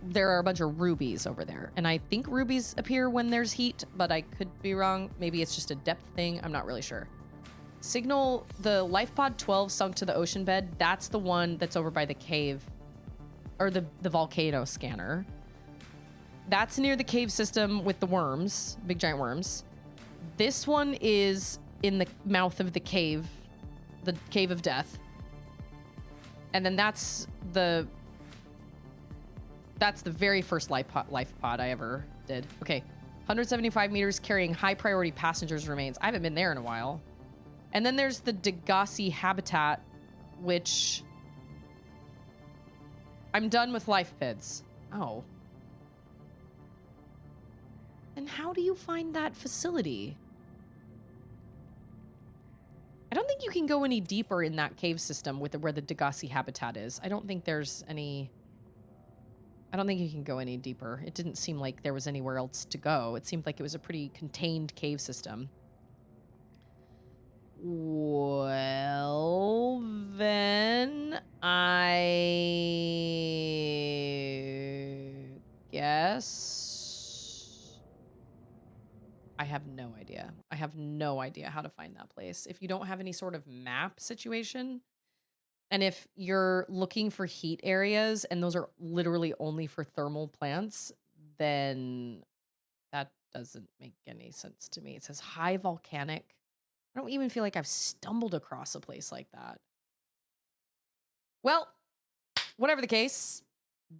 there are a bunch of rubies over there. And I think rubies appear when there's heat, but I could be wrong. Maybe it's just a depth thing. I'm not really sure. Signal, the life pod 12 sunk to the ocean bed. That's the one that's over by the cave or the volcano scanner. That's near the cave system with the worms, big giant worms. This one is in the mouth of the cave of death. And then that's the very first life pod I ever did. Okay, 175 meters carrying high priority passengers remains. I haven't been there in a while. And then there's the Degassi habitat, which I'm done with life pids. Oh. And how do you find that facility? I don't think you can go any deeper in that cave system with where the Degassi habitat is. I don't think there's any... I don't think you can go any deeper. It didn't seem like there was anywhere else to go. It seemed like it was a pretty contained cave system. Well, then I guess I have no idea. I have no idea how to find that place. If you don't have any sort of map situation, and if you're looking for heat areas and those are literally only for thermal plants, then that doesn't make any sense to me. It says high volcanic. I don't even feel like I've stumbled across a place like that. Well, whatever the case,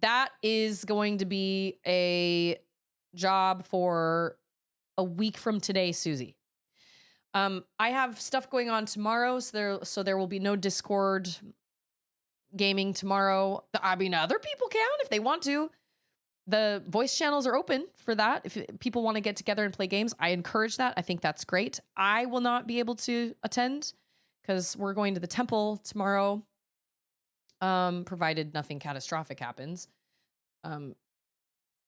that is going to be a job for a week from today, Susie. I have stuff going on tomorrow, so there will be no Discord gaming tomorrow. I mean, other people can if they want to. The voice channels are open for that. If people want to get together and play games, I encourage that. I think that's great. I will not be able to attend because we're going to the temple tomorrow, provided nothing catastrophic happens.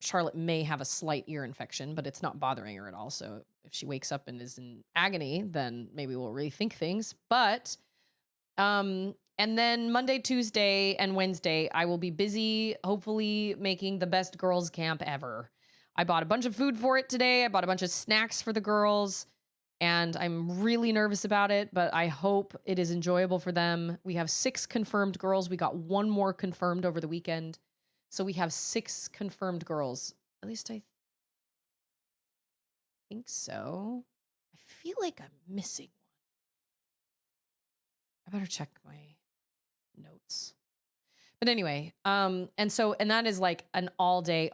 Charlotte may have a slight ear infection, but it's not bothering her at all. So if she wakes up and is in agony, then maybe we'll rethink things. But and then Monday, Tuesday, and Wednesday, I will be busy, hopefully making the best girls' camp ever. I bought a bunch of food for it today. I bought a bunch of snacks for the girls, and I'm really nervous about it, but I hope it is enjoyable for them. We have 6 confirmed girls. We got 1 more confirmed over the weekend. So we have 6 confirmed girls. At least I think so. I feel like I'm missing one. I better check my notes. But anyway, and that is like an all day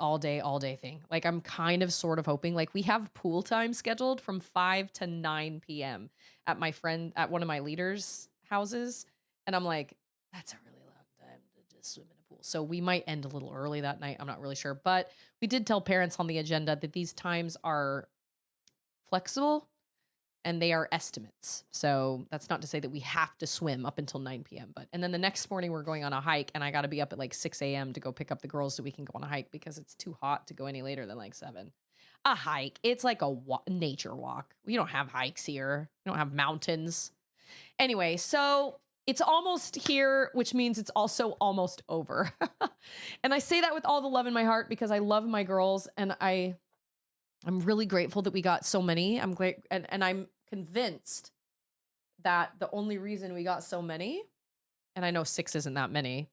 thing. Like I'm kind of sort of hoping, like we have pool time scheduled from 5 to 9 p.m. at at one of my leaders' houses. And I'm like, that's a really long time to just swim in a pool. So we might end a little early that night. I'm not really sure. But we did tell parents on the agenda that these times are flexible and they are estimates. So that's not to say that we have to swim up until 9 p.m. And then the next morning we're going on a hike and I got to be up at like 6 a.m. to go pick up the girls so we can go on a hike because it's too hot to go any later than like 7. A hike. It's like a nature walk. We don't have hikes here. We don't have mountains. Anyway, so it's almost here, which means it's also almost over. And I say that with all the love in my heart because I love my girls and I'm really grateful that we got so many. I'm great. And I'm convinced that the only reason we got so many, and I know 6 isn't that many,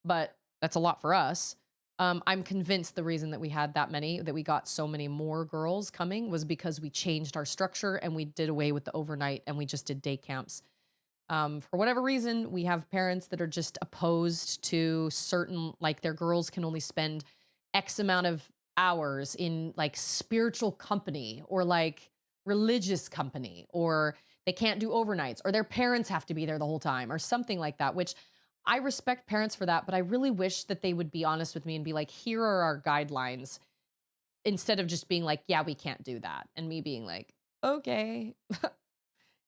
but that's a lot for us, I'm convinced the reason that we had that we got so many more girls coming was because we changed our structure and we did away with the overnight and we just did day camps. For whatever reason, we have parents that are just opposed to certain, like their girls can only spend X amount of hours in like spiritual company or like religious company, or they can't do overnights, or their parents have to be there the whole time, or something like that, which I respect parents for that. But I really wish that they would be honest with me and be like, here are our guidelines, instead of just being like, yeah, we can't do that. And me being like, okay.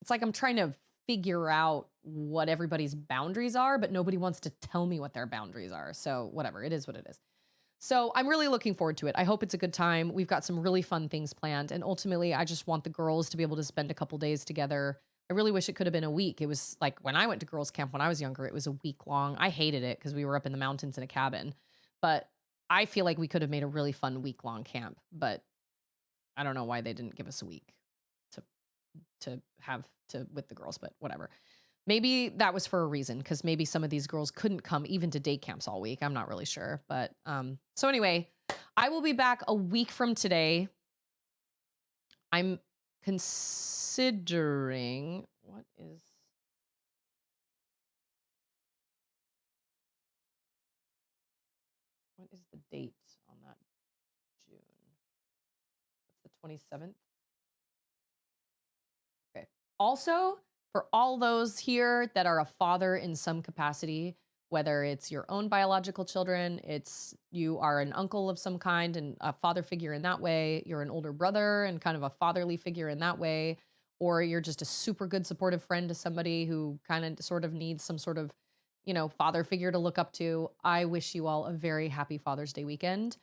It's like I'm trying to figure out what everybody's boundaries are, but nobody wants to tell me what their boundaries are. So, whatever, it is what it is. So, I'm really looking forward to it. I hope it's a good time. We've got some really fun things planned. And ultimately, I just want the girls to be able to spend a couple days together. I really wish it could have been a week. It was like when I went to girls' camp when I was younger, it was a week long. I hated it because we were up in the mountains in a cabin. But I feel like we could have made a really fun week long camp. But I don't know why they didn't give us a week to have to with the girls, but whatever. Maybe that was for a reason, because maybe some of these girls couldn't come even to day camps all week. I'm not really sure. But so anyway, I will be back a week from today. I'm considering what is the date on that June? It's the 27th. Okay. Also, for all those here that are a father in some capacity, whether it's your own biological children, it's you are an uncle of some kind and a father figure in that way, you're an older brother and kind of a fatherly figure in that way, or you're just a super good supportive friend to somebody who kind of sort of needs some sort of, father figure to look up to. I wish you all a very happy Father's Day weekend.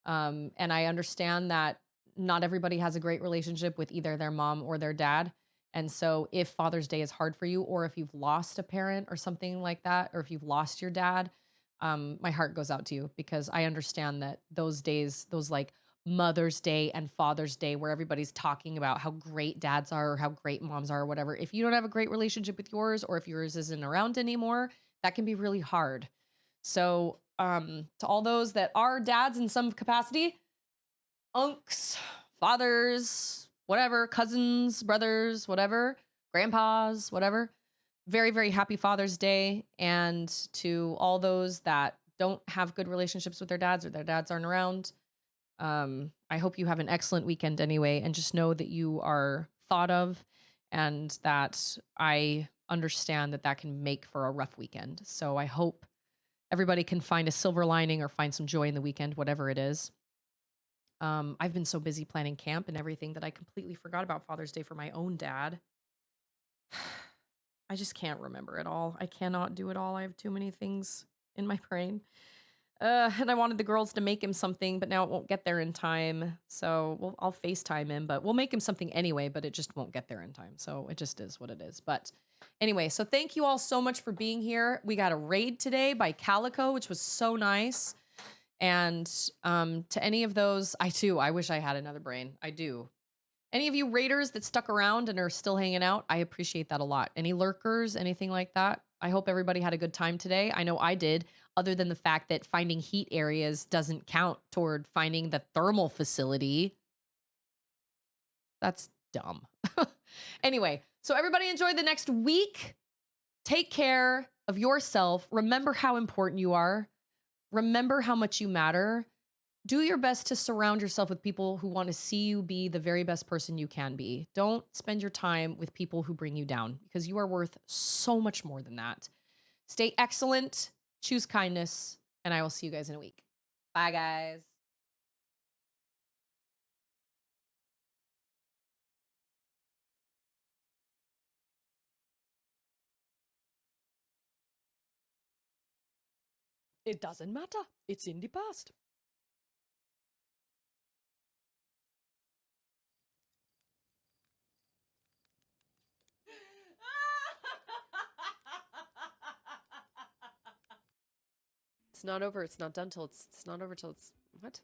And I understand that not everybody has a great relationship with either their mom or their dad. And so, if Father's Day is hard for you, or if you've lost a parent or something like that, or if you've lost your dad, my heart goes out to you, because I understand that those days, those like Mother's Day and Father's Day, where everybody's talking about how great dads are or how great moms are or whatever, if you don't have a great relationship with yours, or if yours isn't around anymore, that can be really hard. So, to all those that are dads in some capacity, unks, fathers, whatever, cousins, brothers, whatever, grandpas, whatever. Very, very happy Father's Day. And to all those that don't have good relationships with their dads, or their dads aren't around, I hope you have an excellent weekend anyway. And just know that you are thought of, and that I understand that that can make for a rough weekend. So I hope everybody can find a silver lining or find some joy in the weekend, whatever it is. I've been so busy planning camp and everything that I completely forgot about Father's Day for my own dad. I just can't remember it all. I cannot do it all. I have too many things in my brain. And I wanted the girls to make him something, but now it won't get there in time. So I'll FaceTime him, but we'll make him something anyway, but it just won't get there in time. So it just is what it is. But anyway, so thank you all so much for being here. We got a raid today by Calico, which was so nice. And to any of those, I wish I had another brain. I do. Any of you raiders that stuck around and are still hanging out, I appreciate that a lot. Any lurkers, anything like that? I hope everybody had a good time today. I know I did, other than the fact that finding heat areas doesn't count toward finding the thermal facility. That's dumb. Anyway, so everybody enjoy the next week. Take care of yourself. Remember how important you are. Remember how much you matter. Do your best to surround yourself with people who want to see you be the very best person you can be. Don't spend your time with people who bring you down, because you are worth so much more than that. Stay excellent, choose kindness, and I will see you guys in a week. Bye, guys. It doesn't matter. It's in the past. It's not over. It's not done till it's not over till it's what?